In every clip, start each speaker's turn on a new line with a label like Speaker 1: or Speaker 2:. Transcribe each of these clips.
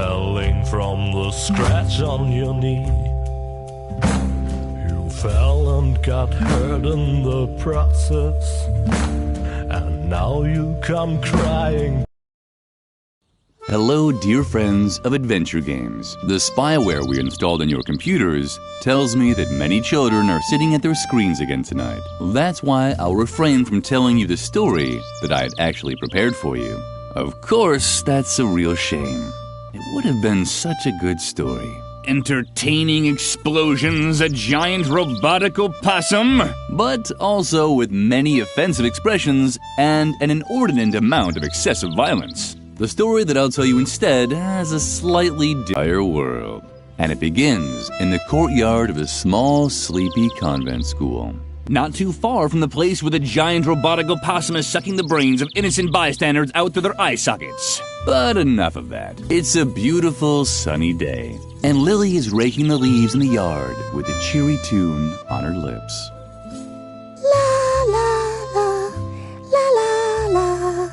Speaker 1: Telling from the scratch on your knee. You fell and got hurt in the process, and now you come crying.
Speaker 2: Hello, dear friends of adventure games. The spyware we installed on your computers tells me that many children are sitting at their screens again tonight. That's why I'll refrain from telling you the story that I had actually prepared for you. Of course, that's a real shame. It would have been such a good story. Entertaining explosions, a giant robotic opossum, but also with many offensive expressions and an inordinate amount of excessive violence. The story that I'll tell you instead has a slightly dire world, and it begins in the courtyard of a small, sleepy convent school. Not too far from the place where the giant robotic opossum is sucking the brains of innocent bystanders out through their eye sockets. But enough of that. It's a beautiful, sunny day, and Lily is raking the leaves in the yard with a cheery tune on her lips.
Speaker 3: La la la, la la la.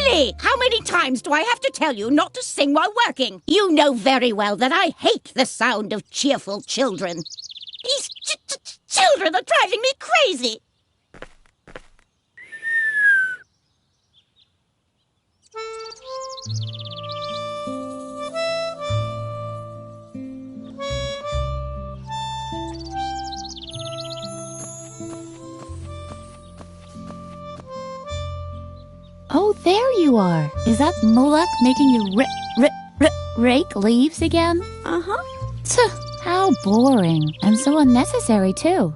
Speaker 4: Lily, how many times do I have to tell you not to sing while working? You know very well that I hate the sound of cheerful children. These children are driving me crazy.
Speaker 3: Oh, there you are. Is that Moloch making you rake leaves again?
Speaker 4: Uh-huh.
Speaker 3: How boring. And so unnecessary, too.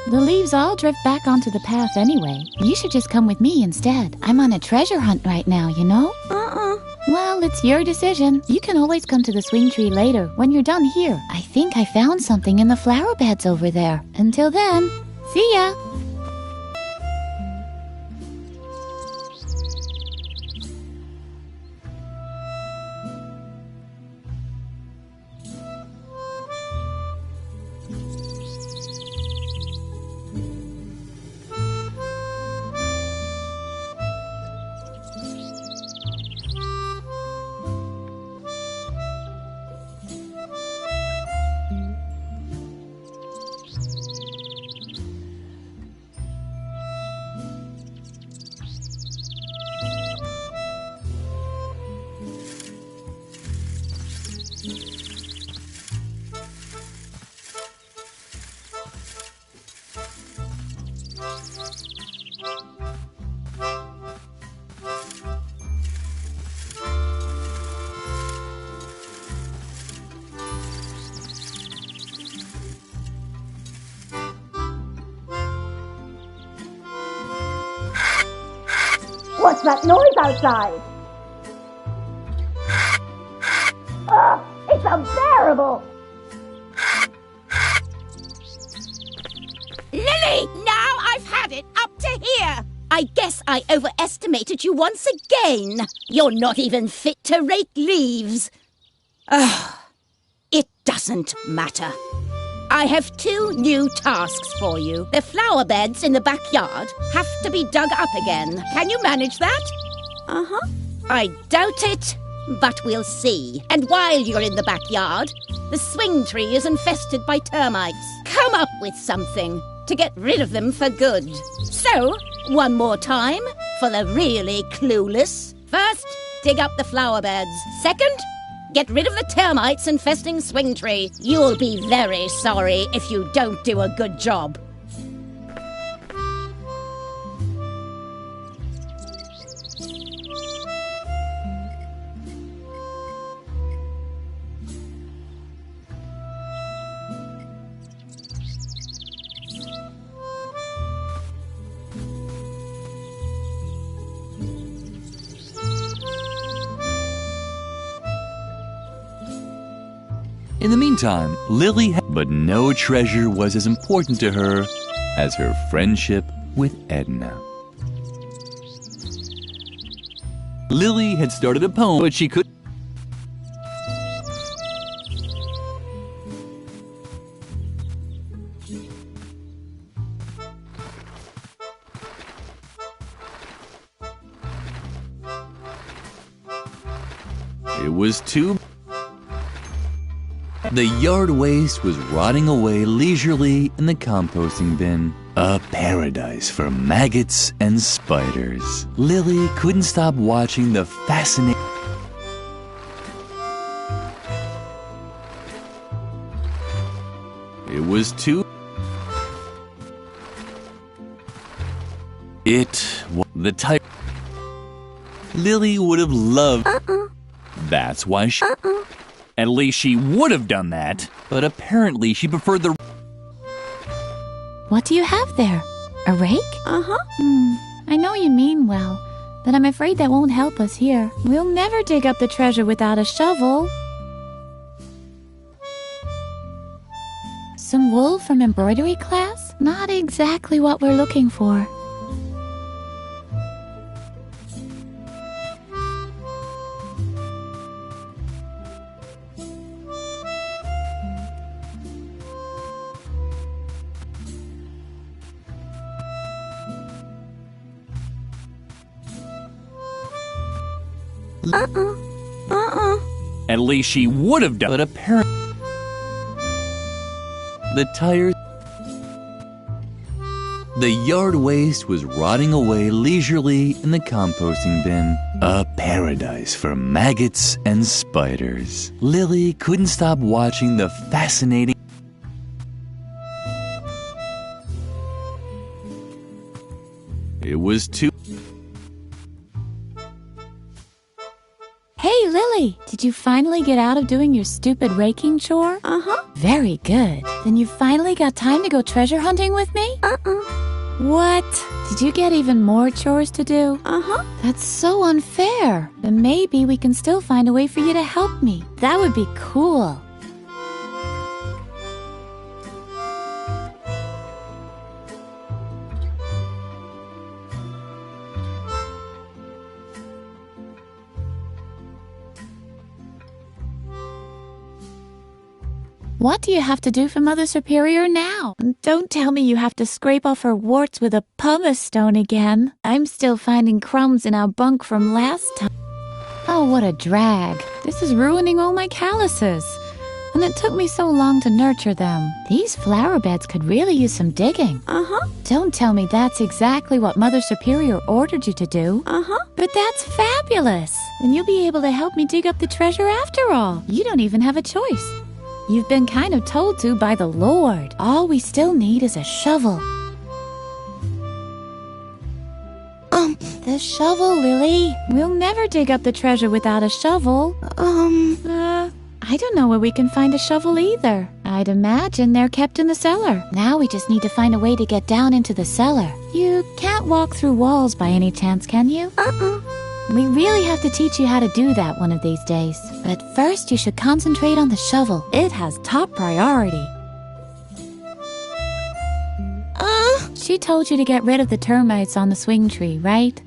Speaker 3: The leaves all drift back onto the path anyway. You should just come with me instead. I'm on a treasure hunt right now, you know? Well, it's your decision. You can always come to the swing tree later, when you're done here. I think I found something in the flower beds over there. Until then, see ya!
Speaker 4: What's that noise outside? It's unbearable! Lily, now I've had it up to here! I guess I overestimated you once again. You're not even fit to rake leaves. It doesn't matter. I have 2 new tasks for you. The flower beds in the backyard have to be dug up again. Can you manage that? Uh-huh. I doubt it, but we'll see. And while you're in the backyard, the swing tree is infested by termites. Come up with something to get rid of them for good. So, one more time for the really clueless. First, dig up the flower beds. Second, get rid of the termites infesting swing tree. You'll be very sorry if you don't do a good job.
Speaker 2: In the meantime, but no treasure was as important to her as her friendship with Edna. Lily had started a poem, but she could. It was too. The yard waste was rotting away leisurely in the composting bin. A paradise for maggots and spiders. Lily couldn't stop watching the fascinating. It was too. It was the type. Lily would have loved. That's why she. At least she would have done that. But apparently she preferred the.
Speaker 3: What do you have there? A rake? I know you mean well, but I'm afraid that won't help us here. We'll never dig up the treasure without a shovel. Some wool from embroidery class? Not exactly what we're looking for.
Speaker 2: At least she would have done. But apparently, the tires. The yard waste was rotting away leisurely in the composting bin. A paradise for maggots and spiders. Lily couldn't stop watching the fascinating. It was too.
Speaker 3: Hey, Lily, did you finally get out of doing your stupid raking chore? Very good. Then you finally got time to go treasure hunting with me? What? Did you get even more chores to do? That's so unfair. But maybe we can still find a way for you to help me. That would be cool. What do you have to do for Mother Superior now? Don't tell me you have to scrape off her warts with a pumice stone again. I'm still finding crumbs in our bunk from last time. Oh, what a drag. This is ruining all my calluses. And it took me so long to nurture them. These flower beds could really use some digging. Don't tell me that's exactly what Mother Superior ordered you to do. But that's fabulous. Then you'll be able to help me dig up the treasure after all. You don't even have a choice. You've been kind of told to by the Lord. All we still need is a shovel. The shovel, Lily. We'll never dig up the treasure without a shovel. I don't know where we can find a shovel either. I'd imagine they're kept in the cellar. Now we just need to find a way to get down into the cellar. You can't walk through walls by any chance, can you? We really have to teach you how to do that one of these days. But first you should concentrate on the shovel. It has top priority. She told you to get rid of the termites on the swing tree, right?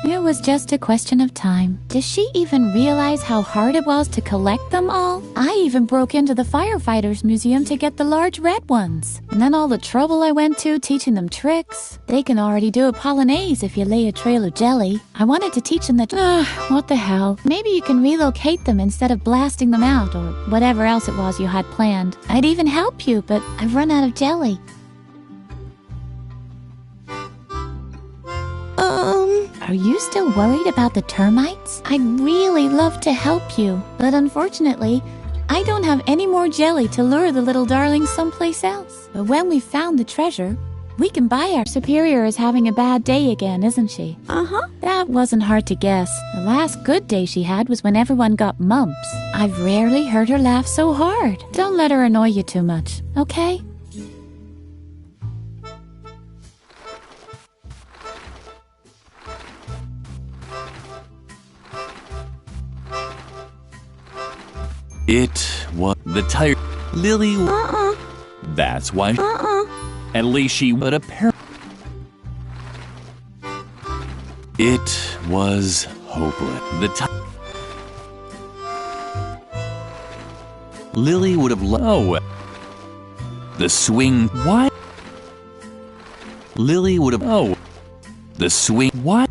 Speaker 3: It was just a question of time. Does she even realize how hard it was to collect them all? I even broke into the firefighters museum to get the large red ones. And then all the trouble I went to teaching them tricks. They can already do a polonaise if you lay a trail of jelly. I wanted to teach them that. What the hell? Maybe you can relocate them instead of blasting them out or whatever else it was you had planned. I'd even help you, but I've run out of jelly. Are you still worried about the termites? I'd really love to help you, but unfortunately, I don't have any more jelly to lure the little darlings someplace else. But when we've found the treasure, we can buy our Superior is having a bad day again, isn't she? That wasn't hard to guess. The last good day she had was when everyone got mumps. I've rarely heard her laugh so hard. Don't let her annoy you too much, okay?
Speaker 2: It was the tire. Lily. That's why. At least she. But apparently. It was hopeless. Lily would have loved. The swing. What? Lily would have. The swing. What?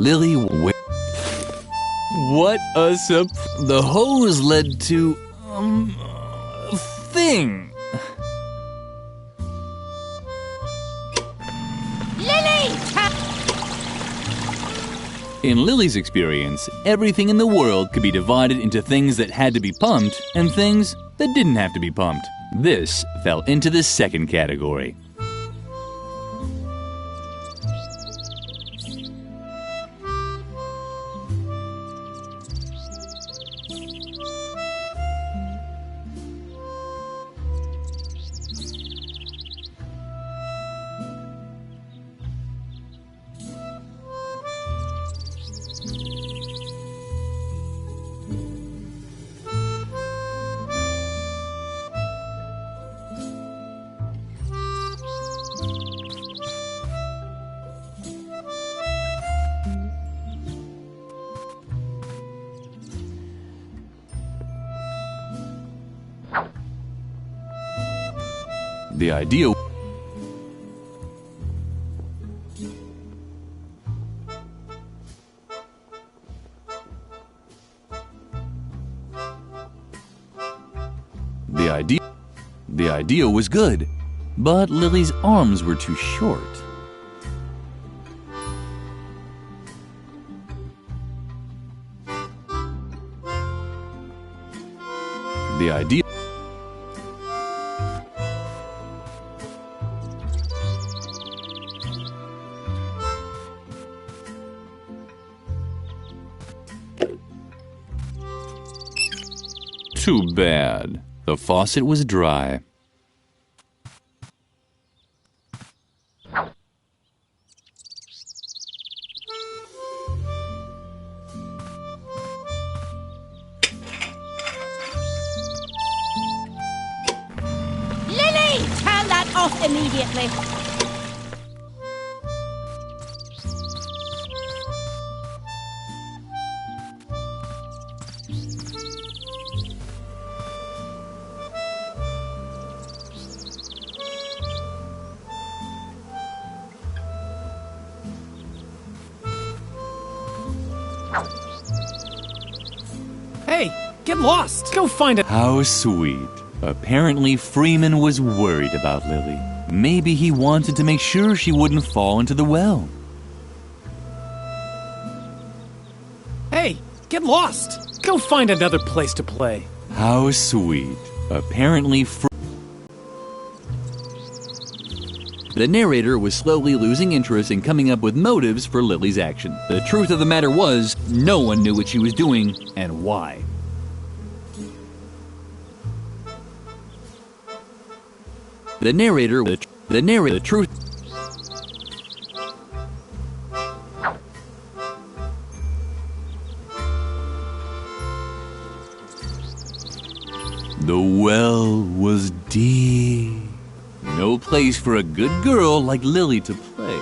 Speaker 2: Lily, what a the hose led to, thing.
Speaker 4: Lily!
Speaker 2: In Lily's experience, everything in the world could be divided into things that had to be pumped and things that didn't have to be pumped. This fell into the second category. The idea was good, but Lily's arms were too short. The idea Too bad. The faucet was dry.
Speaker 4: Lily! Turn that off immediately.
Speaker 5: Hey, get lost! Go find it!
Speaker 2: How sweet. Apparently Freeman was worried about Lily. Maybe he wanted to make sure she wouldn't fall into the well.
Speaker 5: Hey, get lost! Go find another place to play.
Speaker 2: How sweet. Apparently The narrator was slowly losing interest in coming up with motives for Lily's action. The truth of the matter was, no one knew what she was doing and why. The narrator, the truth. The well was deep. No place for a good girl like Lily to play.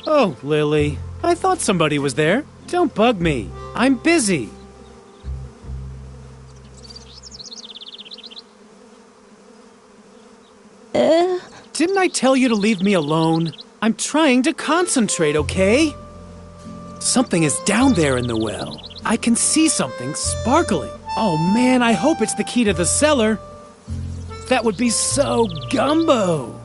Speaker 5: Oh, Lily. I thought somebody was there. Don't bug me. I'm busy. Didn't I tell you to leave me alone? I'm trying to concentrate, okay? Something is down there in the well. I can see something sparkling. Oh man, I hope it's the key to the cellar. That would be so gumbo.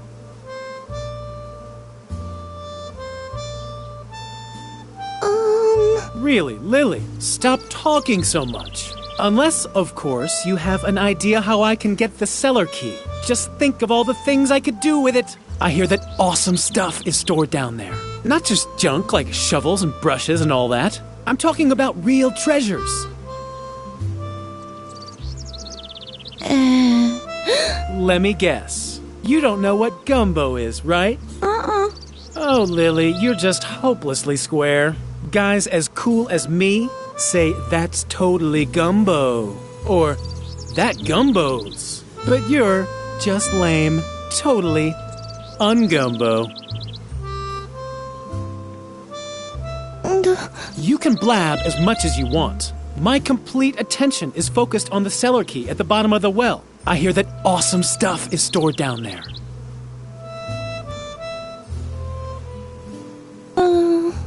Speaker 5: Really, Lily, stop talking so much. Unless, of course, you have an idea how I can get the cellar key. Just think of all the things I could do with it. I hear that awesome stuff is stored down there. Not just junk like shovels and brushes and all that. I'm talking about real treasures. Let me guess. You don't know what gumbo is, right? Oh, Lily, you're just hopelessly square. Guys as cool as me say that's totally gumbo. Or that gumbos. But you're just lame. Totally ungumbo. You can blab as much as you want, My complete attention is focused on the cellar key at the bottom of the well. I hear that awesome stuff is stored down there.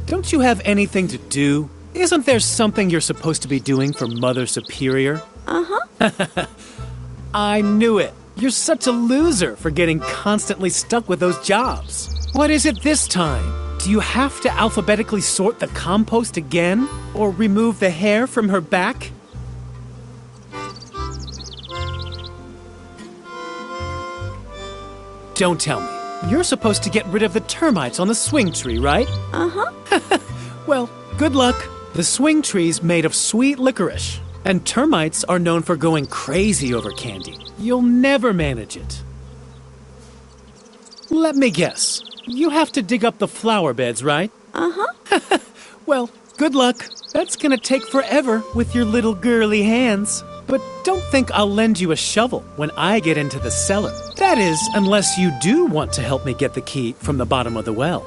Speaker 5: Don't you have anything to do? Isn't there something you're supposed to be doing for Mother Superior? Uh-huh. I knew it. You're such a loser for getting constantly stuck with those jobs. What is it this time? Do you have to alphabetically sort the compost again? Or remove the hair from her back? Don't tell me. You're supposed to get rid of the termites on the swing tree, right? Uh-huh. Well, good luck. The swing tree's made of sweet licorice, and termites are known for going crazy over candy. You'll never manage it. Let me guess. You have to dig up the flower beds, right? Uh-huh. Well, good luck. That's gonna take forever with your little girly hands. But don't think I'll lend you a shovel when I get into the cellar. That is, unless you do want to help me get the key from the bottom of the well.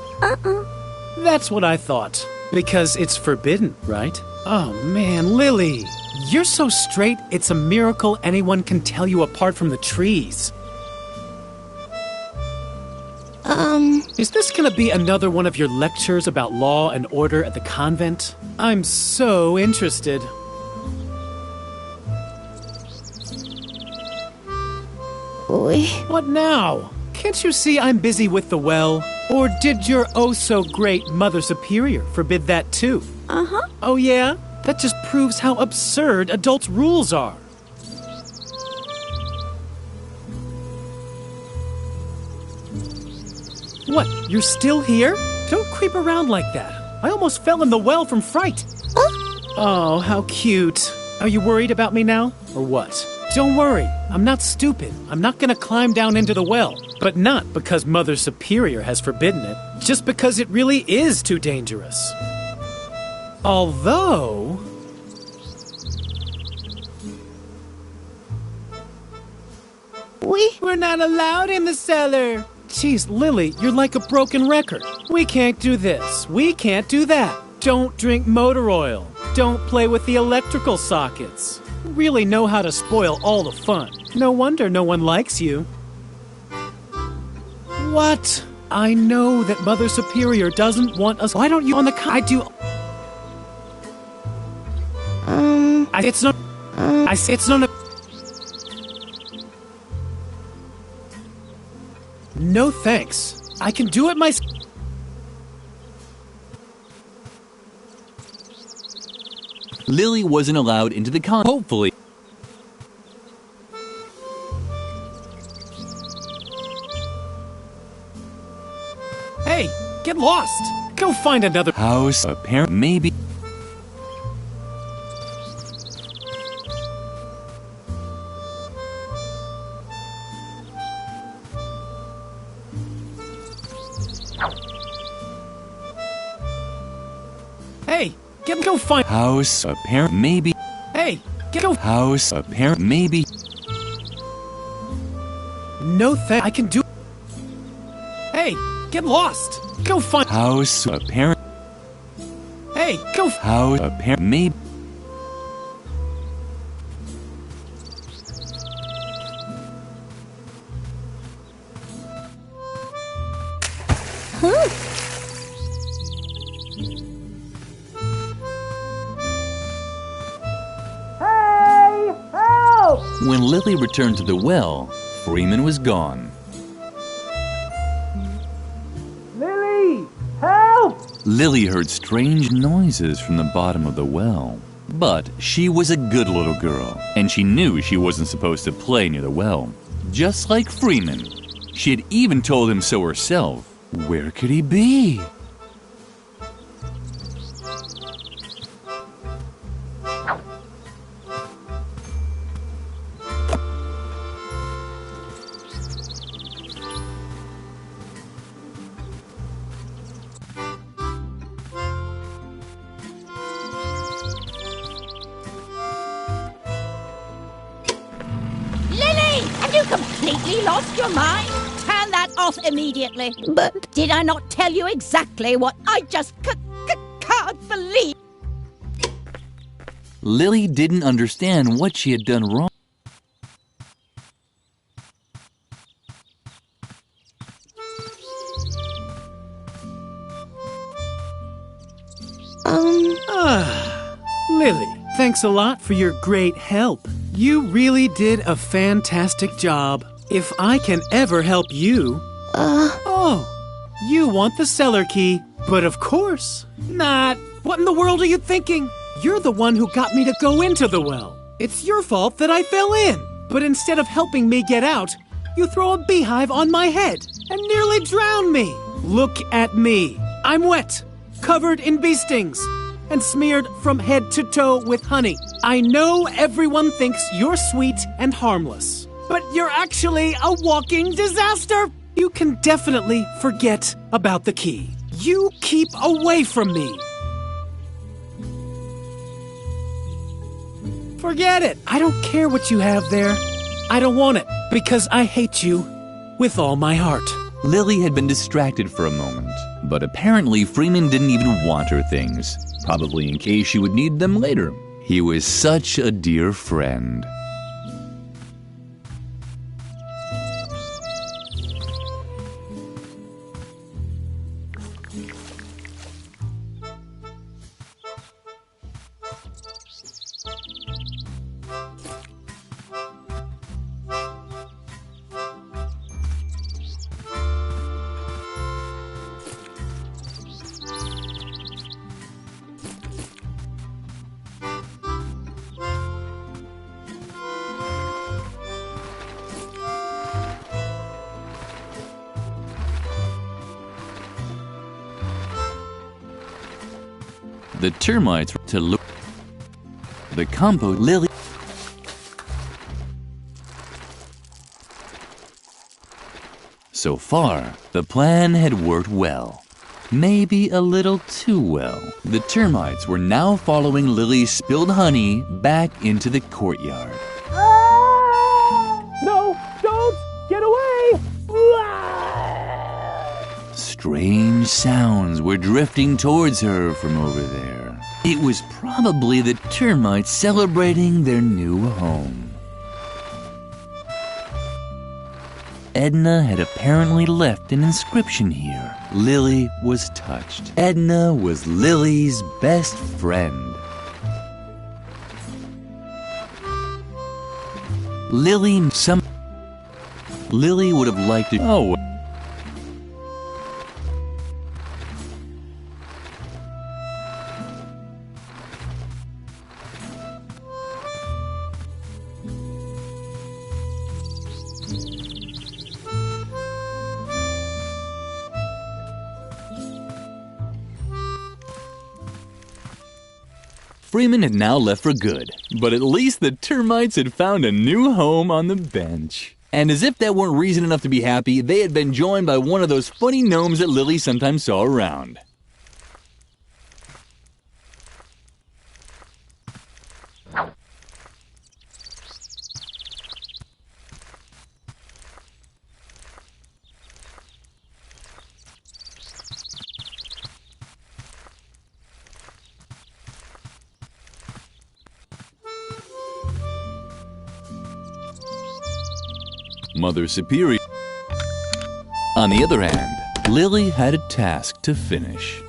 Speaker 5: That's what I thought. Because it's forbidden, right? Oh man, Lily. You're so straight, it's a miracle anyone can tell you apart from the trees. Is this gonna be another one of your lectures about law and order at the convent? I'm so interested. What now? Can't you see I'm busy with the well? Or did your oh-so-great Mother Superior forbid that too? Uh-huh. Oh yeah? That just proves how absurd adults' rules are. What, you're still here? Don't creep around like that. I almost fell in the well from fright. Oh, how cute. Are you worried about me now, or what? Don't worry, I'm not stupid. I'm not gonna climb down into the well. But not because Mother Superior has forbidden it, just because it really is too dangerous. Although... We're not allowed in the cellar. Jeez, Lily, you're like a broken record. We can't do this. We can't do that. Don't drink motor oil. Don't play with the electrical sockets. You really know how to spoil all the fun. No wonder no one likes you. What? I know that Mother Superior doesn't want us. Why don't you on the I do. It's not. It's not. No thanks. I can do it myself.
Speaker 2: Lily wasn't allowed into the con. Hopefully.
Speaker 5: Hey, get lost. Go find another
Speaker 2: house. Apparently, maybe.
Speaker 5: Hey, go find
Speaker 2: house. Apparently, maybe.
Speaker 5: Hey, go
Speaker 2: house. Apparently, maybe.
Speaker 5: No thanks. I can do. Hey, get lost. Go find
Speaker 2: house. Apparently.
Speaker 5: Hey, go
Speaker 2: house. Apparently, maybe. When Lily returned to the well, Freeman was gone.
Speaker 5: Lily, help!
Speaker 2: Lily heard strange noises from the bottom of the well. But she was a good little girl, and she knew she wasn't supposed to play near the well. Just like Freeman. She had even told him so herself. Where could he be?
Speaker 4: Completely lost your mind? Turn that off immediately. But did I not tell you exactly what I just can't believe?
Speaker 2: Lily didn't understand what she had done wrong.
Speaker 5: Lily, thanks a lot for your great help. You really did a fantastic job. If I can ever help you... Oh, you want the cellar key. But of course not. What in the world are you thinking? You're the one who got me to go into the well. It's your fault that I fell in. But instead of helping me get out, you throw a beehive on my head and nearly drown me. Look at me. I'm wet, covered in bee stings, and smeared from head to toe with honey. I know everyone thinks you're sweet and harmless, but you're actually a walking disaster. You can definitely forget about the key. You keep away from me. Forget it. I don't care what you have there. I don't want it because I hate you with all my heart.
Speaker 2: Lily had been distracted for a moment, but apparently Freeman didn't even want her things, probably in case she would need them later. He was such a dear friend. The termites to look. The compost Lily. So far, the plan had worked well. Maybe a little too well. The termites were now following Lily's spilled honey back into the courtyard.
Speaker 5: No, don't! Get away!
Speaker 2: Strange sounds were drifting towards her from over there. It was probably the termites celebrating their new home. Edna had apparently left an inscription here. Lily was touched. Edna was Lily's best friend. Lily would have liked to... Oh, Freeman had now left for good, but at least the termites had found a new home on the bench. And as if that weren't reason enough to be happy, they had been joined by one of those funny gnomes that Lily sometimes saw around. Mother Superior. On the other hand, Lily had a task to finish.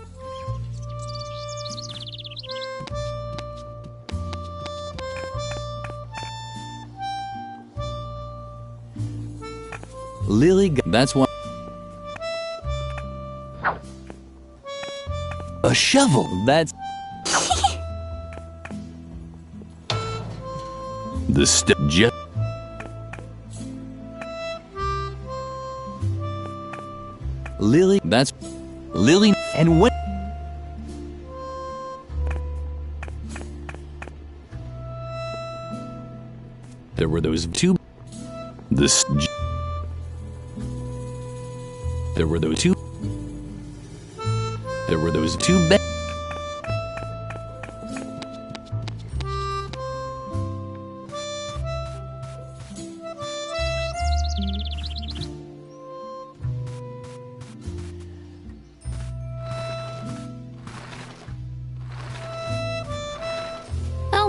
Speaker 2: That's why... A shovel, that's... The step jet... Lily, that's Lily, and when there were those two, there were those two beds.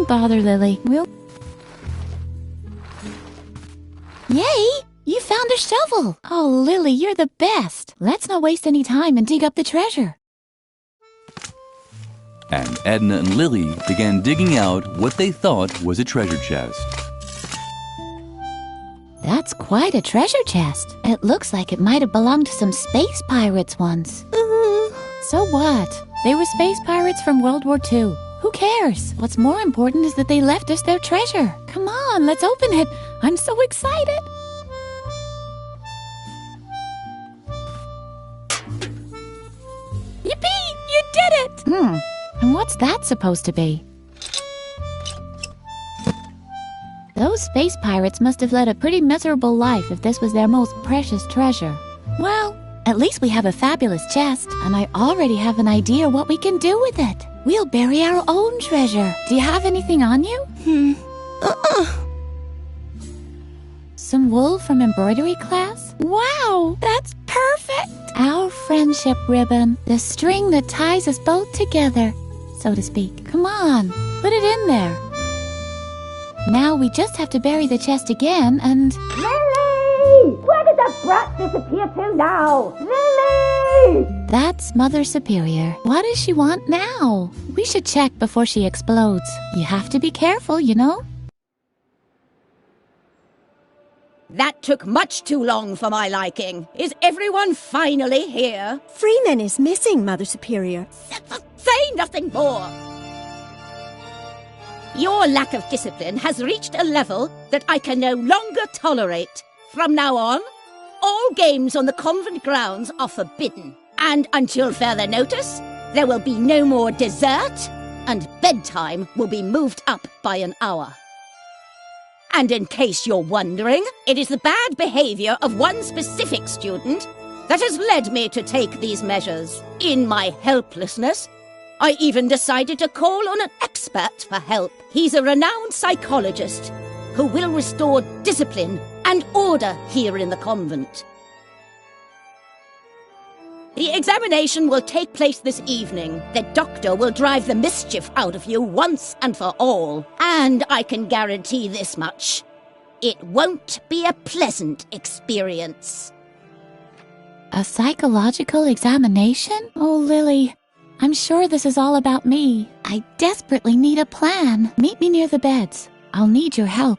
Speaker 3: Don't bother, Lily. Yay! You found a shovel! Oh, Lily, you're the best. Let's not waste any time and dig up the treasure.
Speaker 2: And Edna and Lily began digging out what they thought was a treasure chest.
Speaker 3: That's quite a treasure chest. It looks like it might have belonged to some space pirates once. So what? They were space pirates from World War II. Who cares? What's more important is that they left us their treasure. Come on, let's open it. I'm so excited. Yippee! You did it! And what's that supposed to be? Those space pirates must have led a pretty miserable life if this was their most precious treasure. Well, at least we have a fabulous chest, and I already have an idea what we can do with it. We'll bury our own treasure. Do you have anything on you? Some wool from embroidery class? Wow, that's perfect! Our friendship ribbon, the string that ties us both together, so to speak. Come on, put it in there. Now we just have to bury the chest again and...
Speaker 4: Lily! Where did that brat disappear to now? Lily!
Speaker 3: That's Mother Superior. What does she want now? We should check before she explodes. You have to be careful, you know?
Speaker 4: That took much too long for my liking. Is everyone finally here?
Speaker 6: Freeman is missing, Mother Superior.
Speaker 4: Say nothing more! Your lack of discipline has reached a level that I can no longer tolerate. From now on, all games on the convent grounds are forbidden. And until further notice, there will be no more dessert, and bedtime will be moved up by an hour. And in case you're wondering, it is the bad behavior of one specific student that has led me to take these measures. In my helplessness, I even decided to call on an expert for help. He's a renowned psychologist who will restore discipline and order here in the convent. The examination will take place this evening. The doctor will drive the mischief out of you once and for all. And I can guarantee this much. It won't be a pleasant experience.
Speaker 3: A psychological examination? Oh, Lily, I'm sure this is all about me. I desperately need a plan. Meet me near the beds. I'll need your help.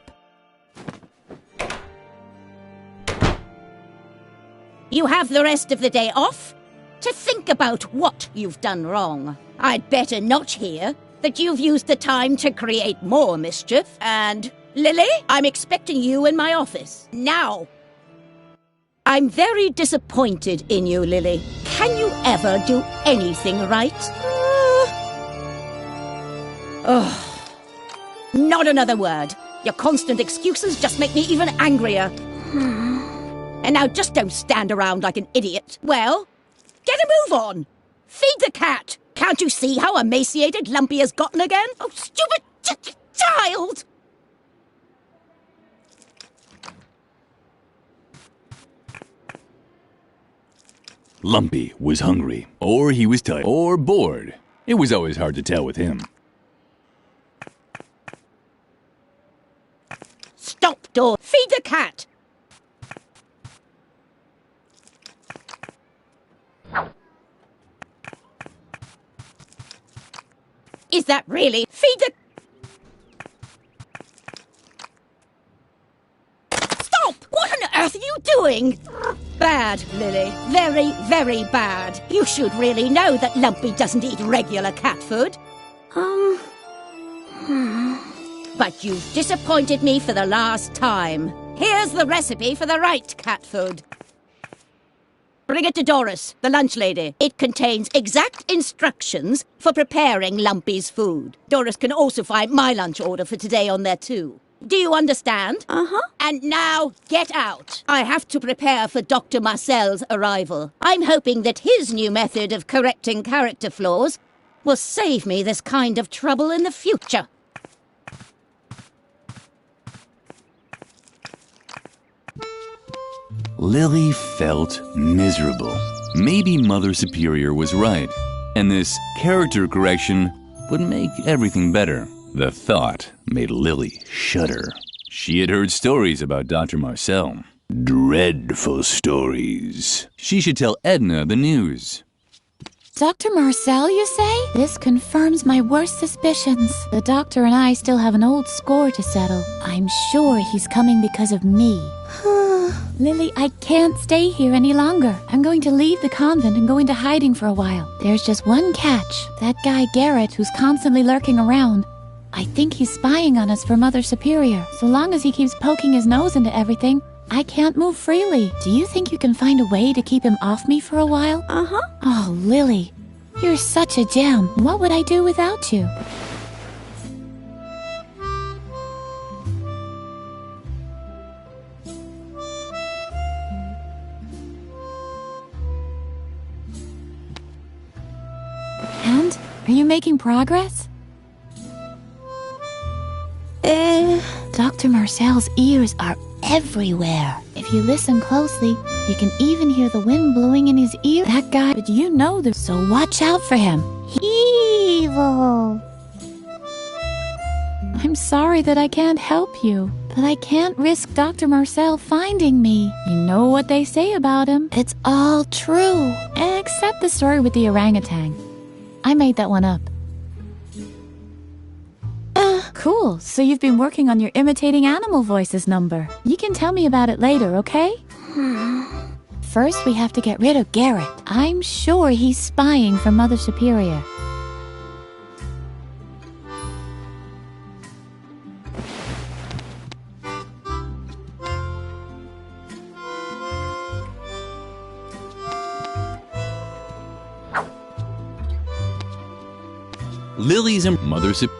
Speaker 4: You have the rest of the day off to think about what you've done wrong. I'd better not hear that you've used the time to create more mischief. And, Lily, I'm expecting you in my office. Now! I'm very disappointed in you, Lily. Can you ever do anything right? Not another word. Your constant excuses just make me even angrier. And now just don't stand around like an idiot. Well, get a move on. Feed the cat. Can't you see how emaciated Lumpy has gotten again? Oh, stupid child!
Speaker 2: Lumpy was hungry, or he was tired, or bored. It was always hard to tell with him.
Speaker 4: Stop, door. Feed the cat. Is that really? Feed the... Stop! What on earth are you doing? Bad, Lily. Very, very bad. You should really know that Lumpy doesn't eat regular cat food. But you've disappointed me for the last time. Here's the recipe for the right cat food. Bring it to Doris, the lunch lady. It contains exact instructions for preparing Lumpy's food. Doris can also find my lunch order for today on there too. Do you understand? And now, get out. I have to prepare for Dr. Marcel's arrival. I'm hoping that his new method of correcting character flaws will save me this kind of trouble in the future.
Speaker 2: Lily felt miserable. Maybe Mother Superior was right, and this character correction would make everything better. The thought made Lily shudder. She had heard stories about Dr. Marcel. Dreadful stories. She should tell Edna the news.
Speaker 3: Dr. Marcel, you say? This confirms my worst suspicions. The doctor and I still have an old score to settle. I'm sure he's coming because of me. Lily, I can't stay here any longer. I'm going to leave the convent and go into hiding for a while. There's just one catch. That guy Garrett, who's constantly lurking around. I think he's spying on us for Mother Superior. So long as he keeps poking his nose into everything, I can't move freely. Do you think you can find a way to keep him off me for a while?
Speaker 6: Uh-huh.
Speaker 3: Oh, Lily, you're such a gem. What would I do without you? And? Are you making progress? Dr. Marcel's ears are everywhere. If you listen closely, you can even hear the wind blowing in his ear. That guy, but you know this, so watch out for him. Evil. I'm sorry that I can't help you, but I can't risk Dr. Marcel finding me. You know what they say about him. It's all true. Except the story with the orangutan. I made that one up. Cool. So you've been working on your imitating animal voices number. You can tell me about it later, okay? First, we have to get rid of Garrett. I'm sure he's spying for Mother Superior.
Speaker 2: Lily's and Mother Superior.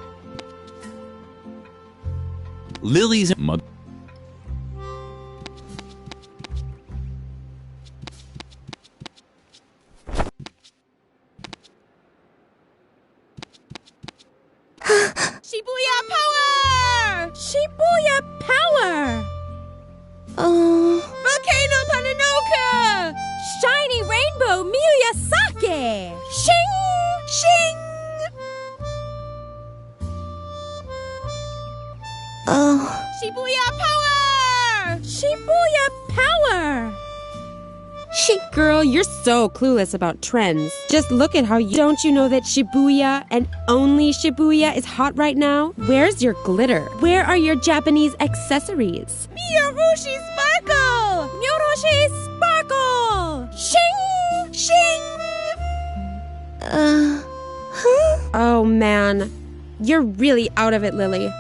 Speaker 2: Lily's mother.
Speaker 6: Shibuya power! Shibuya power! Volcano Pananoka! Shiny rainbow Miyazaki! Shing! Shing! Shibuya power! Shibuya power!
Speaker 7: Girl, you're so clueless about trends. Just look at how you... Don't you know that Shibuya and only Shibuya is hot right now? Where's your glitter? Where are your Japanese accessories?
Speaker 6: Miyorushi sparkle! Miyorushi sparkle! Shing! Shing!
Speaker 7: Oh, man. You're really out of it, Lily.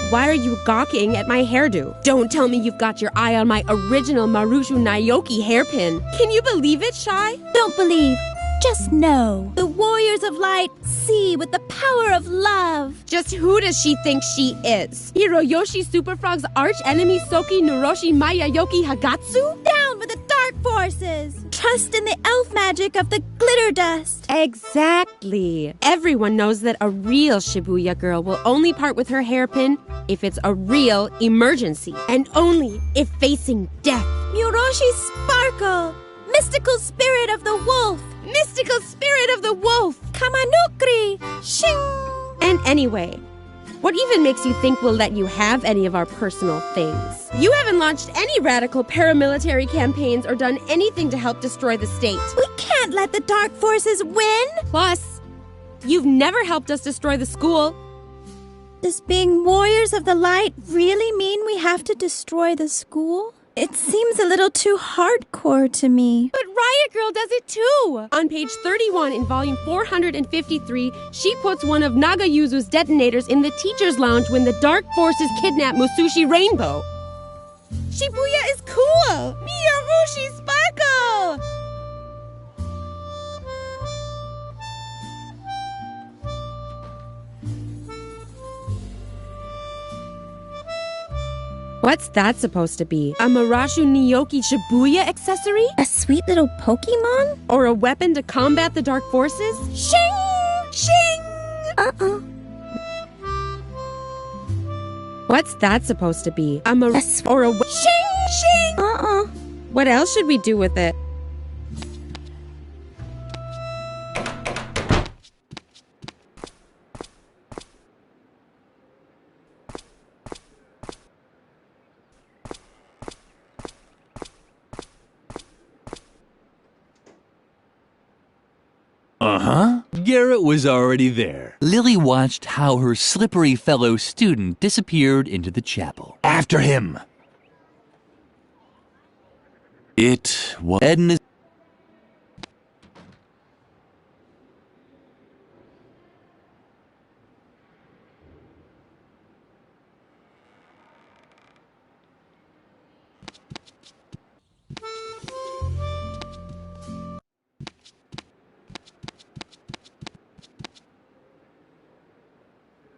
Speaker 7: Why are you gawking at my hairdo? Don't tell me you've got your eye on my original Marushu Naoki hairpin. Can you believe it, Shy?
Speaker 6: Don't believe. Just know. The warriors of light see with the power of love.
Speaker 7: Just who does she think she is? Hiroyoshi Superfrog's arch enemy Soki Noroshi Mayayoki Hagatsu?
Speaker 6: Down with the dark forces. Trust in the elf magic of the glitter dust.
Speaker 7: Exactly. Everyone knows that a real Shibuya girl will only part with her hairpin if it's a real emergency, and only if facing death.
Speaker 6: Miyorushi sparkle. Mystical spirit of the wolf.
Speaker 7: Mystical spirit of the wolf.
Speaker 6: Kamanukri. Shing.
Speaker 7: And anyway, what even makes you think we'll let you have any of our personal things? You haven't launched any radical paramilitary campaigns or done anything to help destroy the state.
Speaker 6: We can't let the dark forces win.
Speaker 7: Plus, you've never helped us destroy the school.
Speaker 6: Does being warriors of the light really mean we have to destroy the school? It seems a little too hardcore to me.
Speaker 7: But Riot Girl does it too! On page 31 in volume 453, she puts one of Nagayuzu's detonators in the teacher's lounge when the dark forces kidnap Musushi Rainbow. Shibuya is cool! Miyorushi sparkle! What's that supposed to be? A Marashu Nyoki Shibuya accessory?
Speaker 6: A sweet little Pokemon?
Speaker 7: Or a weapon to combat the dark forces?
Speaker 6: Shing! Shing!
Speaker 7: What's that supposed to be? Shing! Shing! What else should we do with it?
Speaker 2: Uh-huh. Garrett was already there. Lily watched how her slippery fellow student disappeared into the chapel. After him! It was Edna's.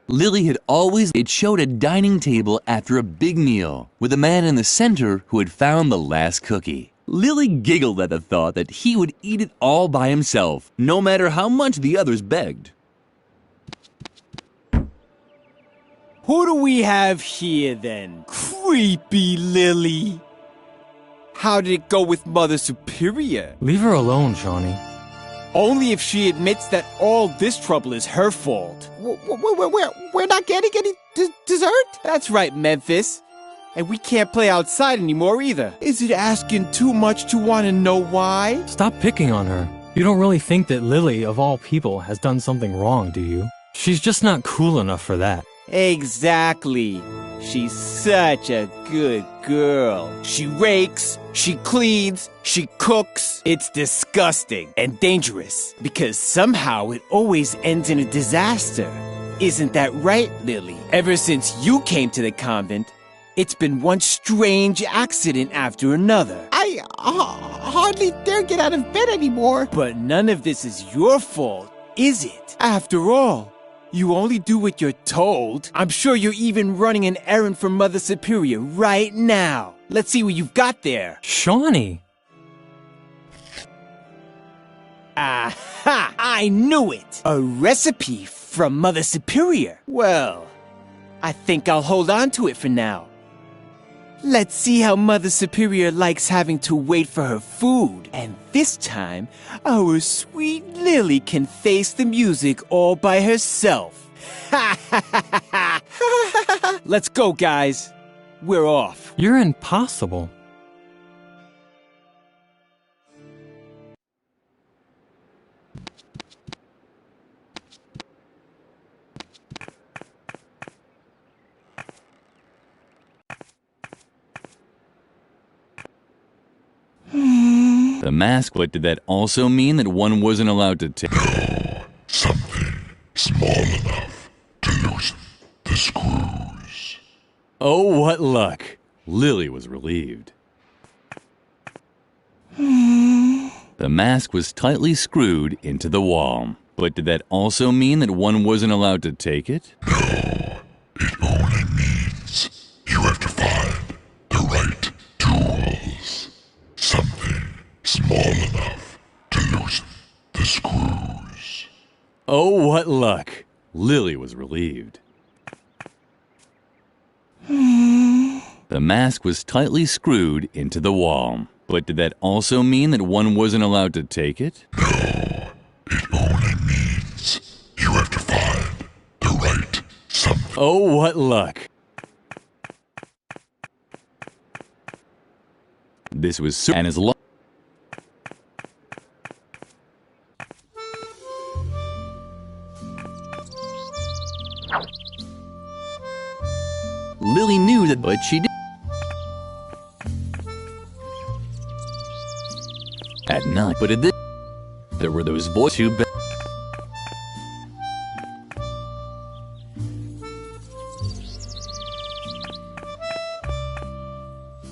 Speaker 2: Lily had always. It showed a dining table after a big meal, with a man in the center who had found the last cookie. Lily giggled at the thought that he would eat it all by himself, no matter how much the others begged.
Speaker 8: Who do we have here then? Creepy Lily. How did it go with Mother Superior?
Speaker 9: Leave her alone, Shawnee.
Speaker 8: Only if she admits that all this trouble is her fault.
Speaker 10: We're not getting any dessert?
Speaker 8: That's right, Memphis. And we can't play outside anymore either. Is it asking too much to want to know why?
Speaker 9: Stop picking on her. You don't really think that Lily, of all people, has done something wrong, do you? She's just not cool enough for that.
Speaker 8: Exactly. She's such a good girl. She rakes, she cleans, she cooks. It's disgusting and dangerous because somehow it always ends in a disaster. Isn't that right, Lily? Ever since you came to the convent, it's been one strange accident after another.
Speaker 10: I hardly dare get out of bed anymore.
Speaker 8: But none of this is your fault, is it? After all, you only do what you're told. I'm sure you're even running an errand for Mother Superior right now. Let's see what you've got there.
Speaker 9: Shawnee!
Speaker 8: Aha! I knew it! A recipe from Mother Superior. Well, I think I'll hold on to it for now. Let's see how Mother Superior likes having to wait for her food. And this time, our sweet Lily can face the music all by herself. Let's go, guys. We're off.
Speaker 9: You're impossible.
Speaker 2: The mask, but did that also mean that one wasn't allowed to take?
Speaker 1: No, something small enough to loosen the screws.
Speaker 2: Oh, what luck. Lily was relieved. The mask was tightly screwed into the wall. But did that also mean that one wasn't allowed to take it?
Speaker 1: No, it only means you have to find the right tools. Something small enough to loosen the screws.
Speaker 2: Oh, what luck. Lily was relieved. The mask was tightly screwed into the wall. But did that also mean that one wasn't allowed to take it?
Speaker 1: No, it only means you have to find the right something.
Speaker 2: Oh, what luck. This was and as long. Lily knew that, but she did. At night, but at this, there were those boys who.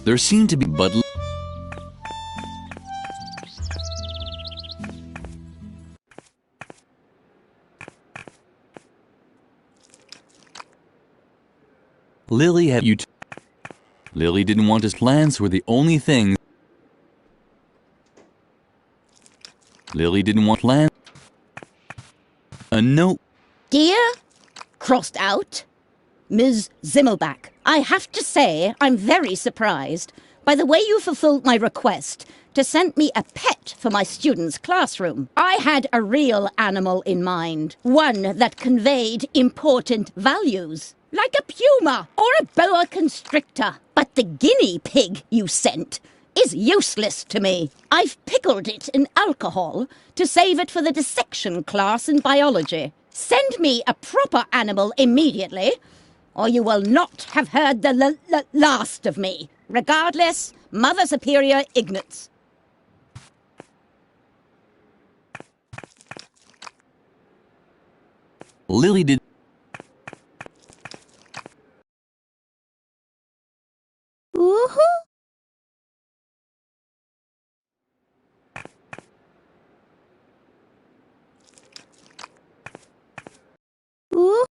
Speaker 2: There seemed to be but. Lily had you. Lily didn't want his plants were the only thing. Lily didn't want plants. A note.
Speaker 4: Dear, crossed out, Ms. Zimmelbach, I have to say I'm very surprised. by the way you fulfilled my request to send me a pet for my students' classroom. I had a real animal in mind, one that conveyed important values, like a puma or a boa constrictor. But the guinea pig you sent is useless to me. I've pickled it in alcohol to save it for the dissection class in biology. Send me a proper animal immediately, or you will not have heard the last of me. Regardless, Mother Superior Ignatz.
Speaker 2: Lily did.
Speaker 6: Woohoo! Ooh.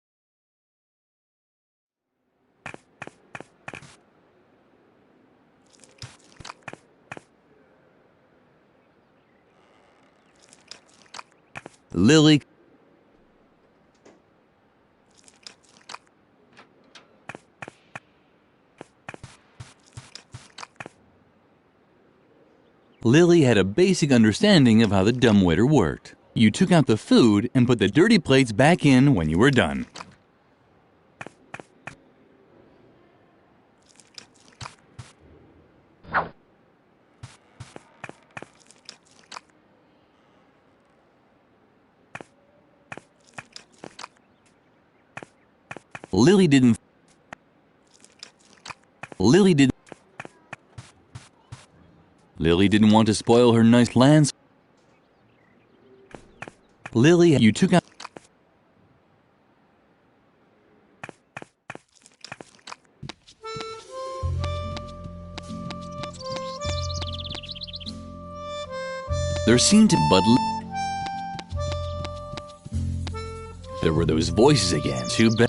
Speaker 2: Lily. Lily had a basic understanding of how the dumbwaiter worked. You took out the food and put the dirty plates back in when you were done. Lily didn't want to spoil her nice lands. Lily, you took out. There seemed to there were those voices again. Too bad.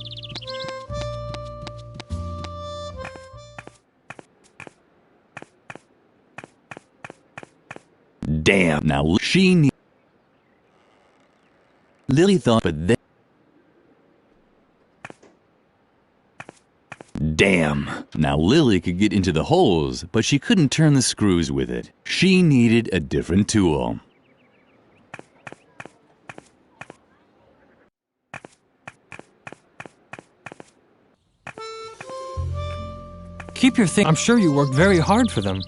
Speaker 2: Damn, now Lily thought, but then... Damn, now Lily could get into the holes, but she couldn't turn the screws with it. She needed a different tool.
Speaker 9: Keep your thing. I'm sure you worked very hard for them.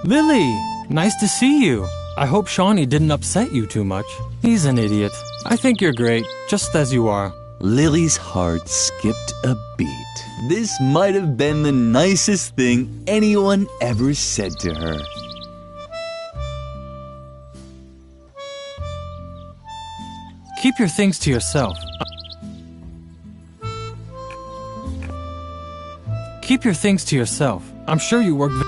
Speaker 9: Lily, nice to see you. I hope Shawnee didn't upset you too much. He's an idiot. I think you're great, just as you are.
Speaker 2: Lily's heart skipped a beat. This might have been the nicest thing anyone ever said to her.
Speaker 9: Keep your things to yourself. Keep your things to yourself. I'm sure you worked.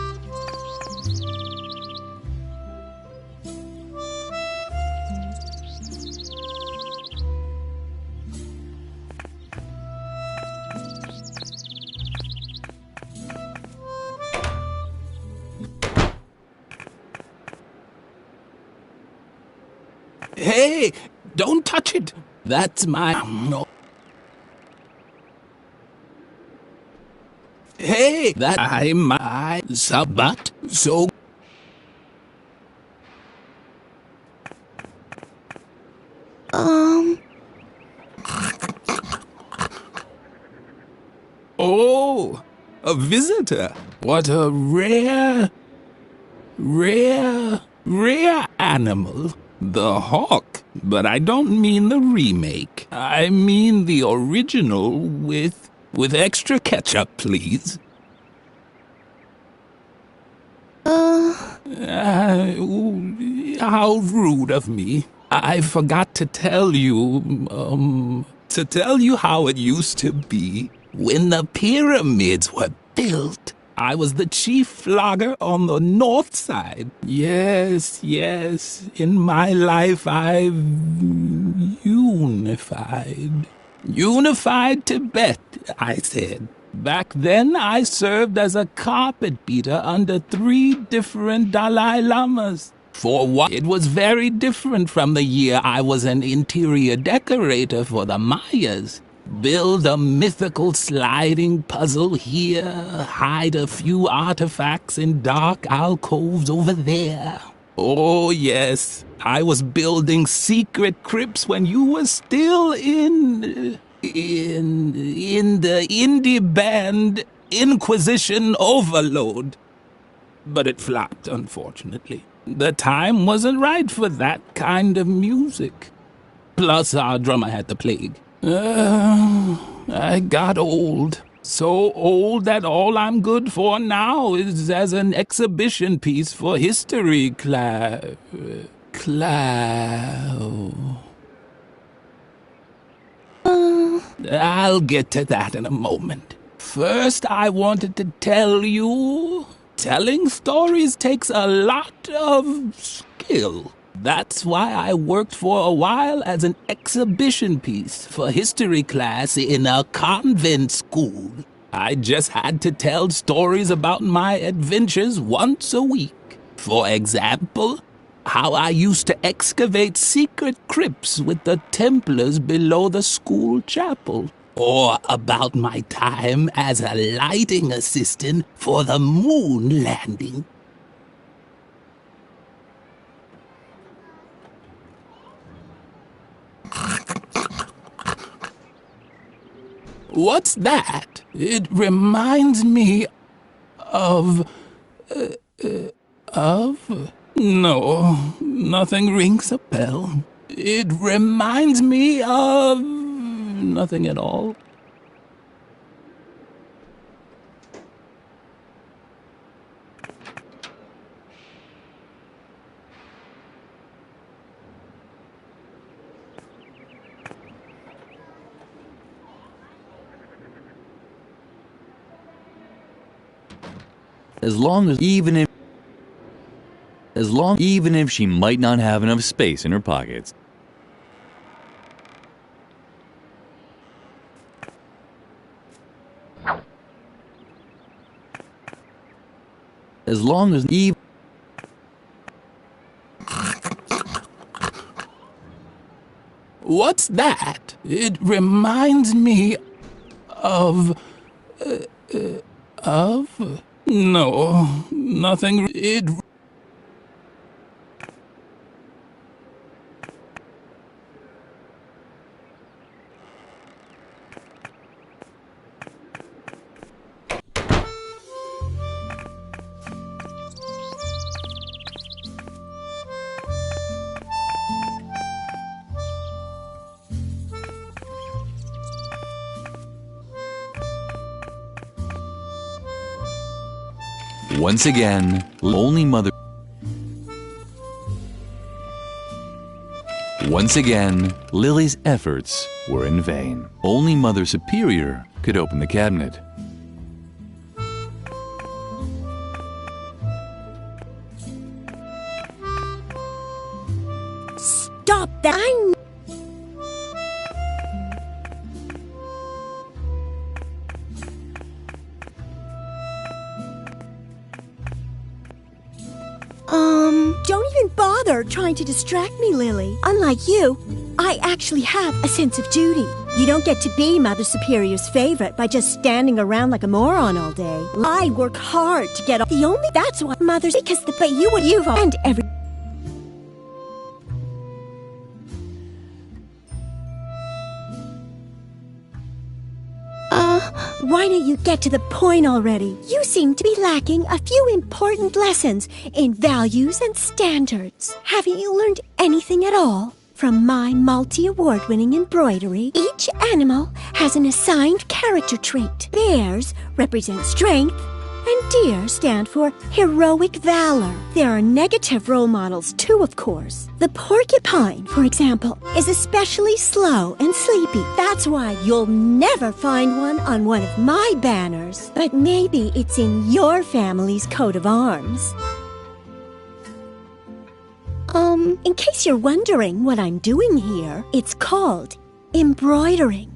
Speaker 11: Hey, don't touch it. That's my... No. Hey, that I'm my sabat. So... Oh, a visitor. What a rare animal. The hawk. But I don't mean the remake. I mean the original with extra ketchup, please. How rude of me. I forgot to tell you, how it used to be. When the pyramids were built, I was the chief flogger on the north side. Yes, in my life I've unified. Unified Tibet, I said. Back then I served as a carpet beater under 3 different Dalai Lamas. For what? It was very different from the year I was an interior decorator for the Mayas. Build a mythical sliding puzzle here, hide a few artifacts in dark alcoves over there. Oh yes, I was building secret crypts when you were still in the indie band Inquisition Overload. But it flopped, unfortunately. The time wasn't right for that kind of music. Plus, our drummer had the plague. I got old. So old that all I'm good for now is as an exhibition piece for history I'll get to that in a moment. First, I wanted to tell you, telling stories takes a lot of skill. That's why I worked for a while as an exhibition piece for history class in a convent school. I just had to tell stories about my adventures once a week. For example, how I used to excavate secret crypts with the Templars below the school chapel. Or about my time as a lighting assistant for the moon landing. What's that? It reminds me of... No, nothing rings a bell. It reminds me of... nothing at all.
Speaker 2: Even if she might not have enough space in her pockets. As long as
Speaker 11: What's that? It reminds me of... No, nothing. It...
Speaker 2: Once again, Once again, Lily's efforts were in vain. Only Mother Superior could open the cabinet.
Speaker 6: Stop that! Don't even bother trying to distract me, Lily. Unlike you, I actually have a sense of duty. You don't get to be Mother Superior's favorite by just standing around like a moron all day. I work hard to get that's why Mother's because but you've and every why don't you get to the point already? You seem to be lacking a few important lessons in values and standards. Haven't you learned anything at all? From my multi-award-winning embroidery, each animal has an assigned character trait. Bears represent strength, and deer stand for heroic valor. There are negative role models too, of course. The porcupine, for example, is especially slow and sleepy. That's why you'll never find one on one of my banners. But maybe it's in your family's coat of arms. In case you're wondering what I'm doing here, it's called embroidering.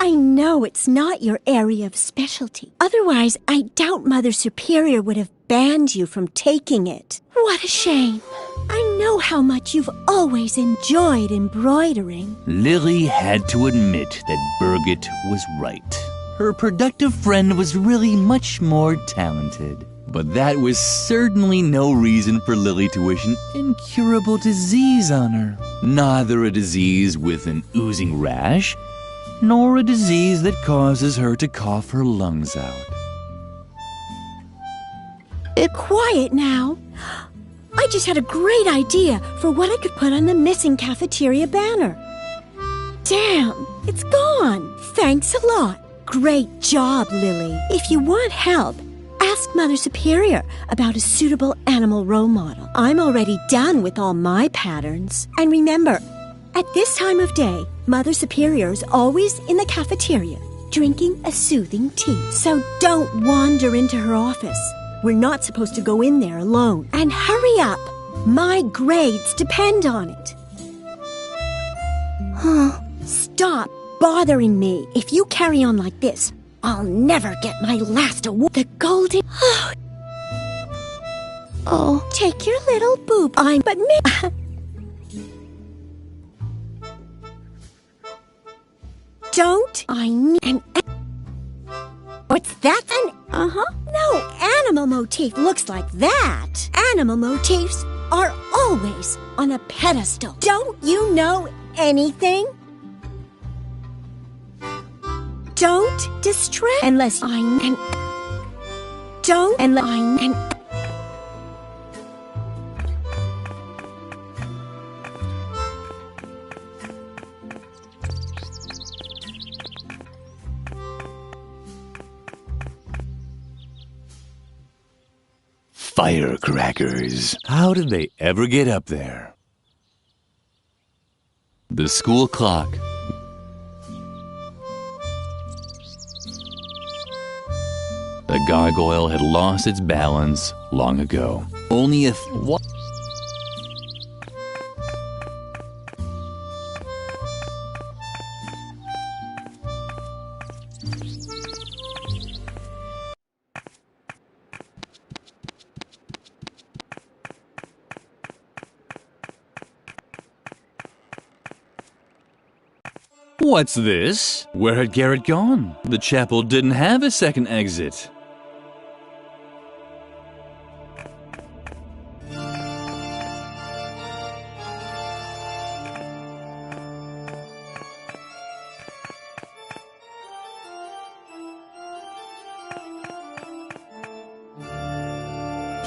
Speaker 6: I know it's not your area of specialty. Otherwise, I doubt Mother Superior would have banned you from taking it. What a shame. I know how much you've always enjoyed embroidering.
Speaker 2: Lily had to admit that Birgit was right. Her productive friend was really much more talented. But that was certainly no reason for Lily to wish an incurable disease on her. Neither a disease with an oozing rash, nor a disease that causes her to cough her lungs out.
Speaker 6: Quiet now. I just had a great idea for what I could put on the missing cafeteria banner. Damn, it's gone. Thanks a lot. Great job, Lily. If you want help, ask Mother Superior about a suitable animal role model. I'm already done with all my patterns. And remember, at this time of day, Mother Superior is always in the cafeteria, drinking a soothing tea. So don't wander into her office. We're not supposed to go in there alone. And hurry up. My grades depend on it. Stop bothering me. If you carry on like this, I'll never get my last award. The golden... Oh, take your little boob. But me... Don't. I need an... What's that? No animal motif looks like that. Animal motifs are always on a pedestal. Don't you know anything? Don't distract unless I'm... Don't unless I'm...
Speaker 2: Firecrackers. How did they ever get up there? The school clock. The gargoyle had lost its balance long ago. Only if... What? What's this? Where had Garrett gone? The chapel didn't have a second exit.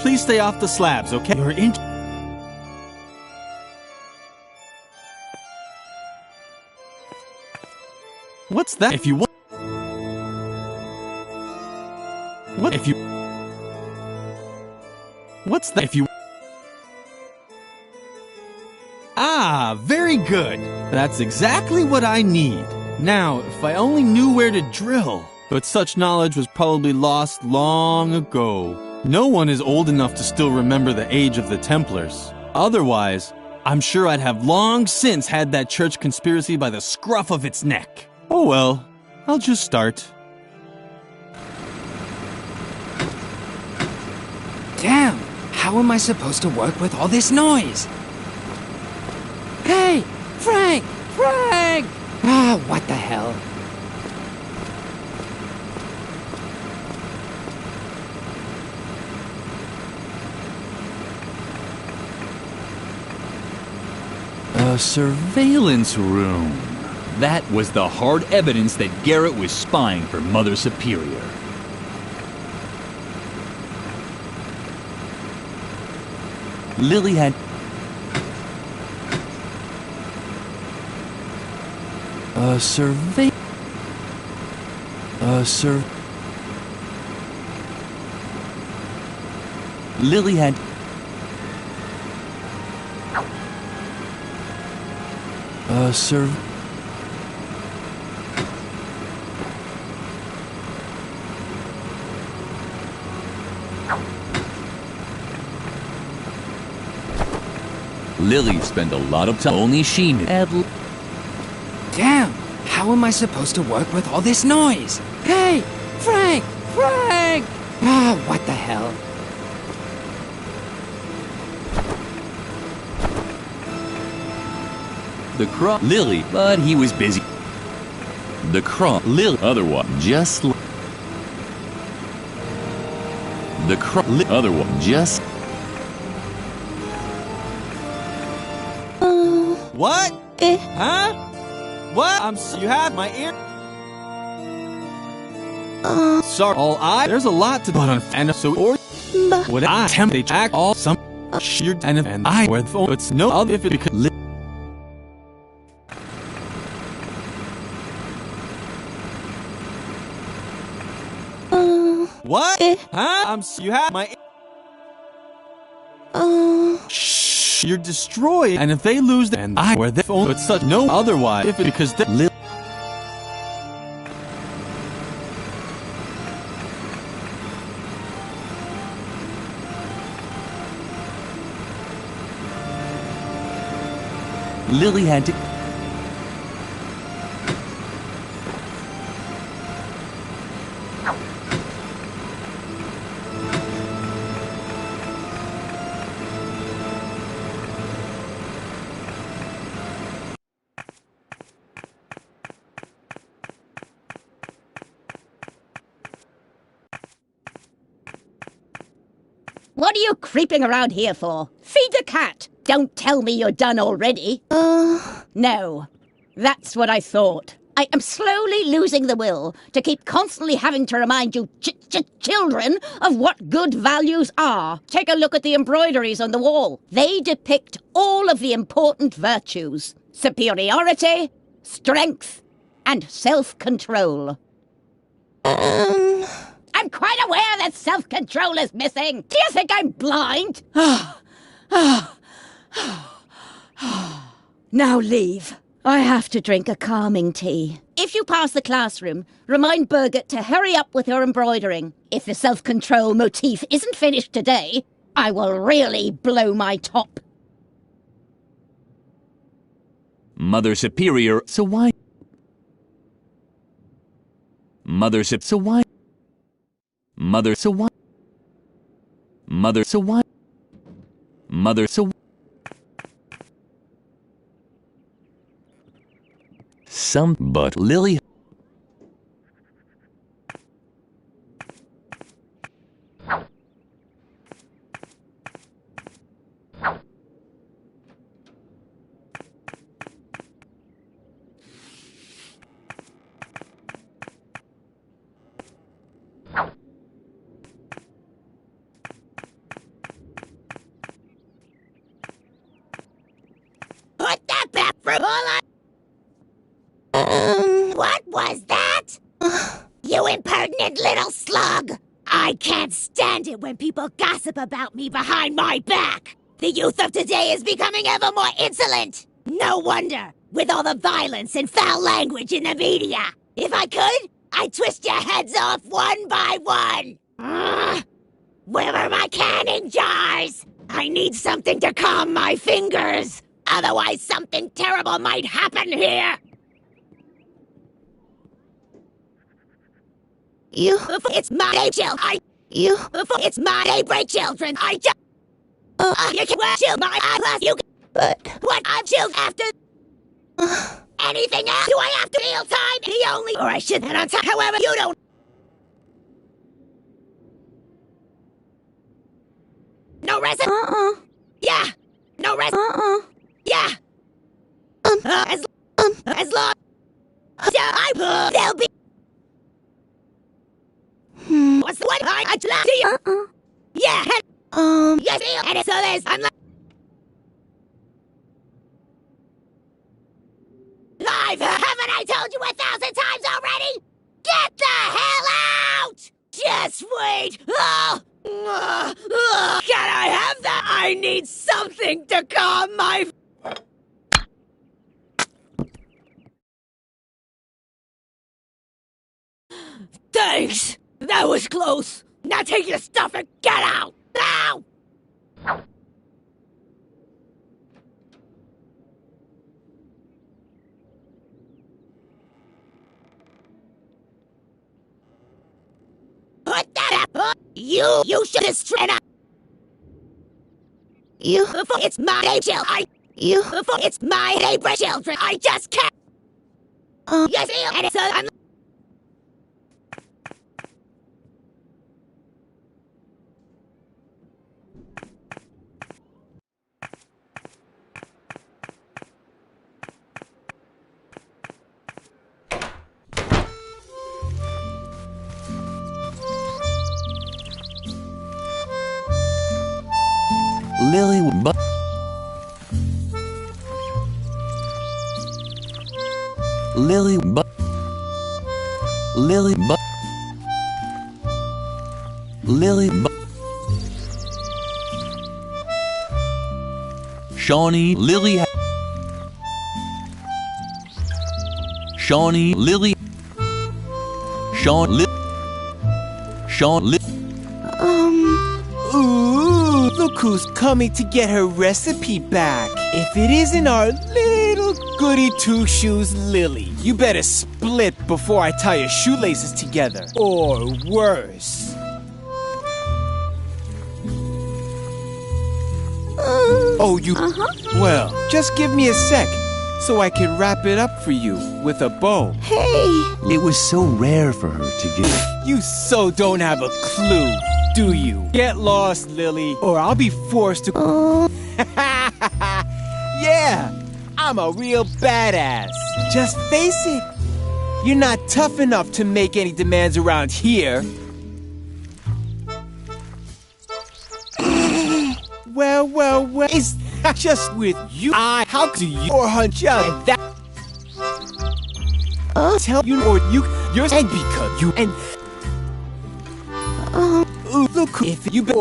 Speaker 8: Please stay off the slabs, okay? You're in... What's that? If you want... What if you... What's that? If you... Ah, very good. That's exactly what I need. Now, if I only knew where to drill. But such knowledge was probably lost long ago. No one is old enough to still remember the age of the Templars. Otherwise, I'm sure I'd have long since had that church conspiracy by the scruff of its neck. Oh well, I'll just start.
Speaker 12: Damn, how am I supposed to work with all this noise? Hey, Frank! Frank! Ah, what the hell?
Speaker 2: A surveillance room. That was the hard evidence that Garrett was spying for Mother Superior. Lily had... Lily had... Lily spent a lot of time. Only she knew.
Speaker 12: Damn, how am I supposed to work with all this noise? Hey, Frank! Frank! Ah, what the hell?
Speaker 2: The crow Lily, but he was busy. The crow Lily, otherwise, just like the crow otherwise, just.
Speaker 8: What? Huh? What? You have my ear. Sorry, there's a lot to put on, and so or would I attempt to act all some sheer and I with it's no other if it because. What? Huh? You have my. Shh, you're destroyed, and if they lose, and I were the phone, it's such no otherwise if it because the
Speaker 2: Lily had to.
Speaker 4: What are you creeping around here for? Feed the cat! Don't tell me you're done already. No. That's what I thought. I am slowly losing the will to keep constantly having to remind you children of what good values are. Take a look at the embroideries on the wall. They depict all of the important virtues. Superiority, strength, and self-control. I'm quite aware that self-control is missing. Do you think I'm blind? Now leave. I have to drink a calming tea. If you pass the classroom, remind Birgit to hurry up with her embroidering. If the self-control motif isn't finished today, I will really blow my top.
Speaker 2: Mother Superior, so why? Mother so why? Mother so why? Mother so why? Mother so some but Lily.
Speaker 13: Put that back for all what was that? You impertinent little slug! I can't stand it when people gossip about me behind my back! The youth of today is becoming ever more insolent! No wonder, with all the violence and foul language in the media! If I could, I'd twist your heads off one by one! Where are my canning jars? I need something to calm my fingers! Otherwise something terrible might happen here! It's my day, it's my daybreak, children. I just. You can chill my plus you. But what I'm chilled after. Anything else? Do I have to meal time? The only, or I should head on time. However, you don't. No rest. Yeah. No rest. Yeah. As long. There'll be. What's the one I last to you? Yeah. Yes, and so there's I'm like live. Haven't I told you 1,000 times already? Get the hell out! Just wait. Can I have that? I need something to calm my. Thanks. That was close. Now take your stuff and get out! Now! Put that up! You should have straight up! It's my day, chill.
Speaker 6: You...
Speaker 13: It's my neighbor children. I just can't. Yes, and it's
Speaker 2: Lily, Lily, Lily, Lily, Shawnee, Lily, Shawnee, Lily, Sean,
Speaker 8: Ooh, look who's coming to get her recipe back. If it isn't our little goody two-shoes Lily, you better split before I tie your shoelaces together. Or worse. Oh, you... Well, just give me a sec so I can wrap it up for you with a bow.
Speaker 6: Hey!
Speaker 2: It was so rare for her to get.
Speaker 8: You so don't have a clue, do you? Get lost, Lily, or I'll be forced to... Yeah, I'm a real badass. Just face it. You're not tough enough to make any demands around here. Well, it's not just with you. How do you or Huncha and that tell you or you're and because you and look if you be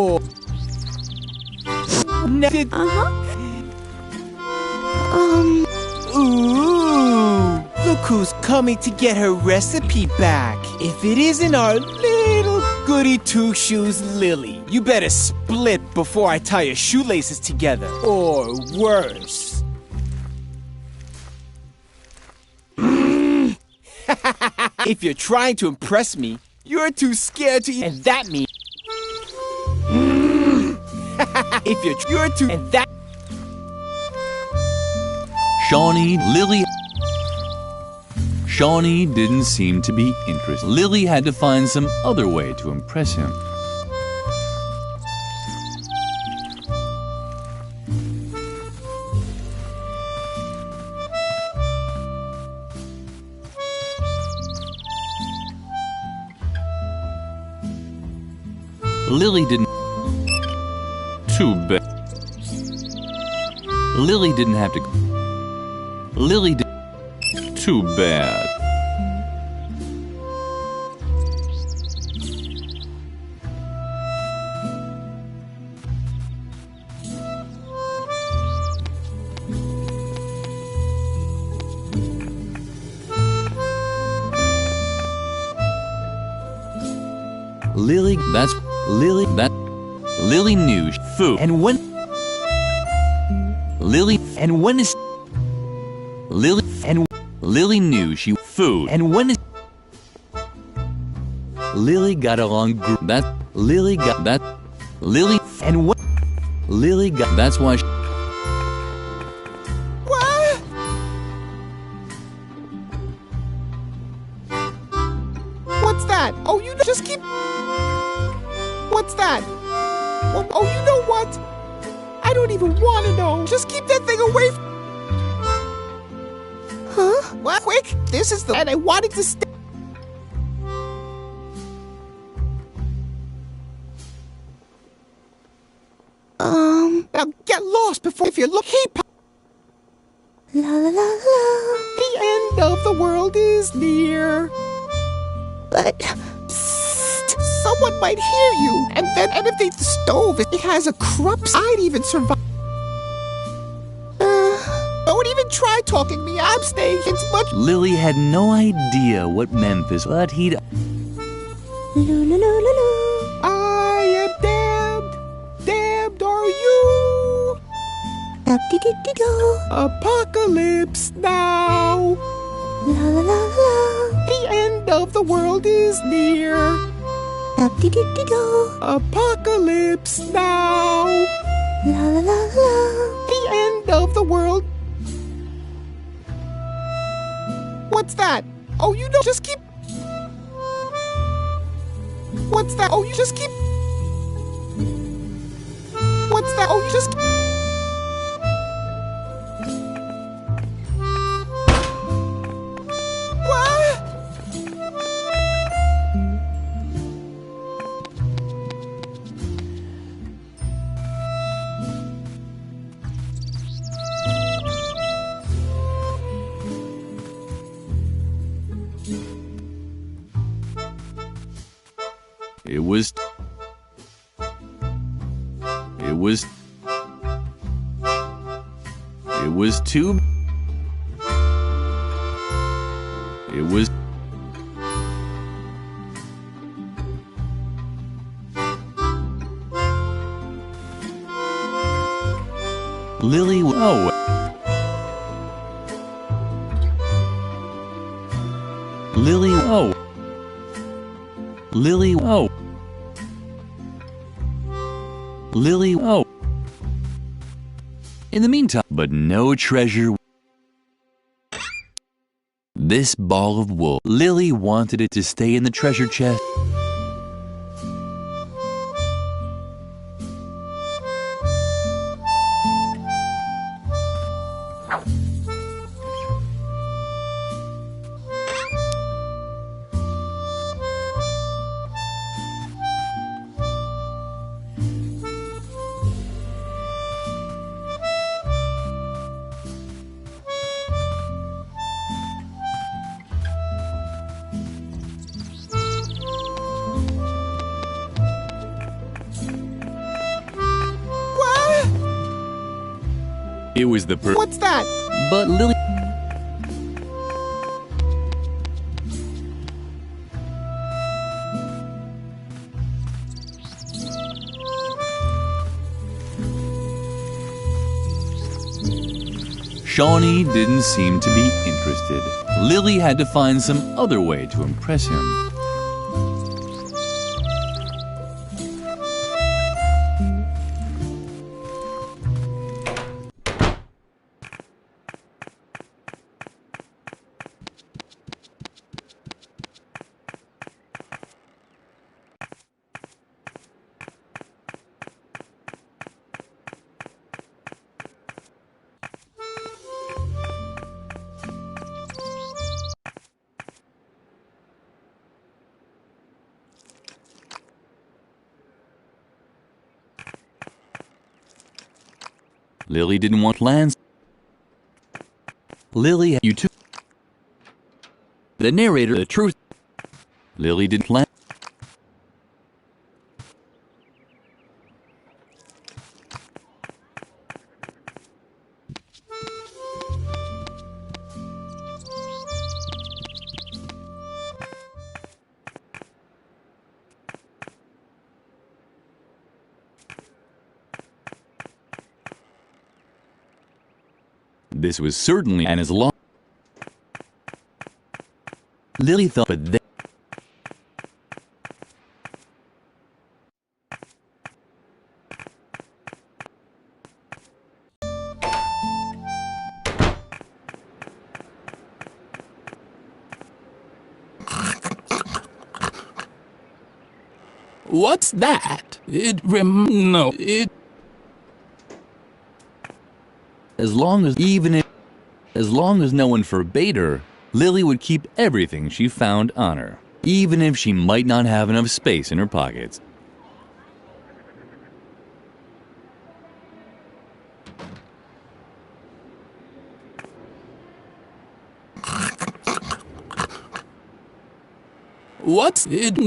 Speaker 8: Ooh, look who's coming to get her recipe back. If it isn't our little goody two-shoes Lily, you better split before I tie your shoelaces together. Or worse. If you're trying to impress me, you're too scared to eat, and that means... If you're too... and that...
Speaker 2: Shawnee, Lily... Shawnee didn't seem to be interested. Lily had to find some other way to impress him. Lily didn't... Too bad. Lily didn't have to... Lily did... Too bad. Lily, that's... Lily, that... Lily knew food. And when... Lily, and when is... Lily, and... Lily knew she food. And when is... Lily got along that... Lily got that... Lily, and what... Lily got... That's why she...
Speaker 10: What? What's that? Oh, you know, just keep... What's that? Oh, you know what? I don't even want to know. Just keep that thing away from... Huh? What? Quick! This is the... And I wanted to stay... Now get lost before... If you look...
Speaker 6: La la la la.
Speaker 10: The end of the world is near.
Speaker 6: But...
Speaker 10: Someone might hear you, and if the stove it has a crux, I'd even survive. Don't even try talking me. I'm staying. It's much.
Speaker 2: Lily had no idea what Memphis, but he'd...
Speaker 10: I am damned. Damned are you. Apocalypse now.
Speaker 6: La la la la.
Speaker 10: The end of the world is near. Apocalypse now.
Speaker 6: La la la la.
Speaker 10: The end of the world. What's that? Oh, you know, just keep... What's that? Oh, you just keep... What's that? Oh, you just...
Speaker 2: It was too... It was... Lily... Oh... Lily... Oh... Lily... Oh... Lily... Oh... In the meantime, but no treasure. This ball of wool. Lily wanted it to stay in the treasure chest. It was the
Speaker 10: What's that?
Speaker 2: But Lily... Shawnee didn't seem to be interested. Lily had to find some other way to impress him. Lily didn't want plans. Lily, you too. The narrator, the truth. Lily didn't plan. This was certainly and as long. Lily thought, but then.
Speaker 11: What's that? It
Speaker 2: As long as no one forbade her, Lily would keep everything she found on her, even if she might not have enough space in her pockets.
Speaker 11: What's it?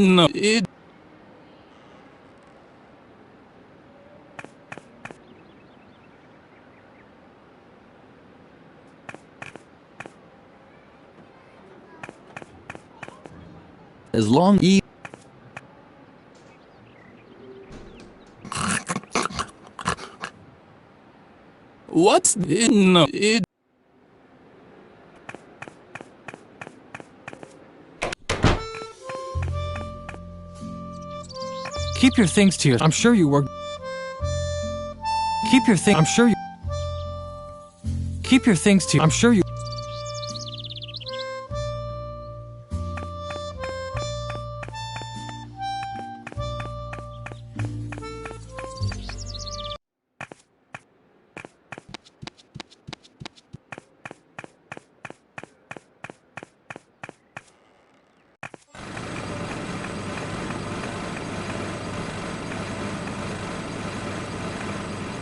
Speaker 2: As long as
Speaker 11: What's it?
Speaker 9: Keep your things to yourself. I'm sure you were... Keep your things. I'm sure you. Keep your things to. I'm sure you.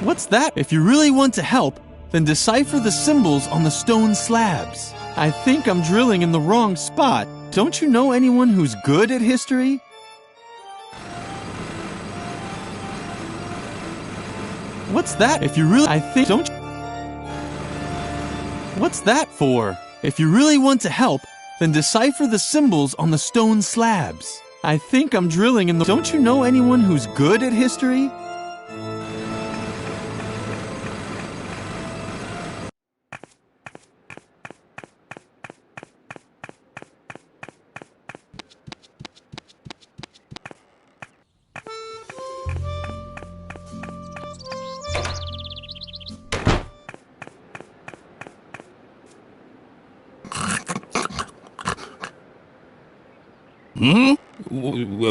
Speaker 14: What's that? If you really want to help, then decipher the symbols on the stone slabs. I think I'm drilling in the wrong spot. Don't you know anyone who's good at history? What's that? If you really... I think... Don't you... What's that for? If you really want to help, then decipher the symbols on the stone slabs. I think I'm drilling in the... Don't you know anyone who's good at history?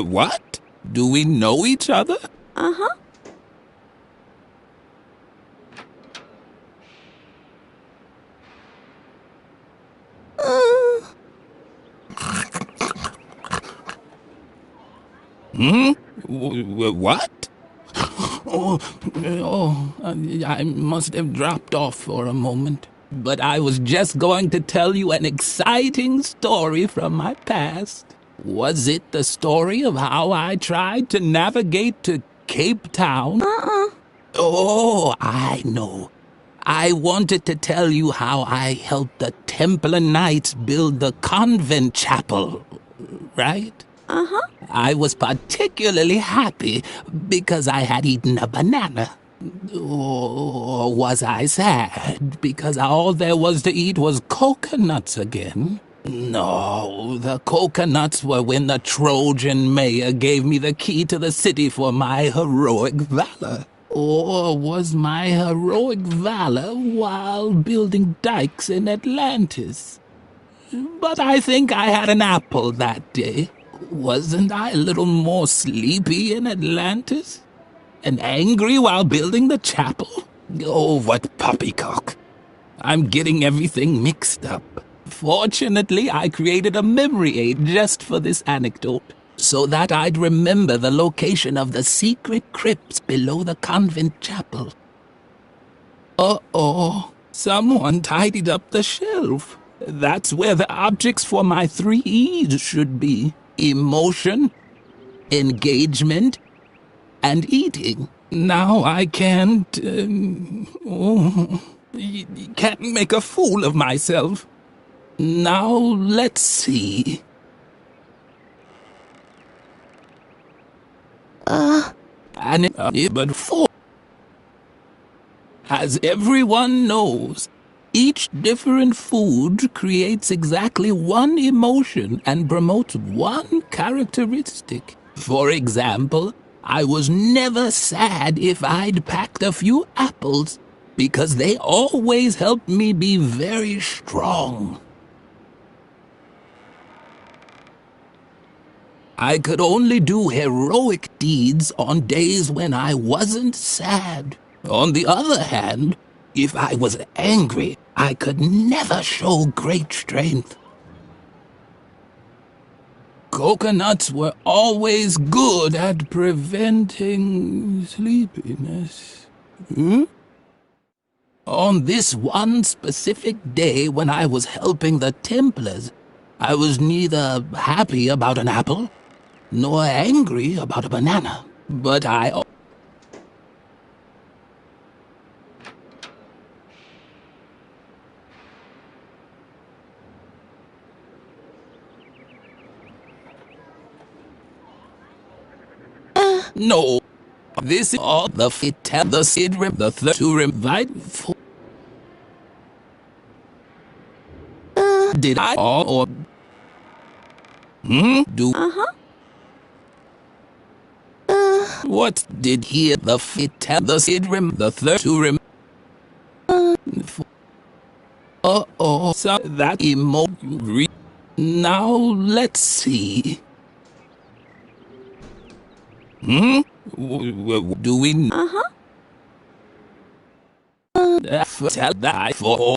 Speaker 11: What? Do we know each other?
Speaker 4: Uh-huh.
Speaker 11: What? I must have dropped off for a moment. But I was just going to tell you an exciting story from my past. Was it the story of how I tried to navigate to Cape Town? Oh, I know. I wanted to tell you how I helped the Templar Knights build the convent chapel, right?
Speaker 4: Uh-huh.
Speaker 11: I was particularly happy because I had eaten a banana. Or was I sad because all there was to eat was coconuts again? No, the coconuts were when the Trojan mayor gave me the key to the city for my heroic valor. Or was my heroic valor while building dikes in Atlantis? But I think I had an apple that day. Wasn't I a little more sleepy in Atlantis? And angry while building the chapel? Oh, what poppycock. I'm getting everything mixed up. Fortunately, I created a memory aid just for this anecdote, so that I'd remember the location of the secret crypts below the convent chapel. Uh-oh, someone tidied up the shelf. That's where the objects for my 3 E's should be. Emotion, engagement, and eating. Now I can't... can't make a fool of myself. Now, let's see. But four. As everyone knows, each different food creates exactly one emotion and promotes one characteristic. For example, I was never sad if I'd packed a few apples, because they always helped me be very strong. I could only do heroic deeds on days when I wasn't sad. On the other hand, if I was angry, I could never show great strength. Coconuts were always good at preventing sleepiness. On this one specific day when I was helping the Templars, I was neither happy about an apple nor angry about a banana, but I... No, this is all the fit, the sid, the third to invite for... Did I all or... Do... What did he the fit tell the sid the third to rem? So that emo. Now let's see. Do we? Tell that for.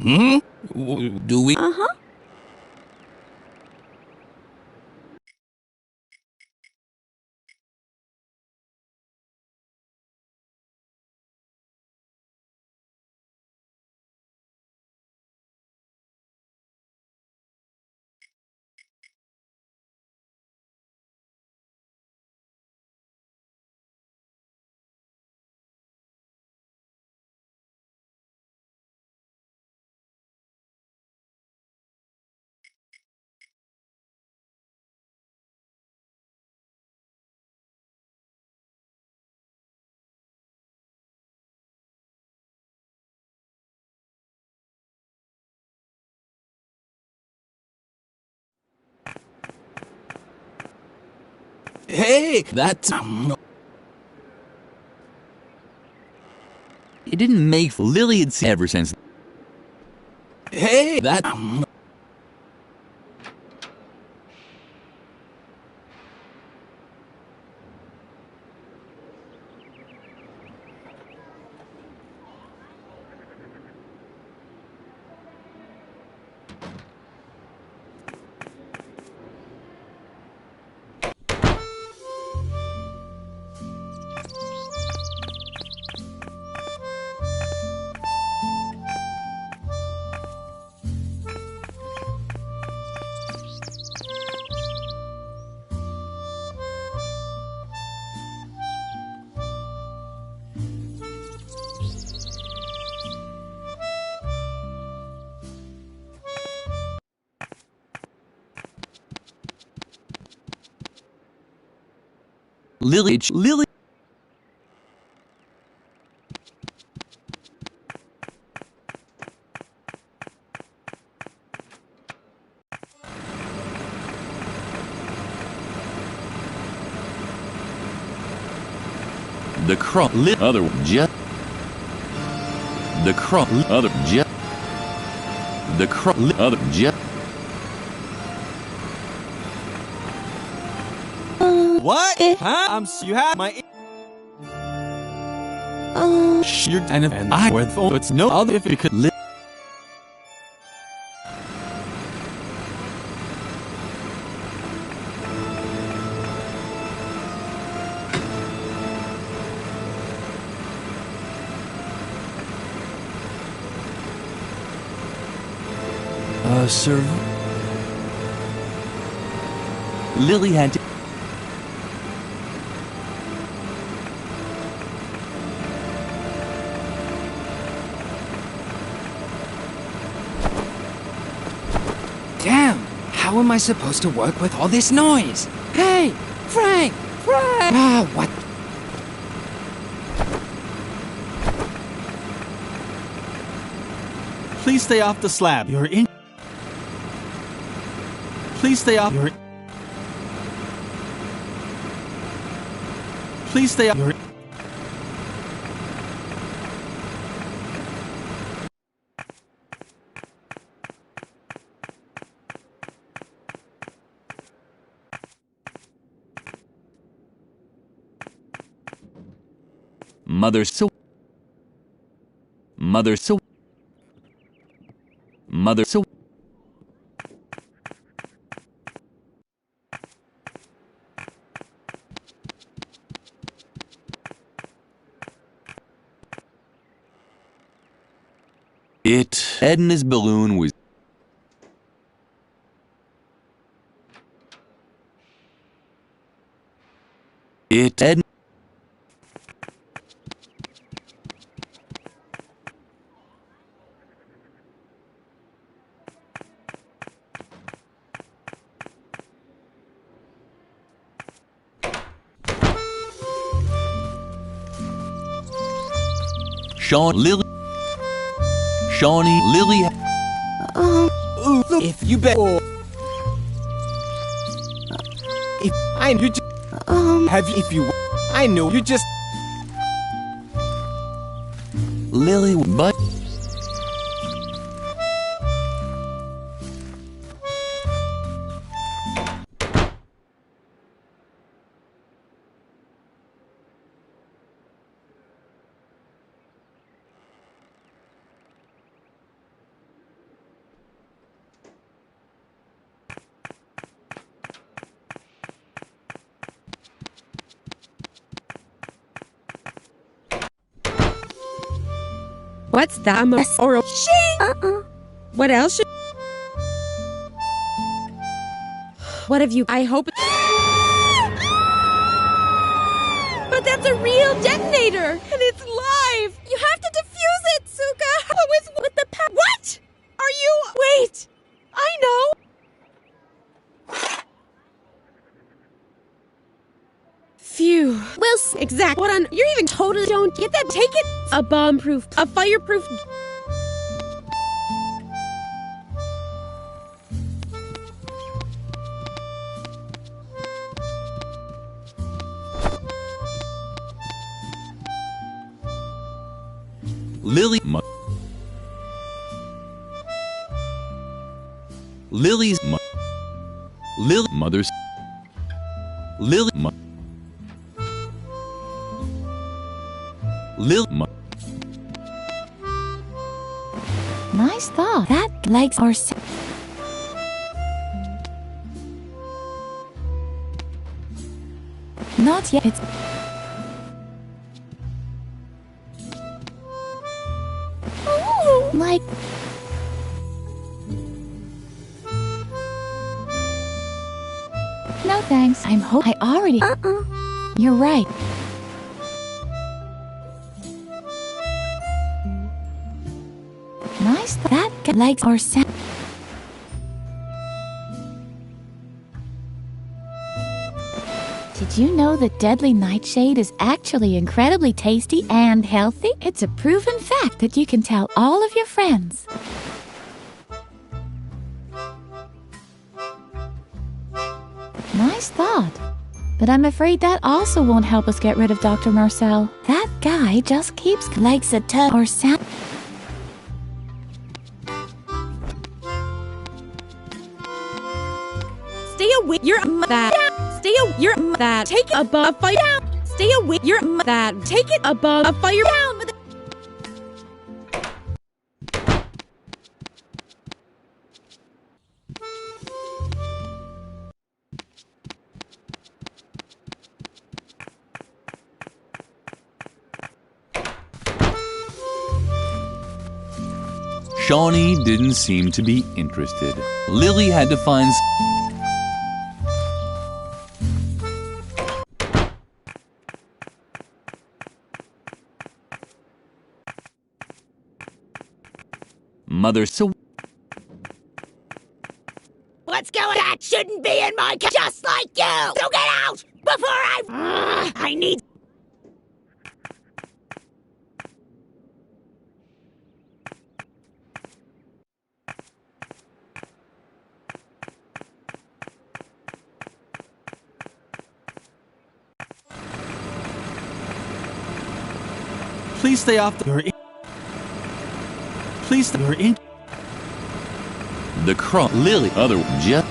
Speaker 11: Hmm? Do we?
Speaker 4: Uh-huh.
Speaker 11: Hey, that's.
Speaker 2: It didn't make Lily had seen ever since.
Speaker 11: Hey, that.
Speaker 2: Lily. The crow. Other. Just. The crow. Other. Just. The crow. Other. Just.
Speaker 14: What? Huh? You have my. You're and I were the it's no other if it could live.
Speaker 2: Sir. Lily had to.
Speaker 12: Damn! How am I supposed to work with all this noise? Hey! Frank! Frank! Ah, what?
Speaker 14: Please stay off the slab. You're in. Please stay off. You're. Please stay off. You're.
Speaker 2: Mother so. Mother so. Mother so. Edna's balloon was. Edna. Sean, Lily. Shawnee, Lily.
Speaker 8: If you bet. If I knew. Have you? If you. I knew you just.
Speaker 2: Lily, but.
Speaker 7: What's that? Or she? What else should... What have you... I hope... But that's a real detonator! And it's live! You have to defuse it, Suka! With the What? Are you... Wait! I know! Phew. Well, exact. What on... You're even totally don't get that. Take it. A bomb-proof... A fireproof...
Speaker 2: Lily's mother's
Speaker 3: Nice thought. That likes or not yet. It's like no thanks. I already You're right. Nice that likes or sound. Did you know that deadly nightshade is actually incredibly tasty and healthy? It's a proven fact that you can tell all of your friends. Nice thought. But I'm afraid that also won't help us get rid of Dr. Marcel. That guy just keeps likes a ton or sound.
Speaker 7: Stay away. You're that. Stay away. You're that. Take it above a fire down. Stay away. You're that. Take it above a fire down.
Speaker 2: Shawnee didn't seem to be interested. Lily had to find... Mother, so...
Speaker 13: What's going on? That shouldn't be in my just like you! So get out! Before I need...
Speaker 14: Please stay off the... Please stay...
Speaker 2: The crow... Lily... Other... Jeff...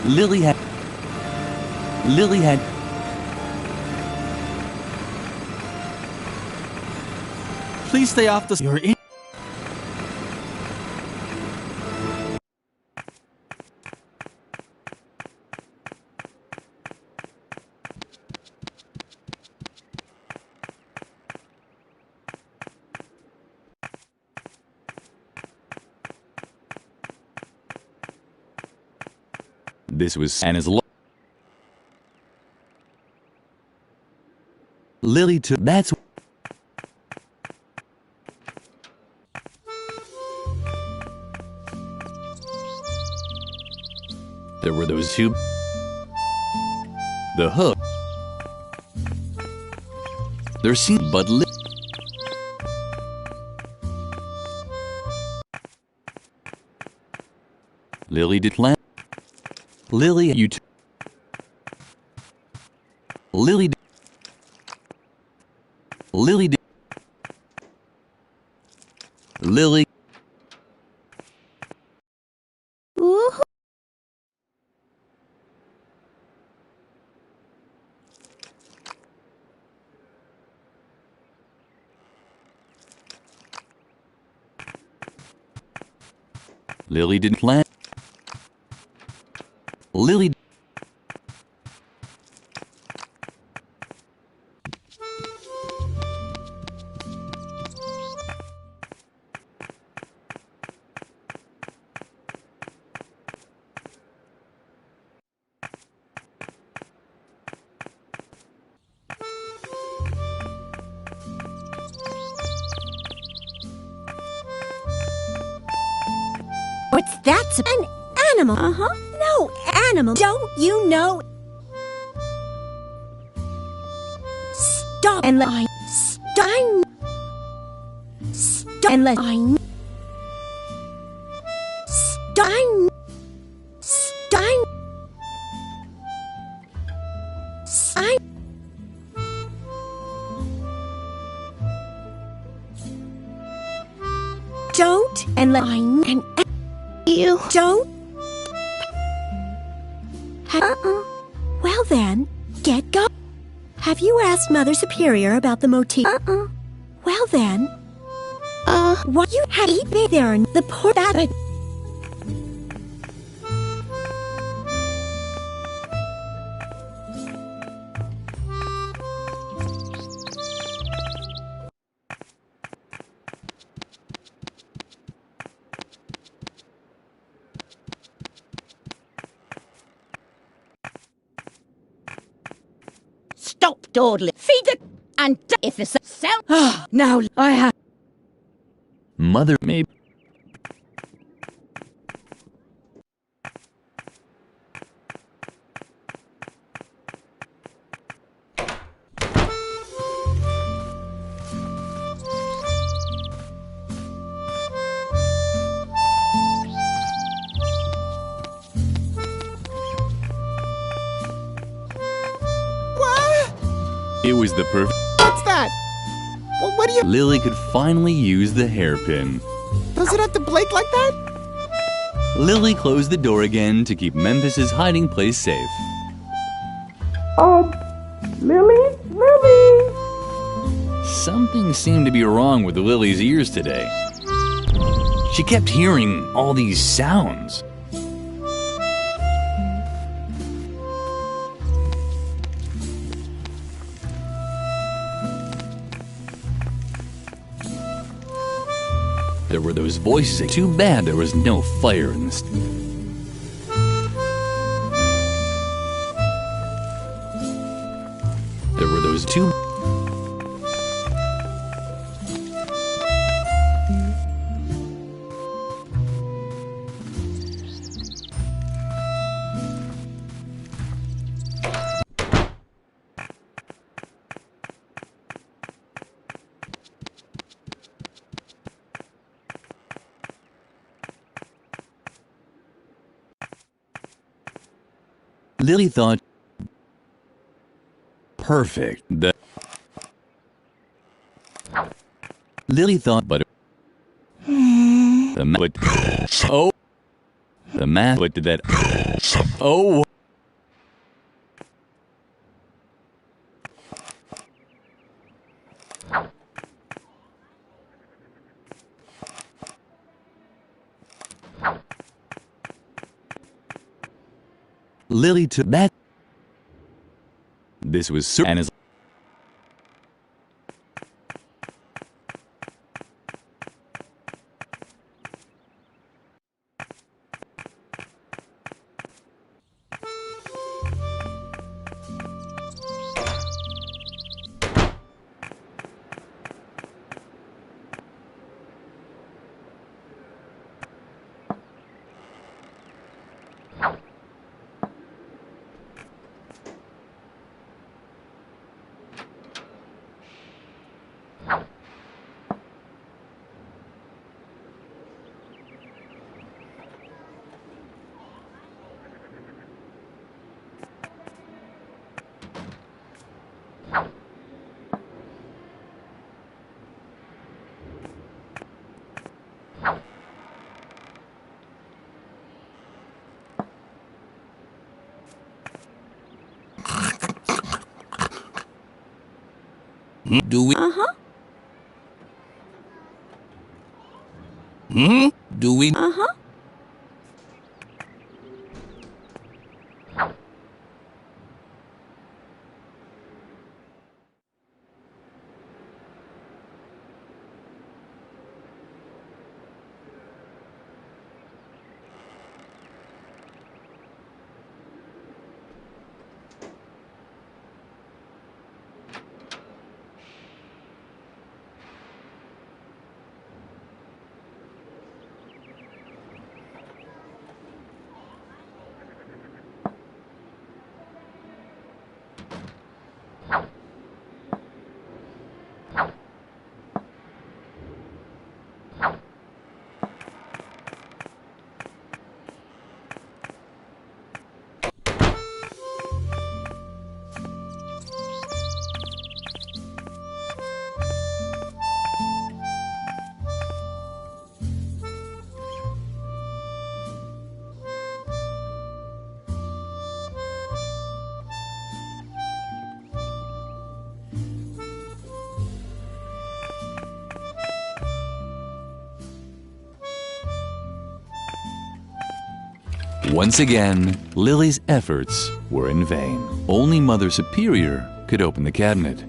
Speaker 2: Lily had...
Speaker 14: Please stay off the... You're in...
Speaker 2: This was Anna's Lily took... That's... There were those two... The hook... There seemed... But Lily did land... Lily, you Lily Lily Lily Lily didn't land.
Speaker 6: What's that? An animal. Uh-huh. No, animal. Don't you know? Stop and let I stop. Stop and let I stop. Stop. Stop. Don't and let I and you don't. Well then, get go. Have you asked Mother Superior about the motif? Well then, what you have been there in the poor that
Speaker 4: Stop dawdling. Feed the and if the sound. Now I have.
Speaker 2: Mother may. It was the perfect.
Speaker 10: What's that? What do you...
Speaker 2: Lily could finally use the hairpin.
Speaker 10: Does it have to blink like that?
Speaker 2: Lily closed the door again to keep Memphis's hiding place safe.
Speaker 10: Lily?
Speaker 2: Something seemed to be wrong with Lily's ears today. She kept hearing all these sounds. There were those voices. Too bad there was no fire in this. There were those two. Lily thought, perfect. Lily thought, but the math. What did that? Oh. Lily took that. This was Sir and his. Do we? Do we? Once again, Lily's efforts were in vain. Only Mother Superior could open the cabinet.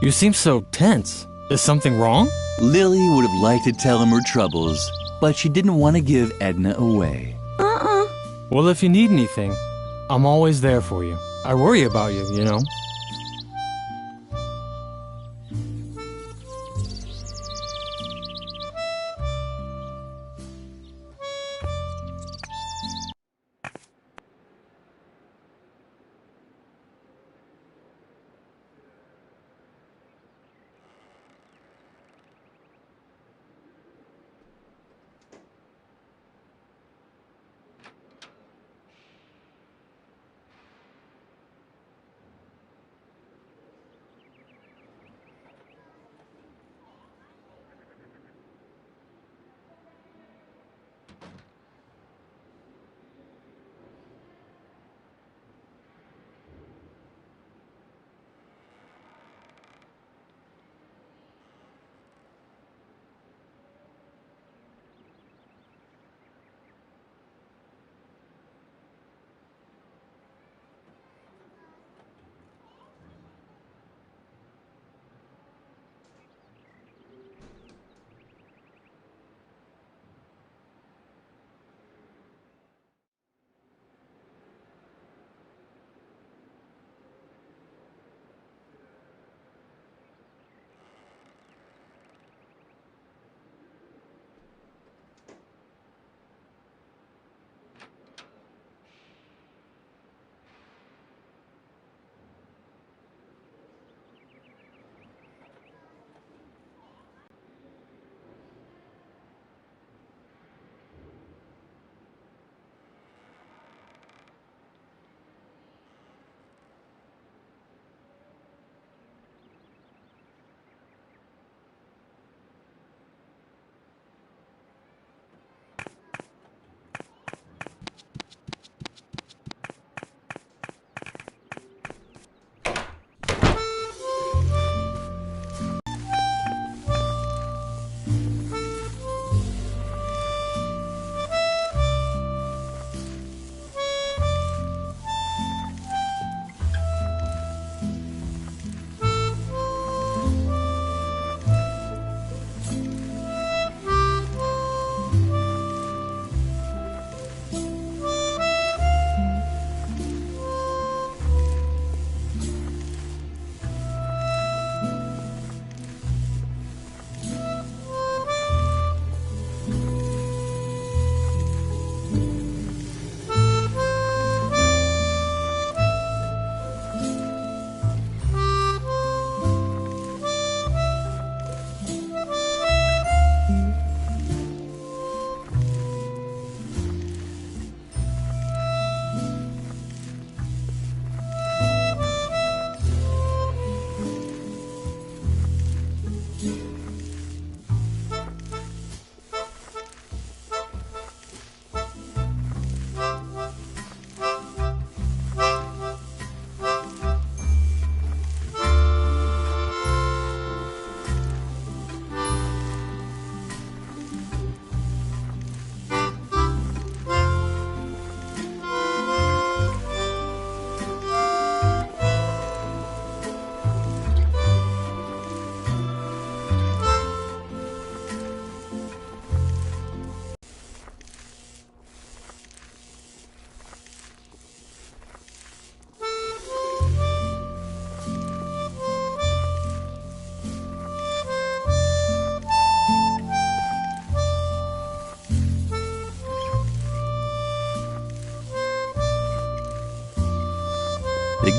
Speaker 9: You seem so tense. Is something wrong?
Speaker 2: Lily would have liked to tell him her troubles, but she didn't want to give Edna away.
Speaker 9: Well, if you need anything, I'm always there for you. I worry about you, you know.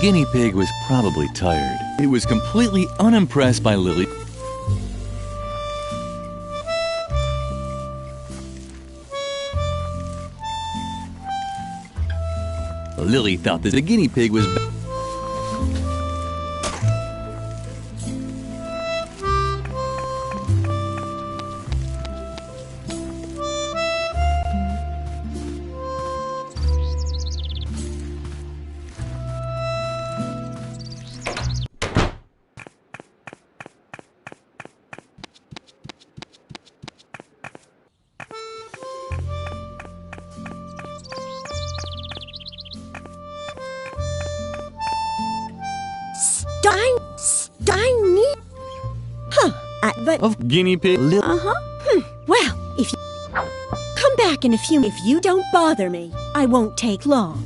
Speaker 2: guinea pig was probably tired. It was completely unimpressed by Lily. Lily thought that the guinea pig was
Speaker 6: But
Speaker 14: guinea pig.
Speaker 6: Well, if you come back in a few, if you don't bother me, I won't take long.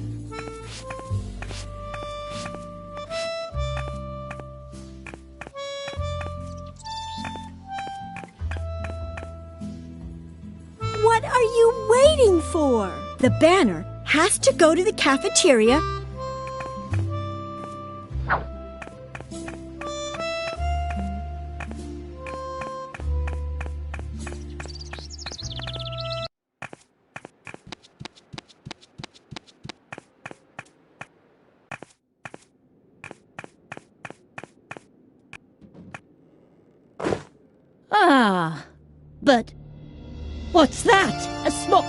Speaker 6: What are you waiting for? The banner has to go to the cafeteria.
Speaker 4: But what's that? A small,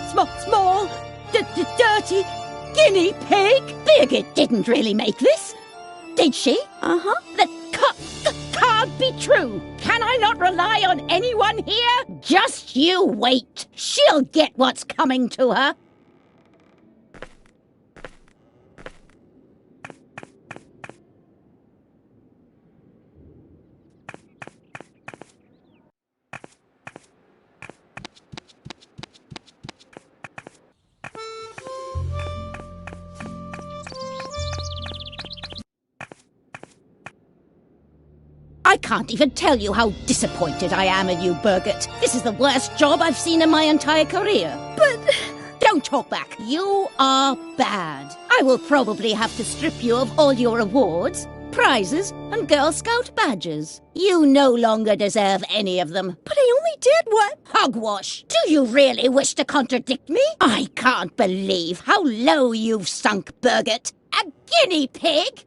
Speaker 4: dirty guinea pig? Birgit didn't really make this, did she? That can't be true. Can I not rely on anyone here? Just you wait. She'll get what's coming to her. I can't even tell you how disappointed I am in you, Birgit. This is the worst job I've seen in my entire career. But don't talk back. You are bad. I will probably have to strip you of all your awards, prizes, and Girl Scout badges. You no longer deserve any of them.
Speaker 6: But I only did what?
Speaker 4: Hogwash. Do you really wish to contradict me? I can't believe how low you've sunk, Birgit. A guinea pig?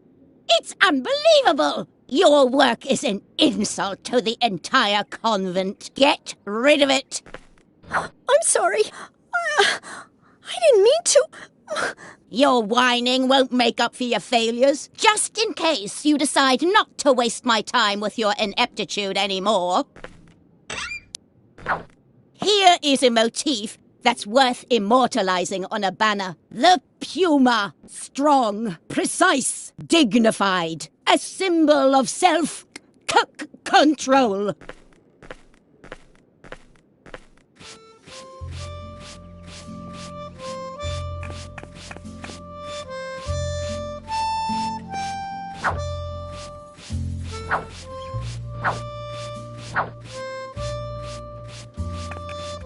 Speaker 4: It's unbelievable. Your work is an insult to the entire convent. Get rid of it.
Speaker 6: I'm sorry. I didn't mean to.
Speaker 4: Your whining won't make up for your failures. Just in case you decide not to waste my time with your ineptitude anymore. Here is a motif that's worth immortalizing on a banner. The puma. Strong, precise, dignified. A symbol of self-control.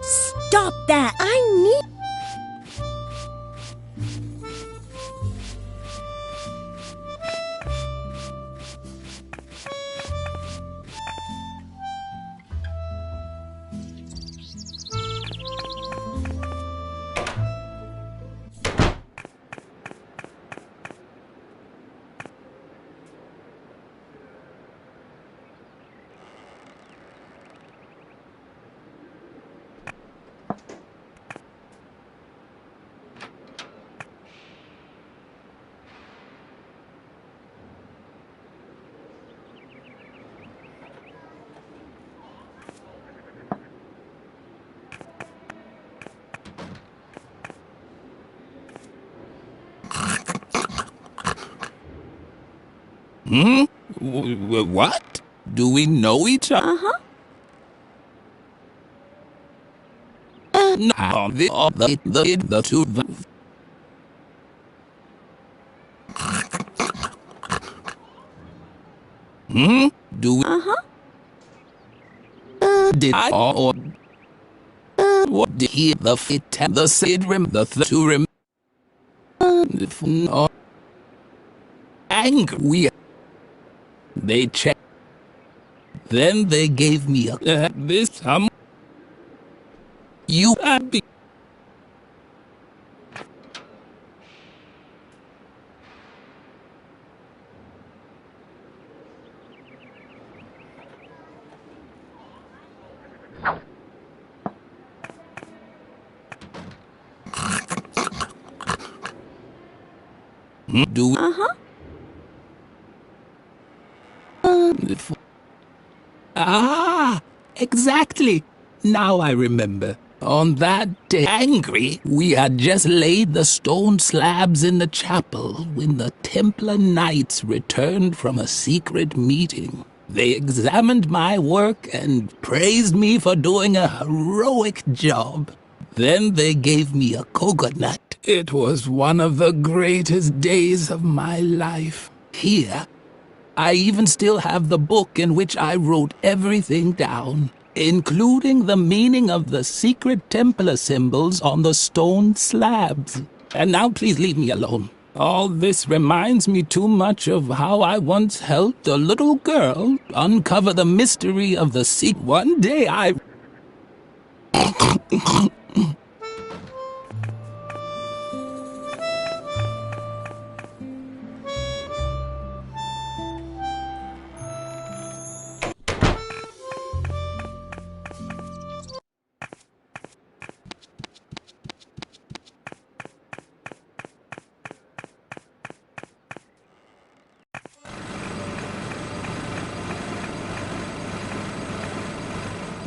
Speaker 6: Stop that! I need...
Speaker 11: What? Do we know each other? No, the two. Do we? Did I or what did he the fit and the sid rim the two rim? angry. They checked. Then they gave me a this you happy. Do exactly. Now I remember. On that day, angry, we had just laid the stone slabs in the chapel when the Templar Knights returned from a secret meeting. They examined my work and praised me for doing a heroic job. Then they gave me a coconut. It was one of the greatest days of my life. Here, I even still have the book in which I wrote everything down, including the meaning of the secret Templar symbols on the stone slabs. And now please leave me alone. All this reminds me too much of how I once helped a little girl uncover the mystery of the secret. One day I...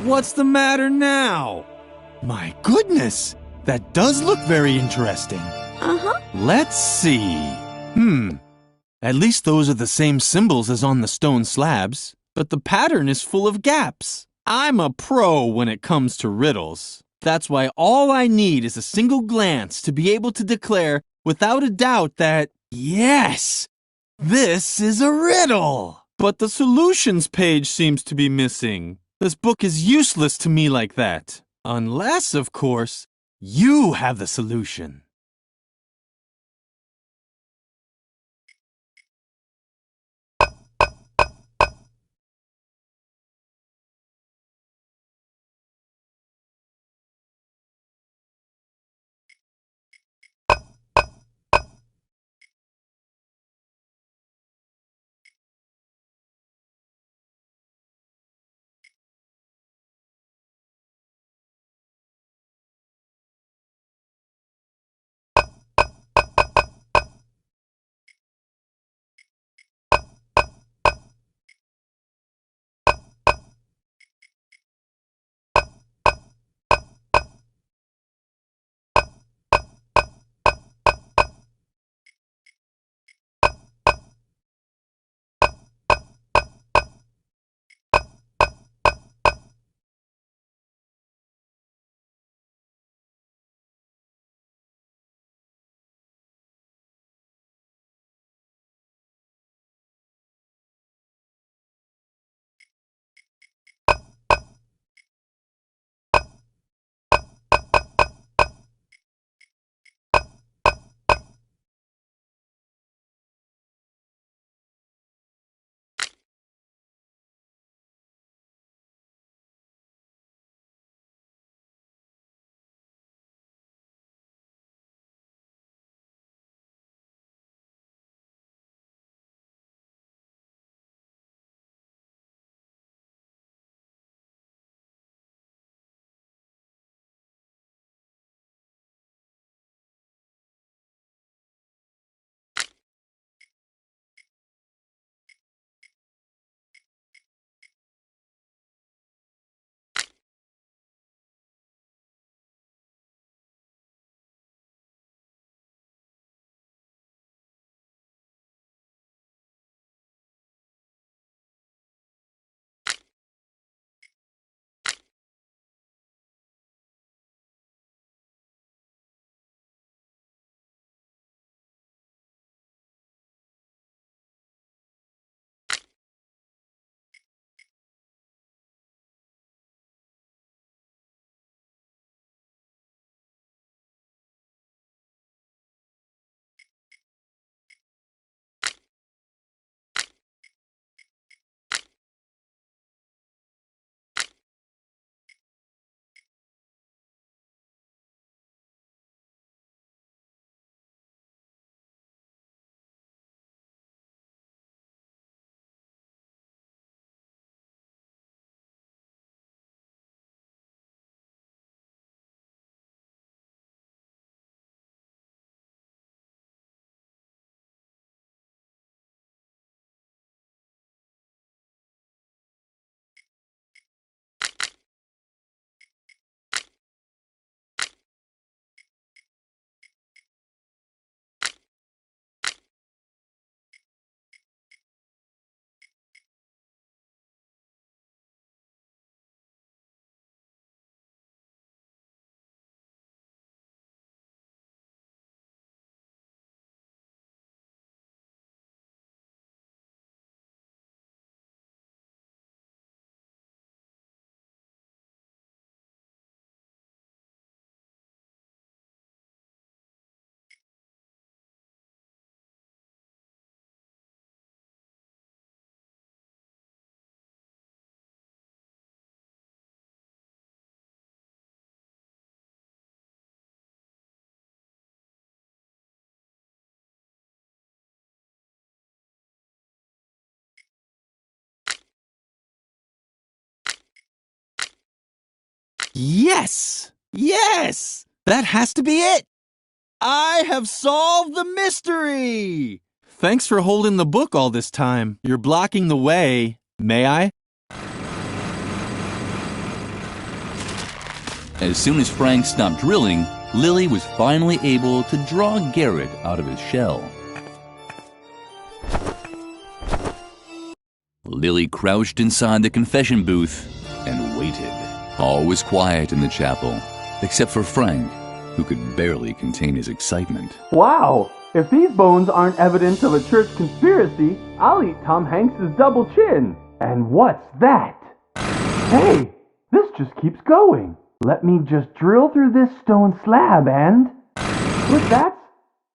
Speaker 14: What's the matter now? My goodness, that does look very interesting. Let's see. At least those are the same symbols as on the stone slabs, but the pattern is full of gaps. I'm a pro when it comes to riddles. That's why all I need is a single glance to be able to declare without a doubt that, yes, this is a riddle. But the solutions page seems to be missing. This book is useless to me like that. Unless, of course, you have the solution. Yes! Yes! That has to be it! I have solved the mystery! Thanks for holding the book all this time. You're blocking the way. May I?
Speaker 2: As soon as Frank stopped drilling, Lily was finally able to draw Garrett out of his shell. Lily crouched inside the confession booth and waited. All was quiet in the chapel, except for Frank, who could barely contain his excitement.
Speaker 14: Wow! If these bones aren't evidence of a church conspiracy, I'll eat Tom Hanks's double chin. And what's that? Hey! This just keeps going. Let me just drill through this stone slab and... Look, that's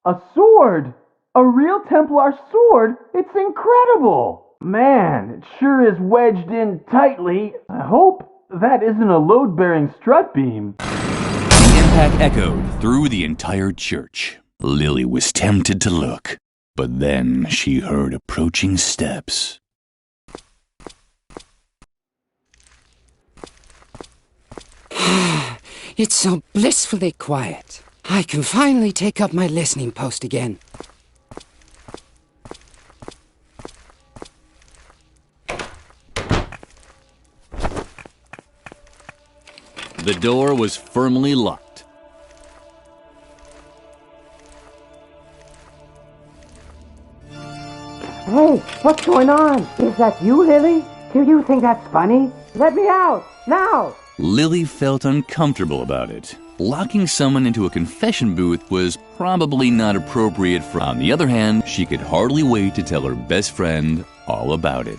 Speaker 14: a sword! A real Templar sword! It's incredible! Man, it sure is wedged in tightly. I hope that isn't a load-bearing strut beam.
Speaker 2: The impact echoed through the entire church. Lily was tempted to look, but then she heard approaching steps.
Speaker 12: It's so blissfully quiet. I can finally take up my listening post again.
Speaker 2: The door was firmly locked.
Speaker 15: Hey, what's going on? Is that you, Lily? Do you think that's funny? Let me out, now!
Speaker 2: Lily felt uncomfortable about it. Locking someone into a confession booth was probably not appropriate for... On the other hand, she could hardly wait to tell her best friend all about it.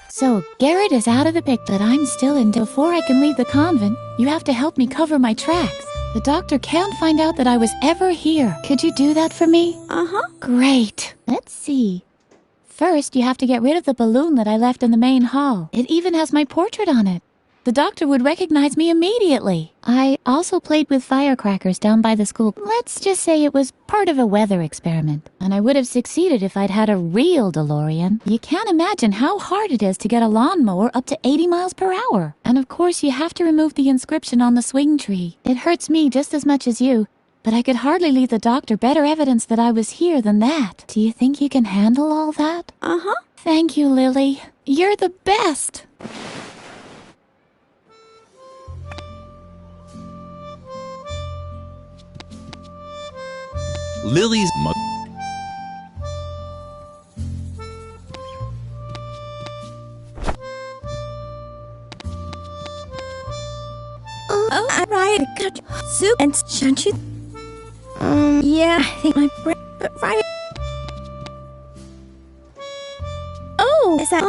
Speaker 3: So, Garrett is out of the pic, but I'm still in. Before I can leave the convent, you have to help me cover my tracks. The doctor can't find out that I was ever here. Could you do that for me?
Speaker 4: Uh-huh.
Speaker 3: Great. Let's see. First, you have to get rid of the balloon that I left in the main hall. It even has my portrait on it. The doctor would recognize me immediately. I also played with firecrackers down by the school. Let's just say it was part of a weather experiment. And I would have succeeded if I'd had a real DeLorean. You can't imagine how hard it is to get a lawnmower up to 80 miles per hour. And of course, you have to remove the inscription on the swing tree. It hurts me just as much as you, but I could hardly leave the doctor better evidence that I was here than that. Do you think you can handle all that?
Speaker 4: Uh-huh.
Speaker 3: Thank you, Lily. You're the best.
Speaker 2: Lily's mother...
Speaker 6: Oh, right. Got soup and shouldn't you? Yeah, I think my breath. Right. Oh, is that?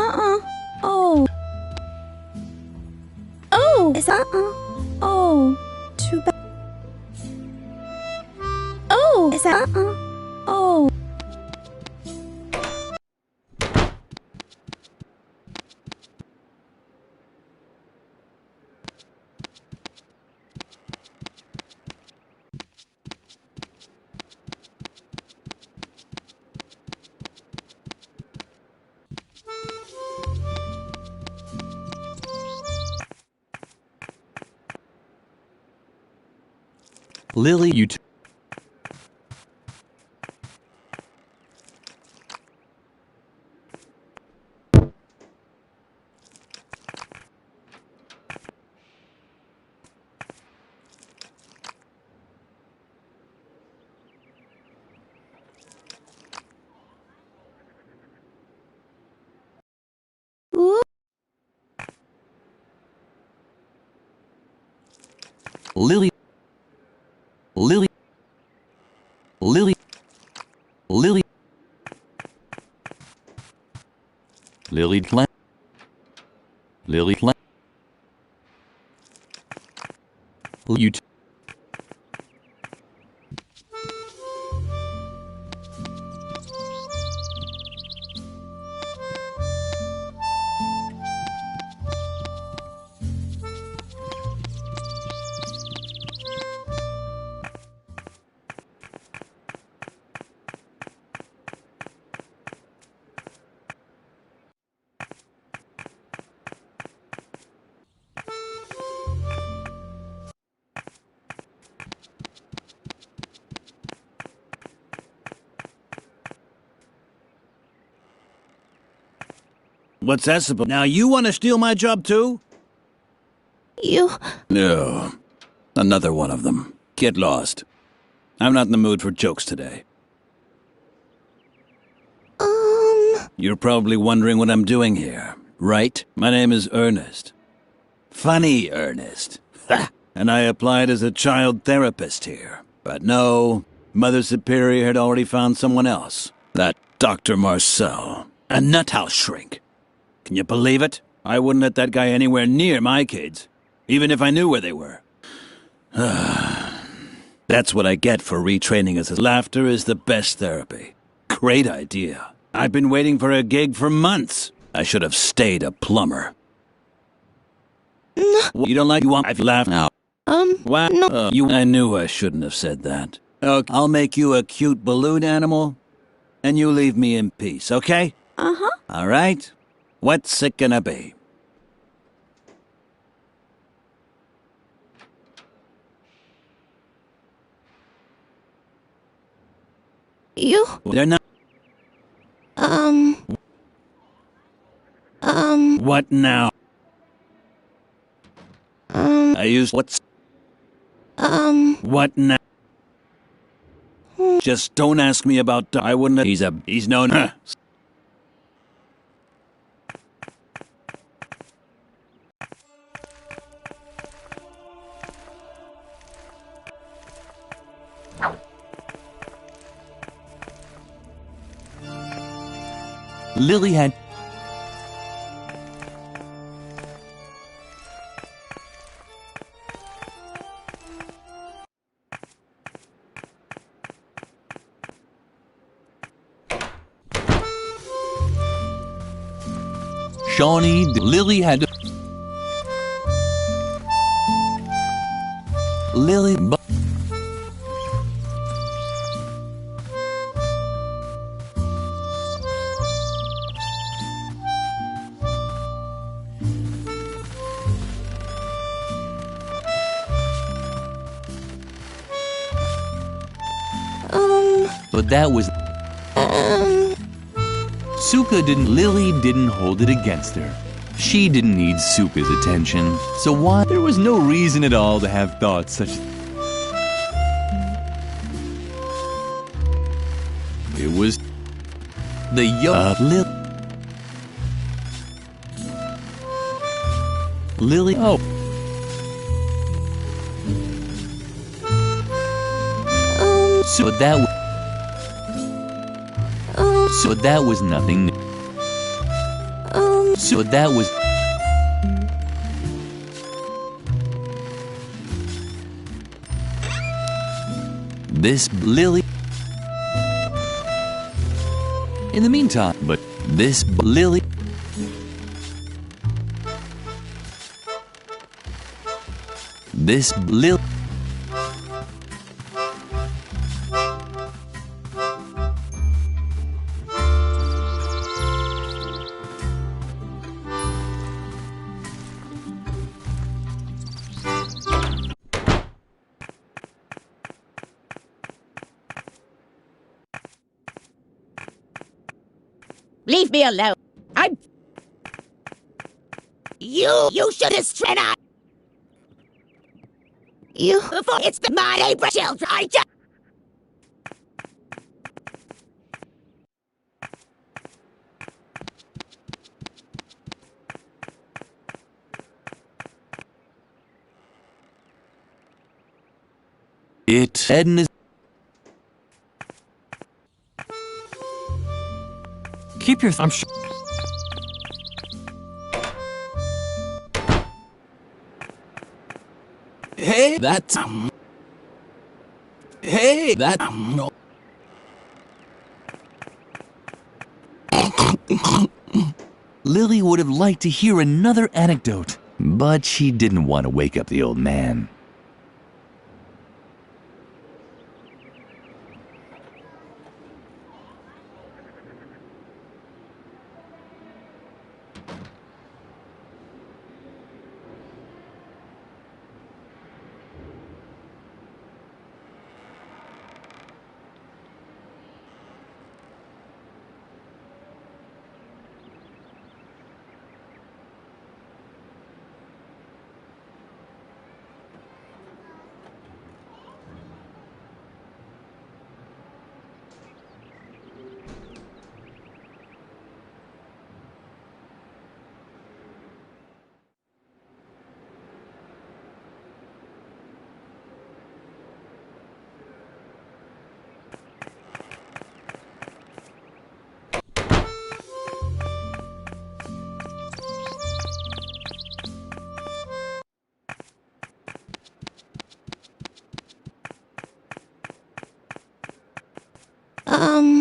Speaker 6: Oh. Oh, is that? Oh, too bad. Oh, is that? Oh.
Speaker 2: Lily, you... Lily... Lily... Lily... Lily... Lily Plant... Lily Plant... You...
Speaker 16: What's that supposed? Now you want to steal my job too?
Speaker 6: You...
Speaker 16: No. Another one of them. Get lost. I'm not in the mood for jokes today. You're probably wondering what I'm doing here, right? My name is Ernest. Funny Ernest. And I applied as a child therapist here. But no, Mother Superior had already found someone else. That Dr. Marcel. A nuthouse shrink. Can you believe it? I wouldn't let that guy anywhere near my kids, even if I knew where they were. That's what I get for retraining as a... Laughter is the best therapy. Great idea. I've been waiting for a gig for months. I should have stayed a plumber. You don't like... I've laughed now. What? No. I knew I shouldn't have said that. Okay, I'll make you a cute balloon animal, and you leave me in peace, okay?
Speaker 6: Uh-huh.
Speaker 16: All right? What's it gonna be?
Speaker 6: You...
Speaker 16: They're not... What now? I used... What's... What now? Just don't ask me about... I wouldn't... He's known...
Speaker 2: Lily had... Lily had... Lily... But that was... Lily didn't hold it against her. She didn't need Suka's attention, so why? There was no reason at all to have thoughts such... It was... The Lily... Oh. So that... So that was nothing. So that was... This Lily... In the meantime, but this Lily... This Lily...
Speaker 4: Leave me alone. I'm...
Speaker 13: You should have straight out.
Speaker 6: You...
Speaker 13: Before it's my neighbor children, I just...
Speaker 2: It... Edna's...
Speaker 9: Keep your... I'm sure...
Speaker 11: Hey, that's... Hey, that... No.
Speaker 2: Lily would have liked to hear another anecdote, but she didn't want to wake up the old man.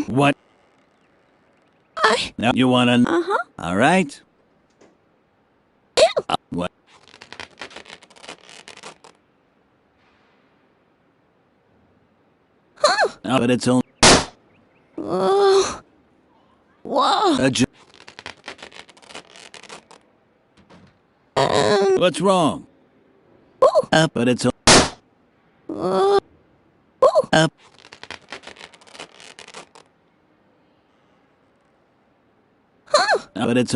Speaker 16: What? Now you wanna...
Speaker 6: Uh-huh.
Speaker 16: All right. What? Oh, but it's only...
Speaker 6: Whoa.
Speaker 16: What's wrong? But it's... But it's...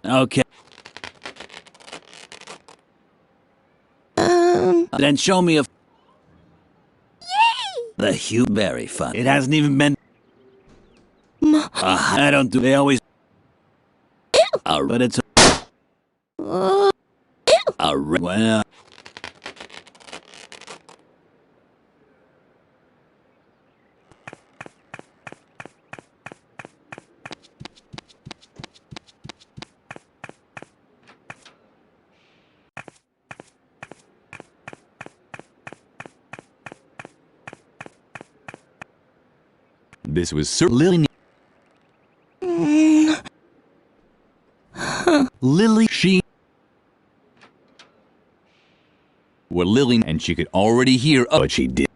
Speaker 16: Okay. Then show me a... Yay! The Hugh Berry fun. It hasn't even been... I don't do... They always... But it's... Well...
Speaker 2: This was Sir Lily. Lily, she... Well, Lily, and she could already hear what she did.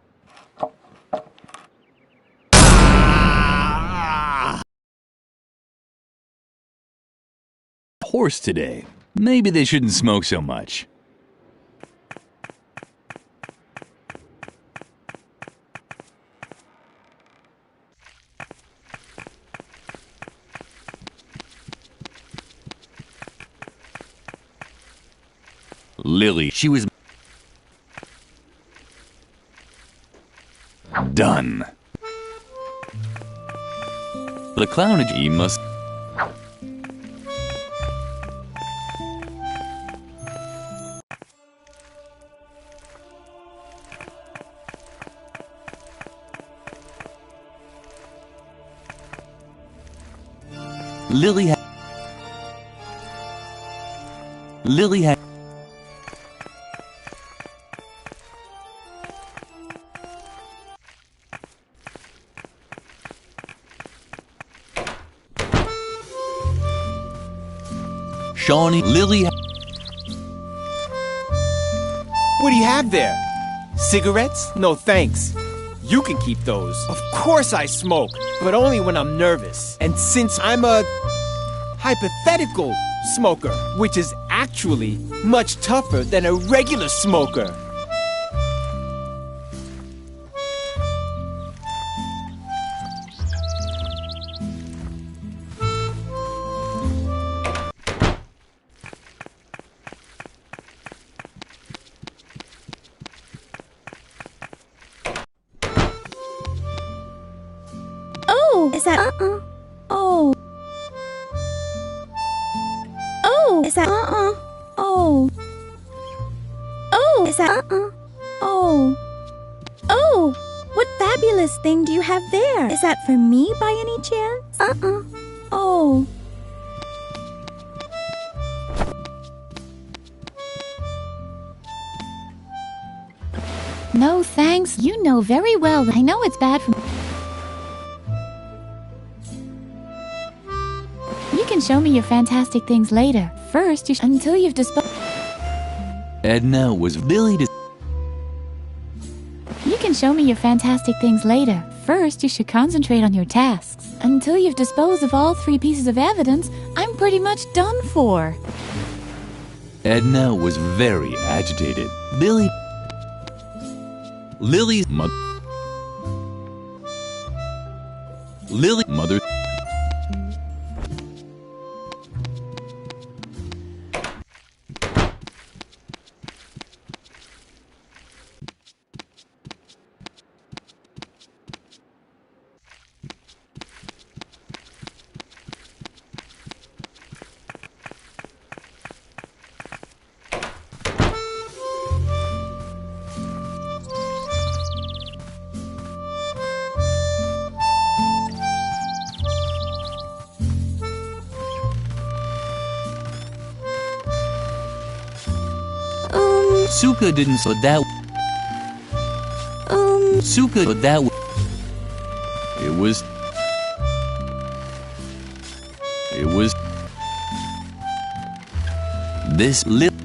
Speaker 2: Horse today. Maybe they shouldn't smoke so much. Lily, she was... Done. The clownagy must... Lily had... Shawnee, Lily...
Speaker 8: What do you have there? Cigarettes? No thanks. You can keep those. Of course I smoke, but only when I'm nervous. And since I'm a hypothetical smoker, which is actually much tougher than a regular smoker.
Speaker 6: Is that Oh. Oh. Is that Oh. Oh. Is that Oh. Oh. What fabulous thing do you have there? Is that for me by any chance? Oh.
Speaker 3: No thanks. You know very well that I know it's bad for... You can show me your fantastic things later. First, until you've disposed...
Speaker 2: Edna was Lily to...
Speaker 3: You can show me your fantastic things later. First, you should concentrate on your tasks. Until you've disposed of all 3 pieces of evidence, I'm pretty much done for.
Speaker 2: Edna was very agitated. Lily's mother... Lily's mother... Suka didn't so that... Suka but that... was this little.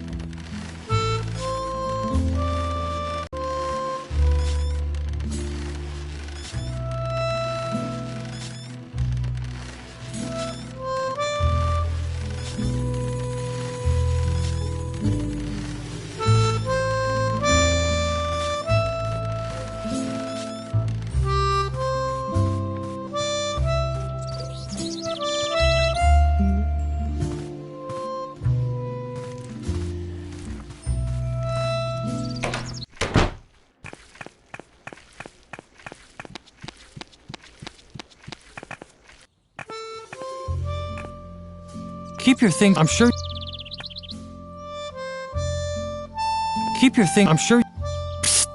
Speaker 9: Keep your thing, I'm sure. Keep your thing, I'm sure. Psst.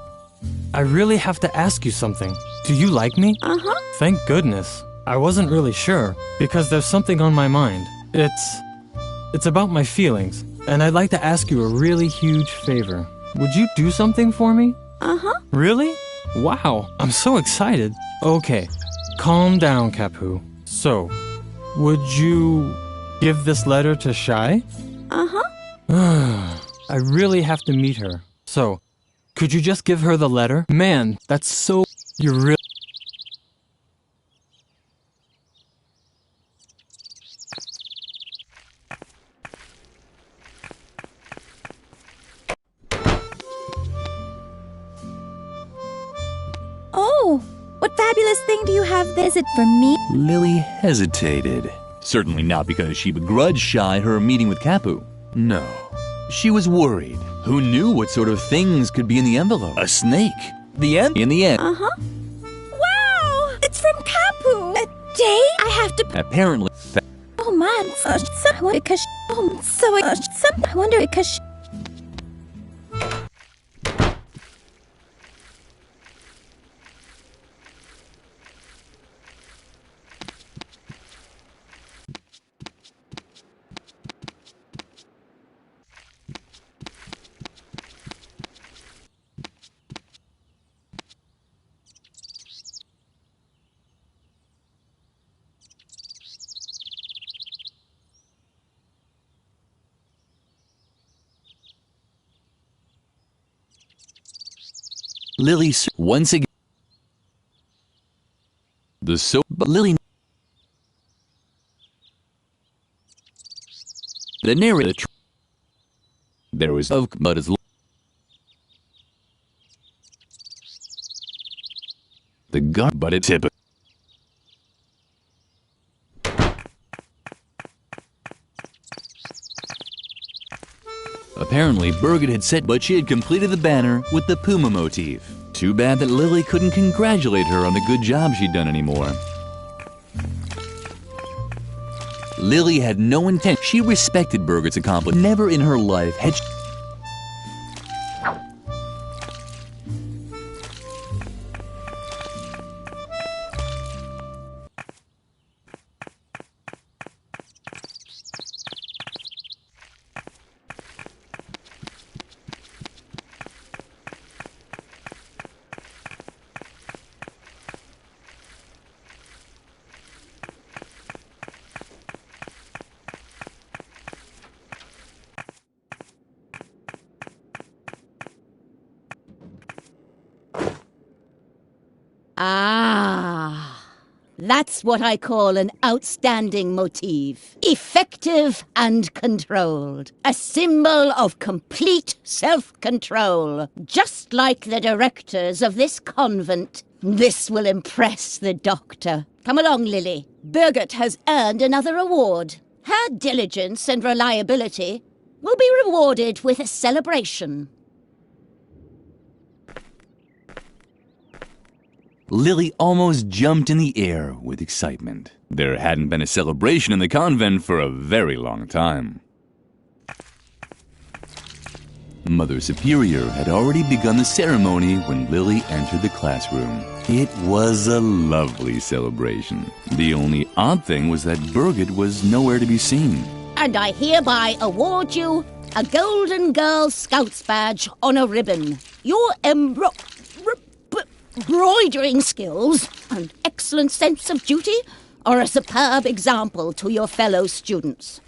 Speaker 9: I really have to ask you something. Do you like me?
Speaker 6: Uh-huh.
Speaker 9: Thank goodness. I wasn't really sure, because there's something on my mind. It's about my feelings, and I'd like to ask you a really huge favor. Would you do something for me?
Speaker 6: Uh-huh.
Speaker 9: Really? Wow, I'm so excited. Okay, calm down, Capu. So, would you give this letter to Shy?
Speaker 6: Uh-huh.
Speaker 9: I really have to meet her. So, could you just give her the letter? Man, that's so... You're really...
Speaker 6: Oh, what fabulous thing do you have? Is it for me?
Speaker 2: Lily hesitated. Certainly not because she begrudged Shy her meeting with Capu. No. She was worried. Who knew what sort of things could be in the envelope? A snake. In the end.
Speaker 6: Uh-huh. Wow! It's from Capu! A date? I have to...
Speaker 2: Apparently...
Speaker 6: Oh, man. I wonder because... I wonder because...
Speaker 2: Lily once again. But Lily. The narrator. There was but as the guard, but it's hip. Apparently, Birgit had set, but she had completed the banner with the puma motif. Too bad that Lily couldn't congratulate her on the good job she'd done anymore. Lily had no intent. She respected Birgit's accomplishment. Never in her life had she...
Speaker 4: Ah, that's what I call an outstanding motif. Effective and controlled. A symbol of complete self-control. Just like the directors of this convent. This will impress the doctor. Come along, Lily. Birgit has earned another award. Her diligence and reliability will be rewarded with a celebration.
Speaker 2: Lily almost jumped in the air with excitement. There hadn't been a celebration in the convent for a very long time. Mother Superior had already begun the ceremony when Lily entered the classroom. It was a lovely celebration. The only odd thing was that Birgit was nowhere to be seen.
Speaker 4: And I hereby award you a Golden Girl Scouts badge on a ribbon. Your embroidering skills and excellent sense of duty or a superb example to your fellow students?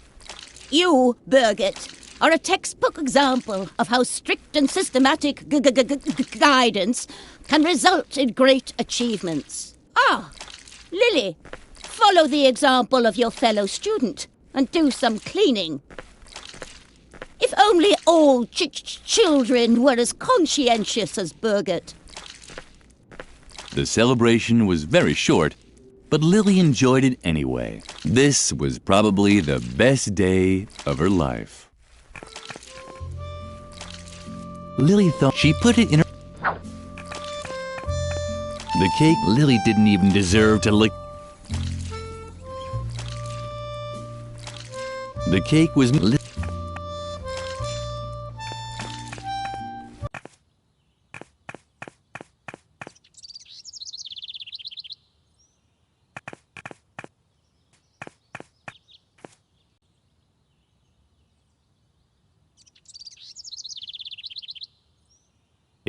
Speaker 4: You, Birgit, are a textbook example of how strict and systematic guidance can result in great achievements. Ah, Lily, follow the example of your fellow student and do some cleaning. If only all children were as conscientious as Birgit.
Speaker 2: The celebration was very short, but Lily enjoyed it anyway. This was probably the best day of her life. Lily thought she put it in her... The cake Lily didn't even deserve to lick. The cake was...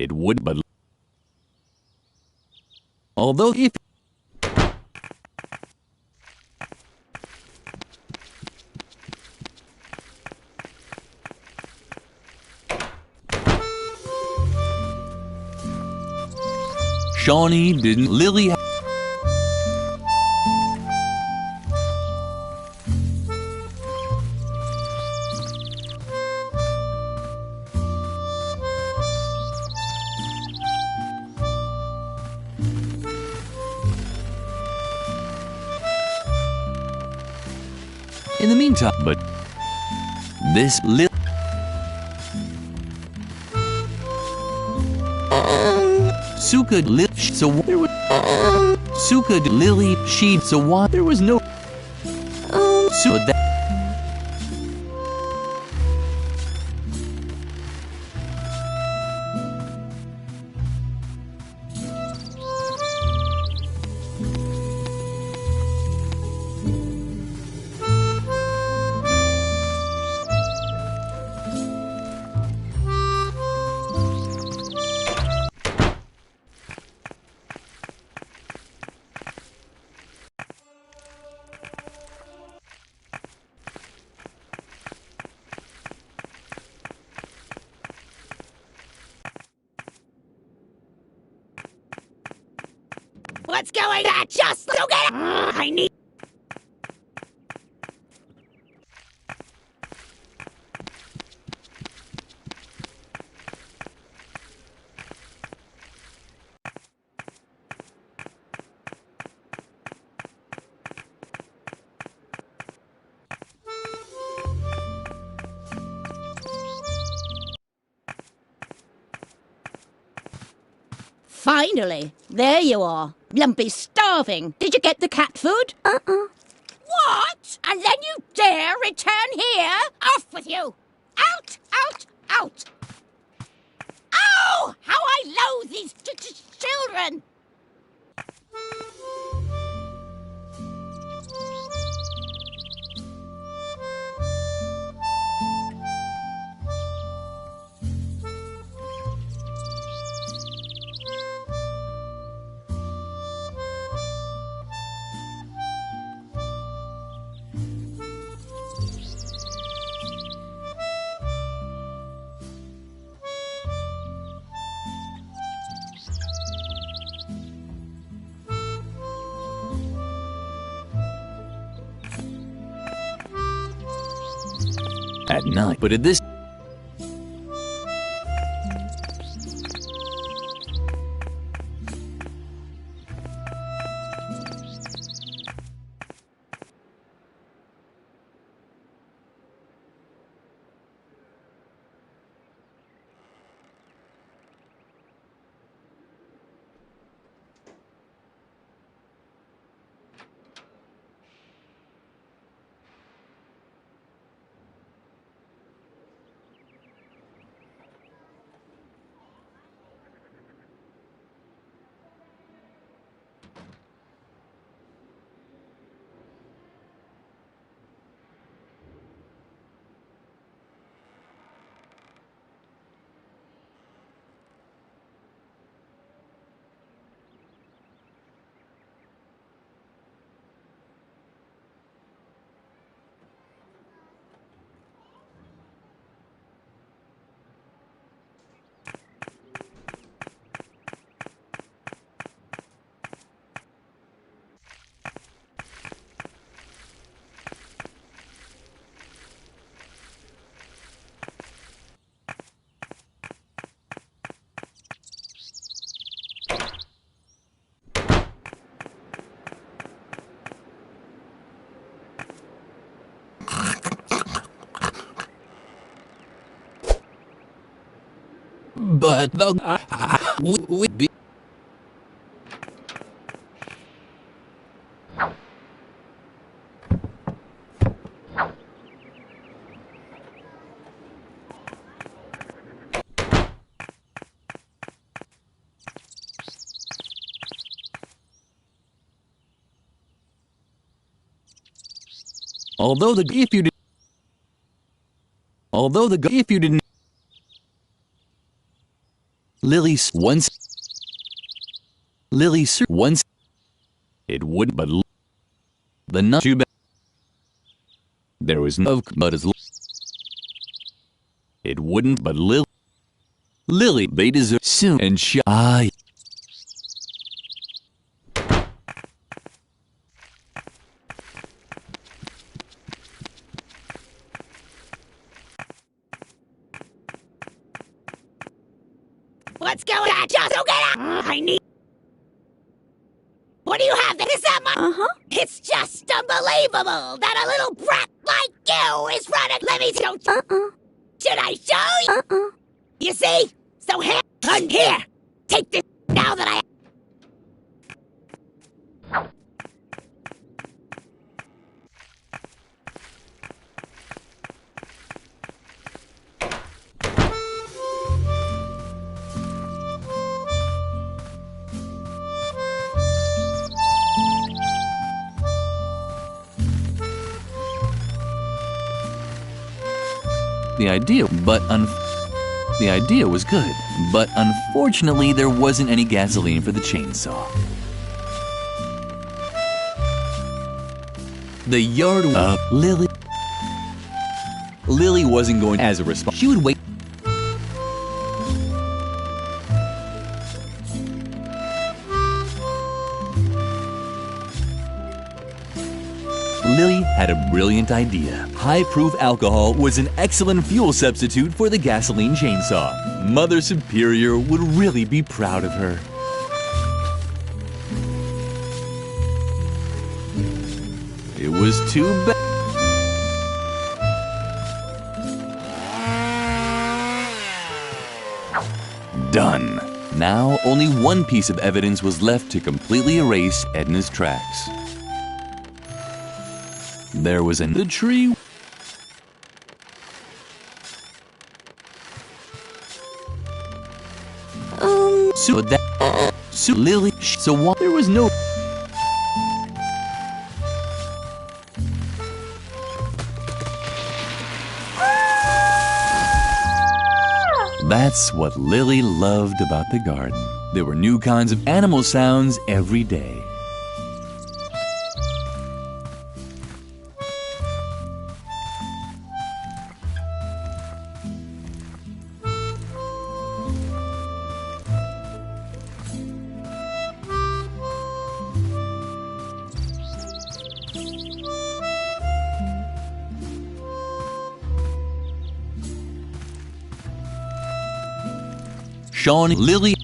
Speaker 2: It would, but... Although if... Shawnee didn't... Lily... In the meantime, but this Suka so there was Suka Lily she so what there was no so that
Speaker 13: What's going on? Just look at it! I need...
Speaker 4: Finally, there you are. Lumpy's starving. Did you get the cat food?
Speaker 13: What? And then you dare return here? Off with you! Out! Out! Out! Oh! How I loathe these children!
Speaker 2: at night, but at this
Speaker 11: but the would be. Although the if you didn't Lily's once it wouldn't, but the not too bad. There was no but as it wouldn't, but Lily they deserve soon and shy.
Speaker 13: What's going on? Just don't get up! I need... What do you have? Is that my... It's just unbelievable that a little brat like you is running... Let me show you. Should I show you? You see? So here, take this now that I...
Speaker 2: The idea was good, but unfortunately there wasn't any gasoline for the chainsaw. The yard Lily wasn't going as a response. She would wait. Lily had a brilliant idea. High-proof alcohol was an excellent fuel substitute for the gasoline chainsaw. Mother Superior would really be proud of her. It was too bad. Done. Now, only one piece of evidence was left to completely erase Edna's tracks. There was the tree. Lily. So what? There was no. That's what Lily loved about the garden. There were new kinds of animal sounds every day. Sean, Lily.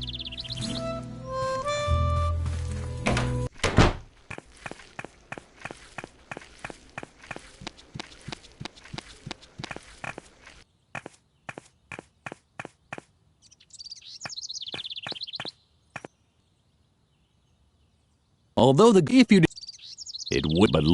Speaker 2: Although if you did, it would, but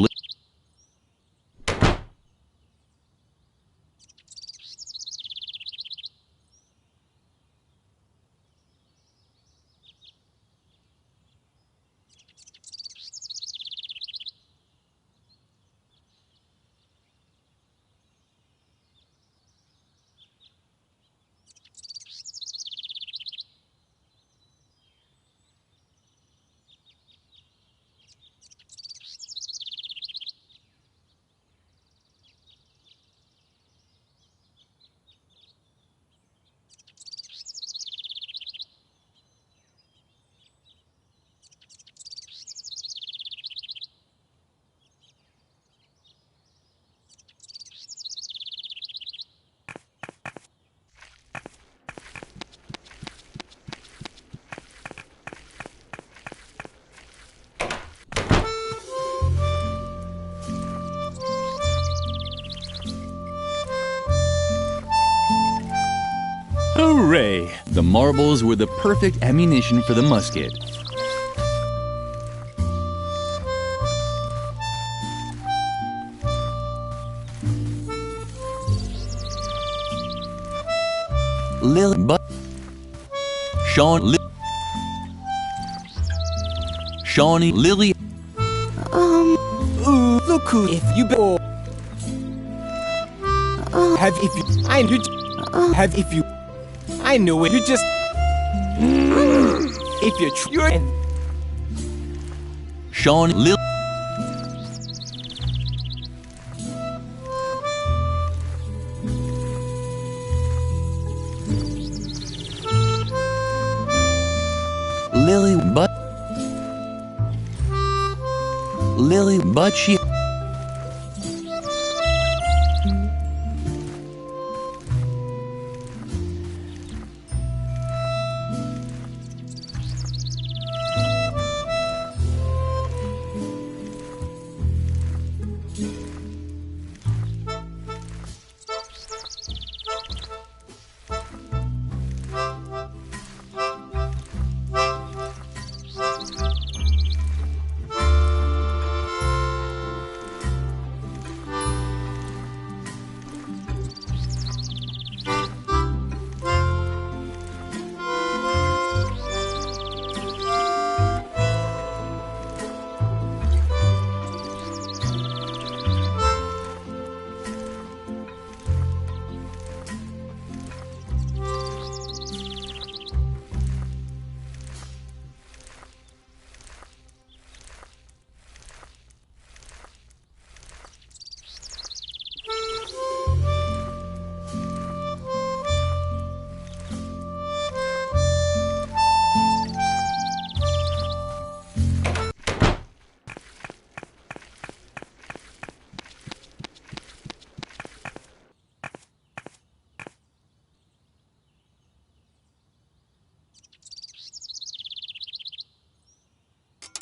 Speaker 2: Hooray! The marbles were the perfect ammunition for the musket. Lily, but Shawnee, Lily.
Speaker 8: Ooh, look who if you be. Have if you. I knew. Have if you. I knew it. You just. If you're
Speaker 2: Shawnee, Lily. Lily, but she.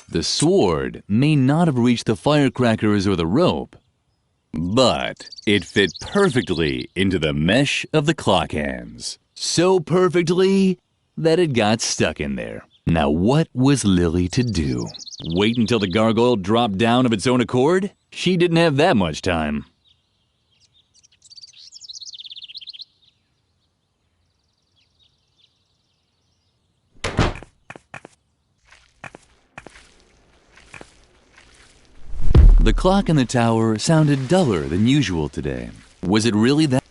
Speaker 2: The sword may not have reached the firecrackers or the rope, but it fit perfectly into the mesh of the clock hands. So perfectly that it got stuck in there. Now what was Lily to do? Wait until the gargoyle dropped down of its own accord? She didn't have that much time. The clock in the tower sounded duller than usual today. Was it really that?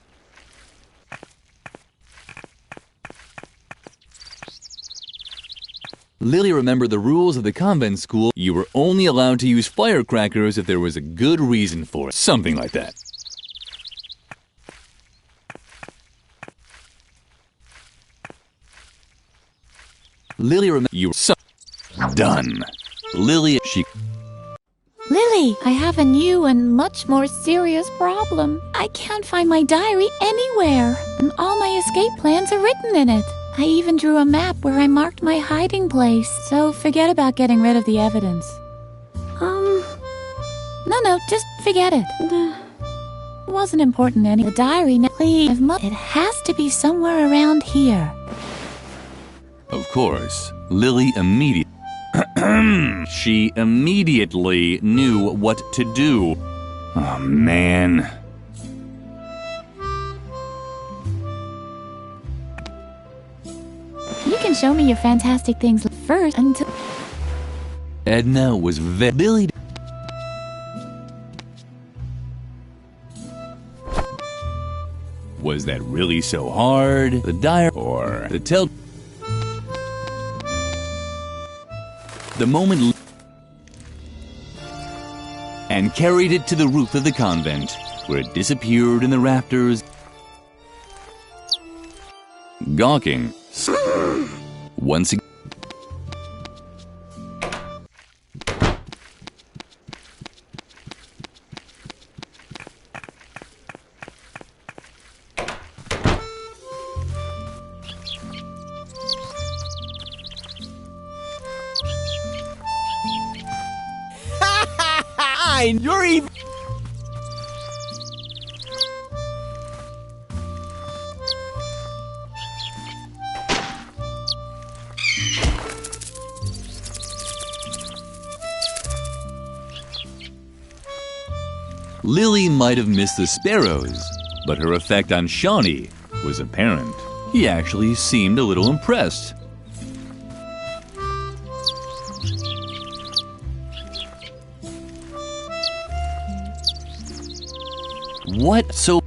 Speaker 2: Lily remembered the rules of the convent school. You were only allowed to use firecrackers if there was a good reason for it. Something like that. Lily remembered you were so done. Lily,
Speaker 3: Lily, I have a new and much more serious problem. I can't find my diary anywhere, and all my escape plans are written in it. I even drew a map where I marked my hiding place, so forget about getting rid of the evidence. No, just forget it. It wasn't important anyway. The diary, please, it has to be somewhere around here.
Speaker 2: Of course, Lily immediately she immediately knew what to do. Oh, man.
Speaker 3: You can show me your fantastic things first until...
Speaker 2: Edna was Billy. Was that really so hard? The diary or the tell... The moment and carried it to the roof of the convent, where it disappeared in the rafters. Gawking. Once again.
Speaker 8: You're even.
Speaker 2: Lily might have missed the sparrows, but her effect on Shawnee was apparent. He actually seemed a little impressed. What so...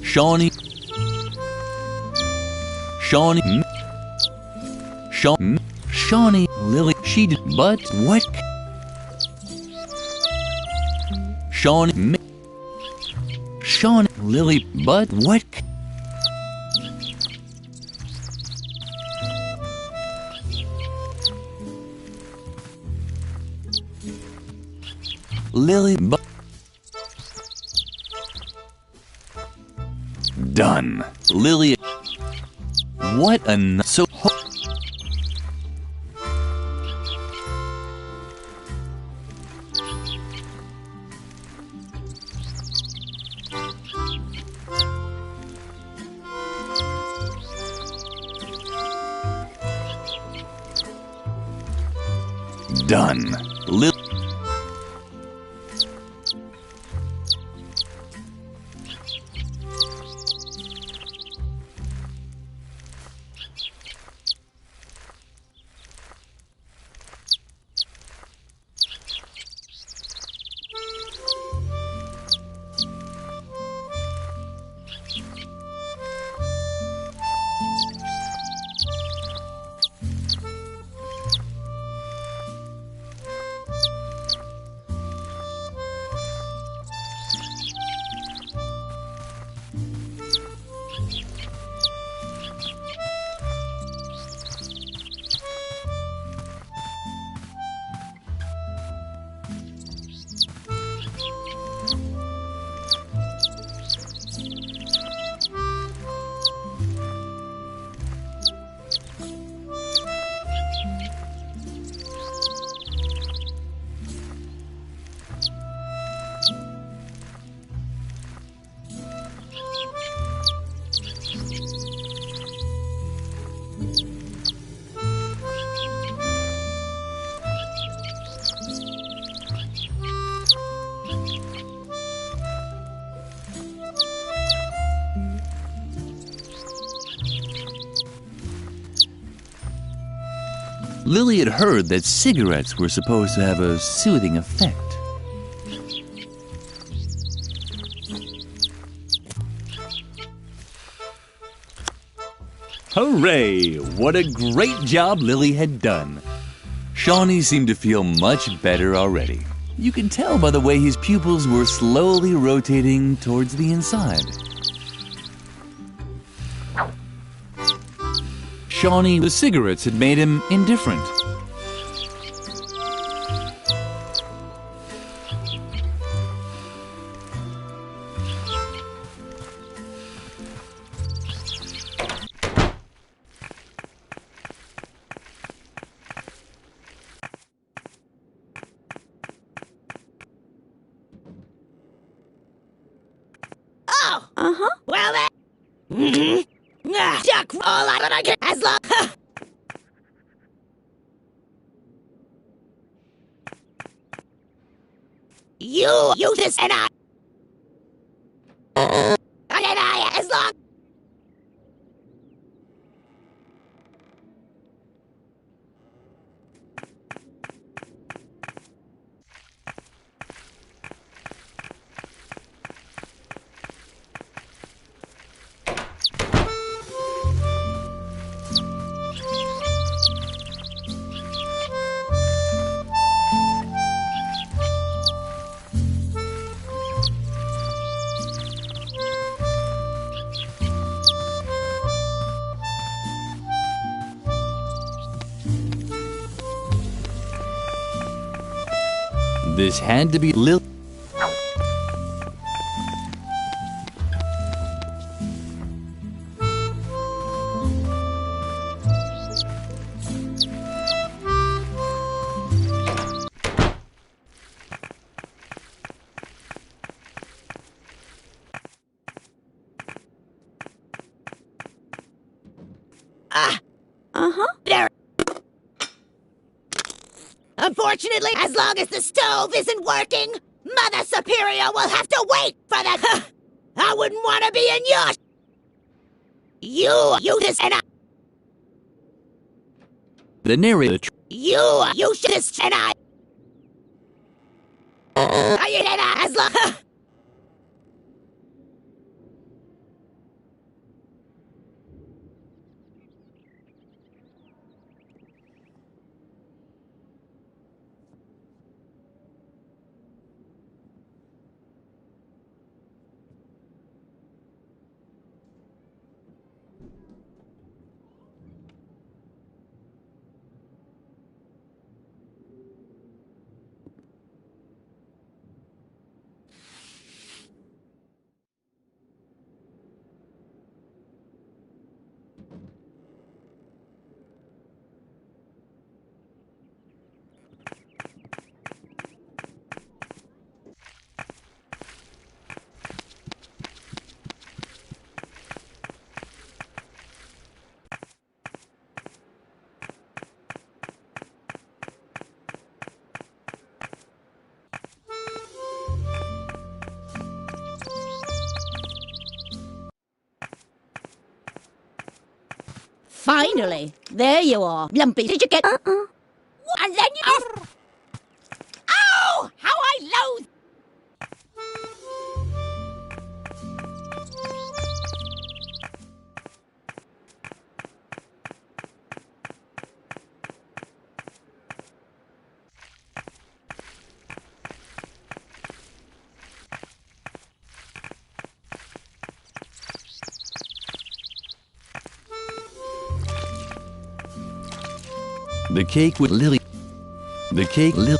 Speaker 2: Shawnee... Shawnee, Lily, she did, but what? Shawnee, Lily, but what? Lily, but done. Lily, what a so. Done. Lily had heard that cigarettes were supposed to have a soothing effect. Hooray! What a great job Lily had done. Shawnee seemed to feel much better already. You could tell by the way his pupils were slowly rotating towards the inside. Shawnee, the cigarettes had made him indifferent.
Speaker 13: Oh, well then. Duck roll out, but I can as long. You this and I. As long.
Speaker 2: This had to be Lily.
Speaker 13: Unfortunately, as long as the stove isn't working, Mother Superior will have to wait for the... I wouldn't want to be in your... You just and I...
Speaker 2: The narrator.
Speaker 13: You just and I... As long... Finally, there you are. Lumpy, did you get... And then you... Oh! How I loathe...
Speaker 2: The cake with Lily. The cake Lily.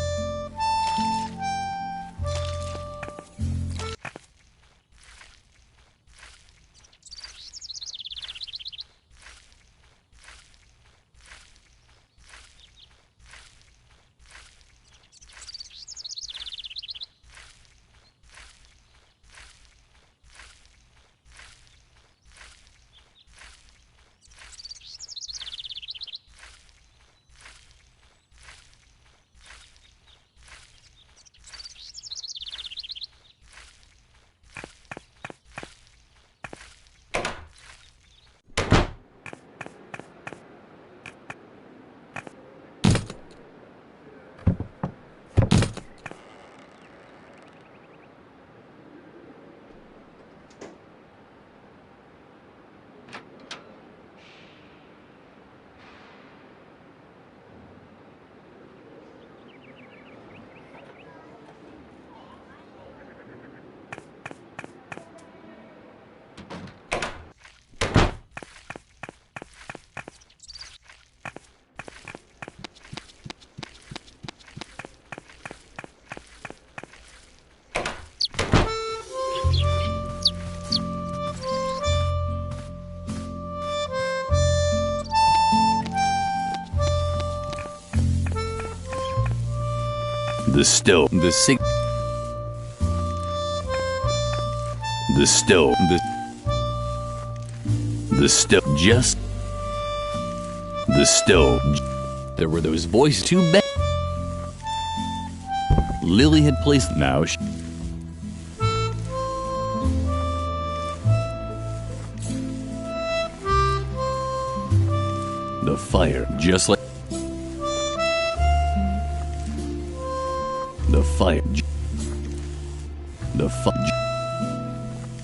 Speaker 2: The stove. The sink. The stove. The stove. Just. The stove. There were those voices too bad. Lily had placed now. The fire, just like the fire. The fire.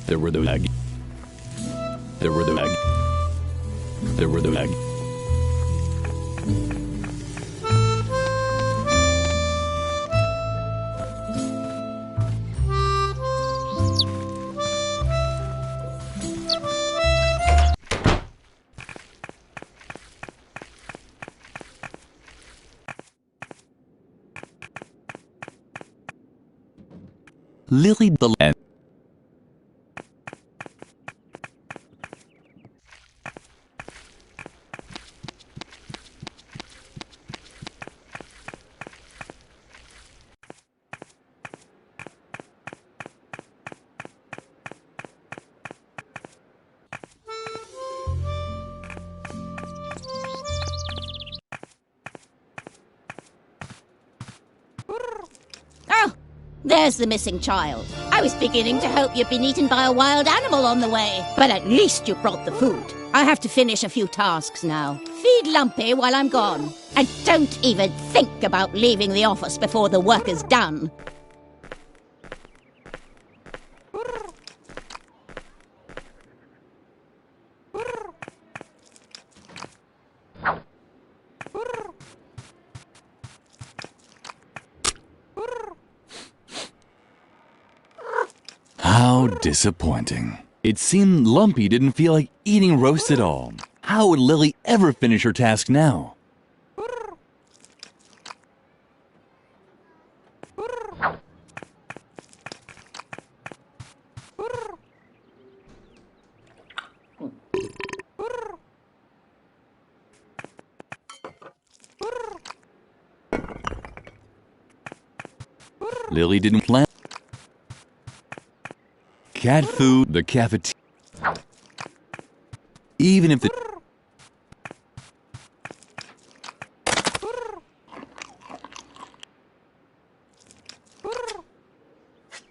Speaker 2: There were the mag. There were the mag. There were the mag. Lily the Land.
Speaker 4: There's the missing child. I was beginning to hope you'd been eaten by a wild animal on the way, but at least you brought the food. I have to finish a few tasks now. Feed Lumpy while I'm gone. And don't even think about leaving the office before the work is done.
Speaker 2: How disappointing. It seemed Lumpy didn't feel like eating roast at all. How would Lily ever finish her task now? Lily didn't plan. Cat food, the cafeteria. Even if the...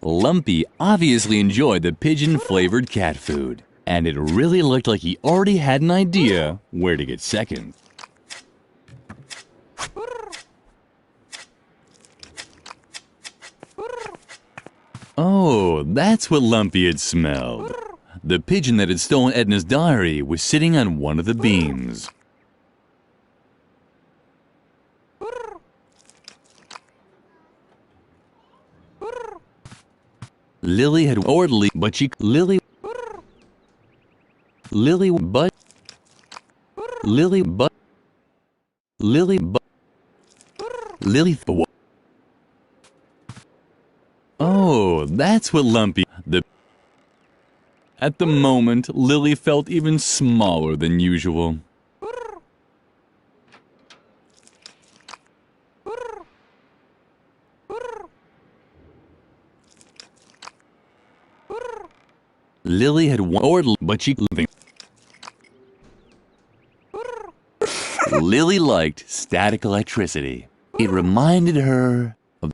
Speaker 2: Lumpy obviously enjoyed the pigeon-flavored cat food, and it really looked like he already had an idea where to get second. Oh, that's what Lumpy had smelled. The pigeon that had stolen Edna's diary was sitting on one of the beams. Lily had orderly, but she... Lily... Lily, but... Lily, but... Lily, but... Lily... Oh, that's what Lumpy... At the moment, Lily felt even smaller than usual. Lily had ordered, but she... Lily liked static electricity. It reminded her of...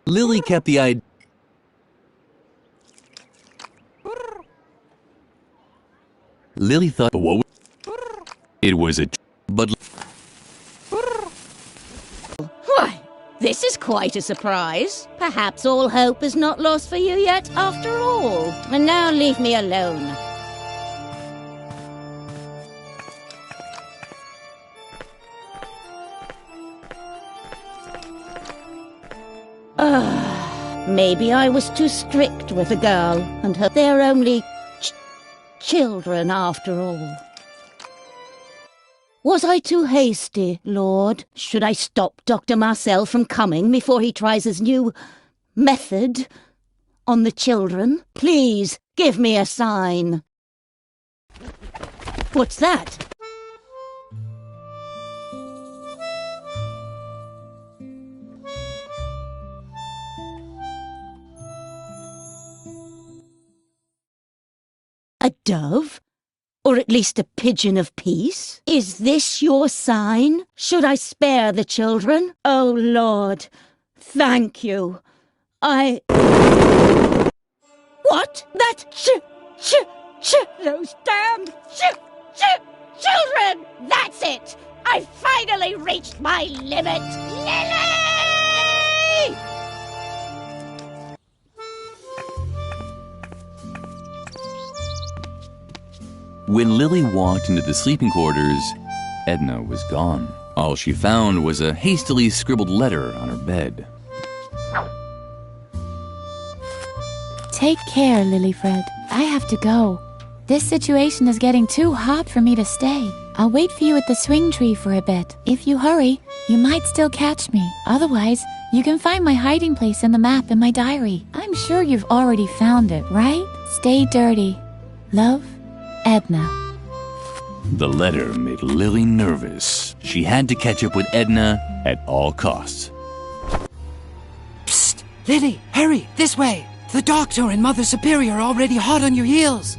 Speaker 2: Lily kept the idea... Lily thought, what? It was a... But...
Speaker 4: Why, this is quite a surprise. Perhaps all hope is not lost for you yet, after all. And now leave me alone. Maybe I was too strict with the girl, and they're only children after all. Was I too hasty, Lord? Should I stop Dr. Marcel from coming before he tries his new method on the children? Please, give me a sign. What's that? A dove? Or at least a pigeon of peace? Is this your sign? Should I spare the children? Oh, Lord, thank you. What? That those damned children! That's it! I finally reached my limit! Lily!
Speaker 2: When Lily walked into the sleeping quarters, Edna was gone. All she found was a hastily scribbled letter on her bed.
Speaker 3: Take care, Lilyfred. I have to go. This situation is getting too hot for me to stay. I'll wait for you at the swing tree for a bit. If you hurry, you might still catch me. Otherwise, you can find my hiding place in the map in my diary. I'm sure you've already found it, right? Stay dirty. Love, Edna.
Speaker 2: The letter made Lily nervous. She had to catch up with Edna at all costs.
Speaker 12: Psst! Lily, hurry, this way! The Doctor and Mother Superior are already hot on your heels!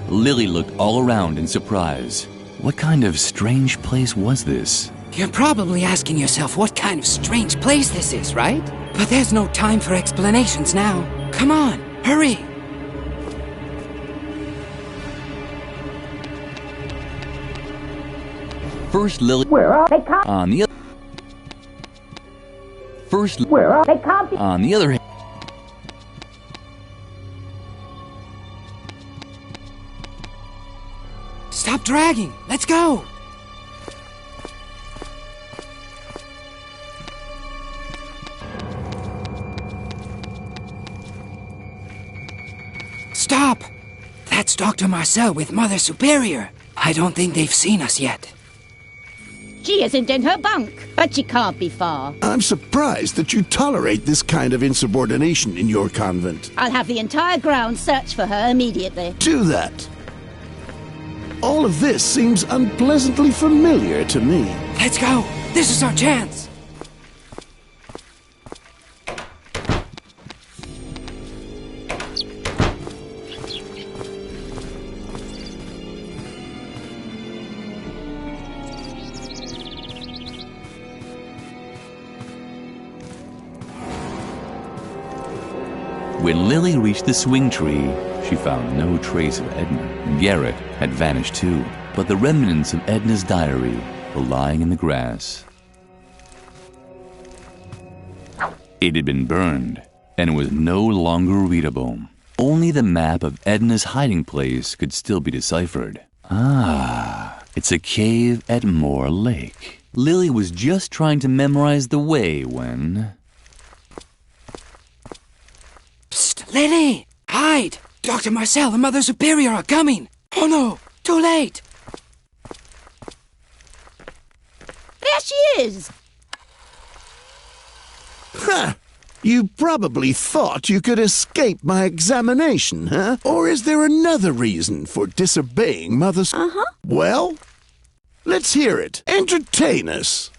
Speaker 2: Lily looked all around in surprise. What kind of strange place was this?
Speaker 12: You're probably asking yourself what kind of strange place this is, right? But there's no time for explanations now. Come on, hurry!
Speaker 2: First, Lily.
Speaker 13: Where are they?
Speaker 2: On the other. First.
Speaker 13: Where are they?
Speaker 2: On the other hand.
Speaker 12: Stop dragging! Let's go! Stop! That's Dr. Marcel with Mother Superior. I don't think they've seen us yet.
Speaker 4: She isn't in her bunk, but she can't be far.
Speaker 17: I'm surprised that you tolerate this kind of insubordination in your convent.
Speaker 4: I'll have the entire ground search for her immediately.
Speaker 17: Do that. All of this seems unpleasantly familiar to me.
Speaker 12: Let's go! This is our chance!
Speaker 2: When Lily reached the swing tree, she found no trace of Edna. Garrett had vanished too, but the remnants of Edna's diary were lying in the grass. It had been burned, and was no longer readable. Only the map of Edna's hiding place could still be deciphered. Ah, it's a cave at Moor Lake. Lily was just trying to memorize the way when...
Speaker 12: Psst, Lily! Hide! Dr. Marcel and Mother Superior are coming! Oh no! Too late!
Speaker 4: There she is!
Speaker 17: Ha! You probably thought you could escape my examination, huh? Or is there another reason for disobeying Mother's... Well, let's hear it. Entertain us.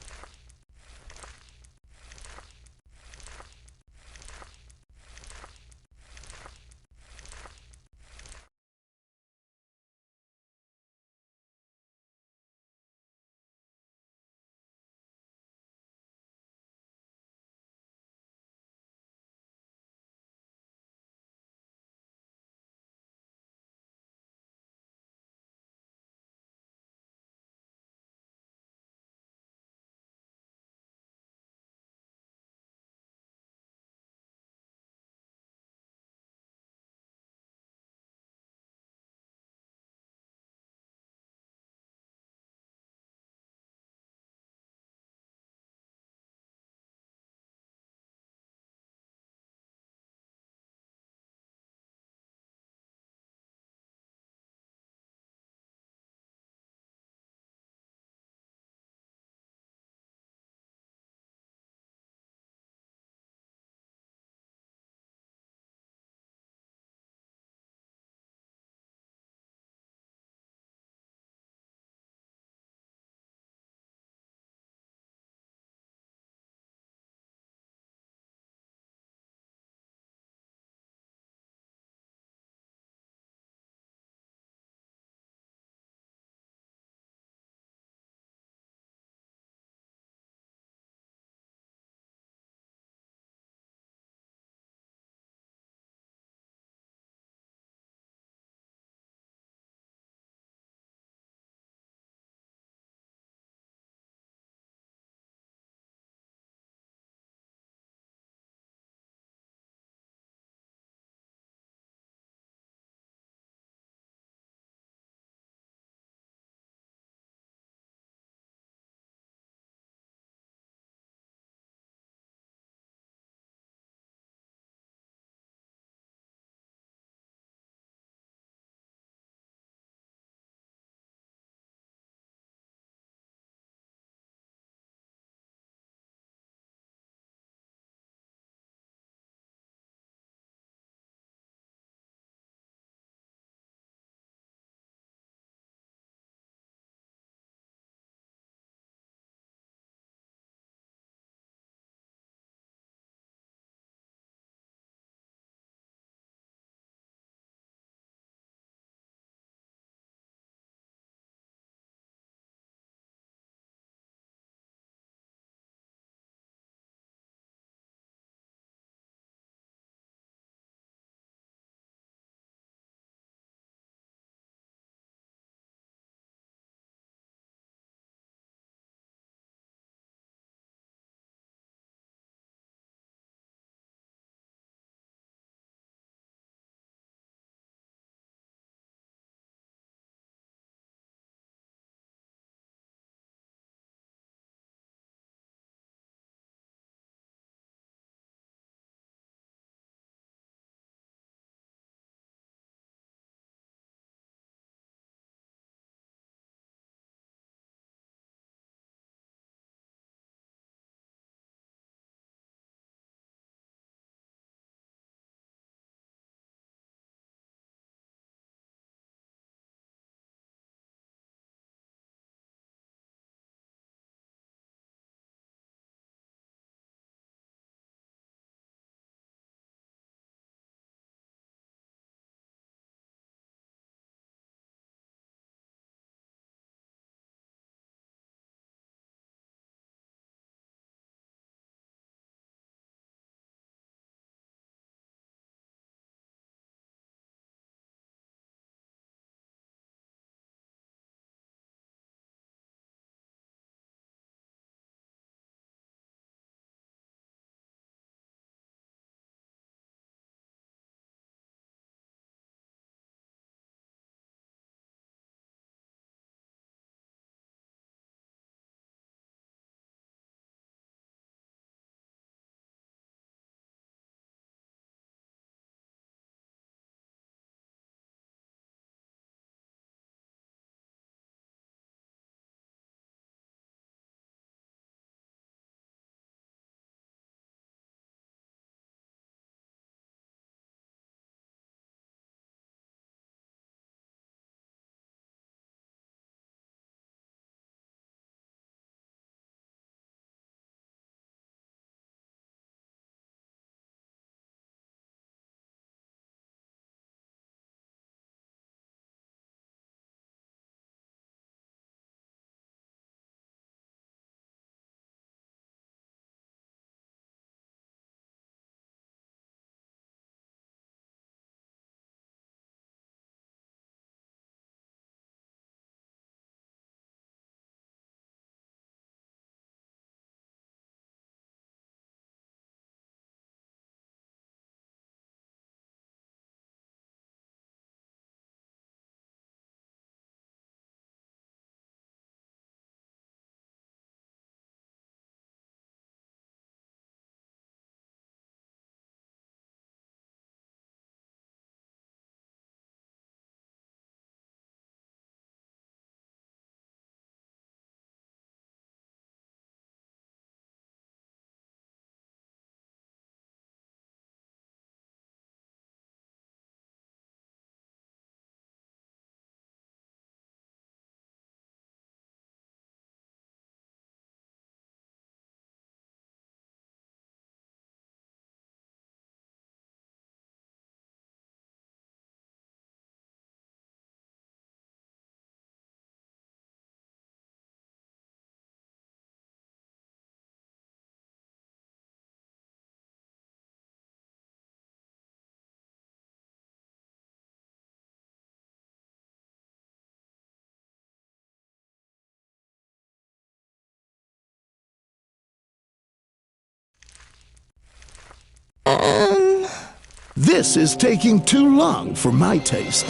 Speaker 17: This is taking too long for my taste.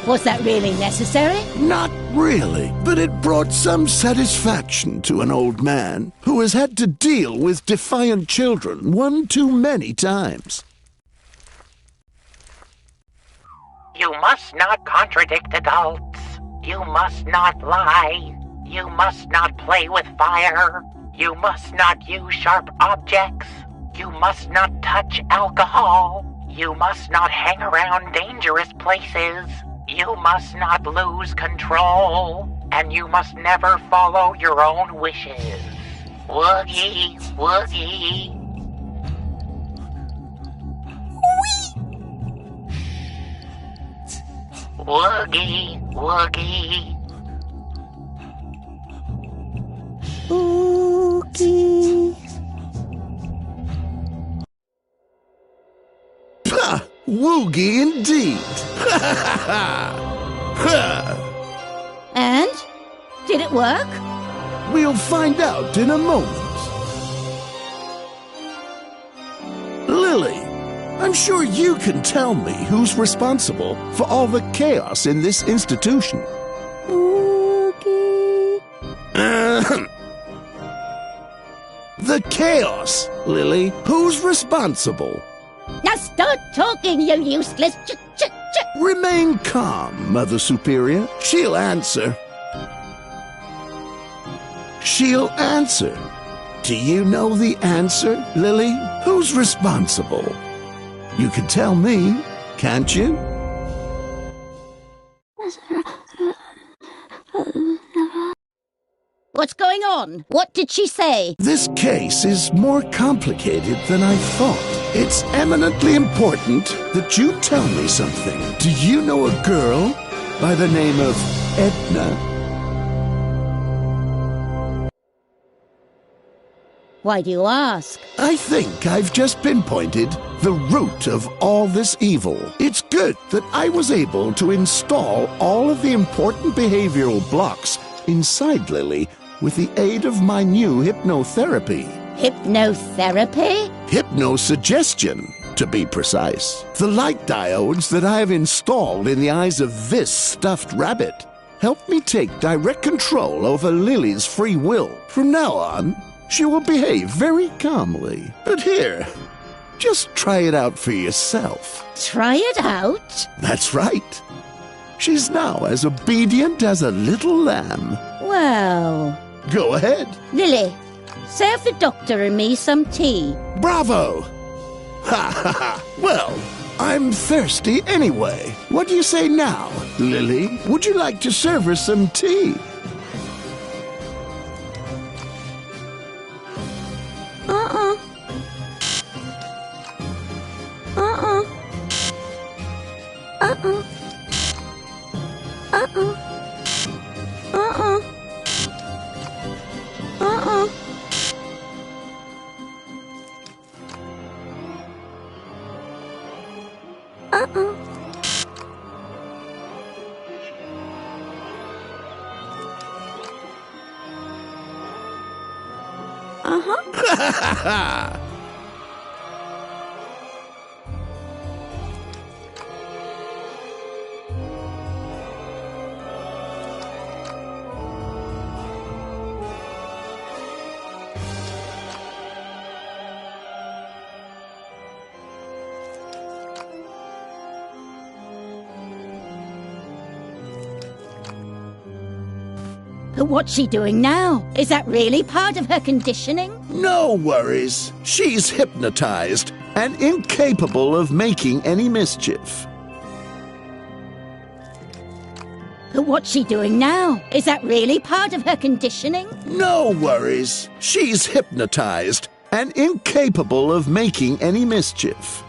Speaker 4: Was that really necessary?
Speaker 17: Not really, but it brought some satisfaction to an old man who has had to deal with defiant children one too many times.
Speaker 18: You must not contradict adults. You must not lie. You must not play with fire. You must not use sharp objects. You must not touch alcohol. You must not hang around dangerous places. You must not lose control. And you must never follow your own wishes. Woogie, woogie. Woogie, woogie.
Speaker 6: Oogie.
Speaker 17: Pah! Woogie indeed!
Speaker 4: And? Did it work?
Speaker 17: We'll find out in a moment. Lily, I'm sure you can tell me who's responsible for all the chaos in this institution.
Speaker 6: Oogie.
Speaker 17: The chaos, Lily. Who's responsible?
Speaker 4: Now start talking, you useless
Speaker 17: Remain calm, Mother Superior. She'll answer. She'll answer. Do you know the answer, Lily? Who's responsible? You can tell me, can't you?
Speaker 4: What's going on? What did she say?
Speaker 17: This case is more complicated than I thought. It's eminently important that you tell me something. Do you know a girl by the name of Edna?
Speaker 4: Why do you ask?
Speaker 17: I think I've just pinpointed the root of all this evil. It's good that I was able to install all of the important behavioral blocks inside Lily with the aid of my new hypnotherapy.
Speaker 4: Hypnotherapy?
Speaker 17: Hypnosuggestion, to be precise. The light diodes that I have installed in the eyes of this stuffed rabbit help me take direct control over Lily's free will. From now on, she will behave very calmly. But here, just try it out for yourself.
Speaker 4: Try it out?
Speaker 17: That's right. She's now as obedient as a little lamb.
Speaker 4: Well...
Speaker 17: Go ahead.
Speaker 4: Lily, serve the doctor and me some tea.
Speaker 17: Bravo! Ha ha ha! Well, I'm thirsty anyway. What do you say now, Lily? Would you like to serve her some tea?
Speaker 6: Uh-uh. Uh-uh. Uh-uh. Uh-uh. Uh-uh. Uh-uh. Uh-uh.
Speaker 17: Uh-huh.
Speaker 4: But what's she doing now? Is that really part of her conditioning?
Speaker 17: No worries. She's hypnotized and incapable of making any mischief.
Speaker 4: But what's she doing now? Is that really part of her conditioning?
Speaker 17: No worries. She's hypnotized and incapable of making any mischief.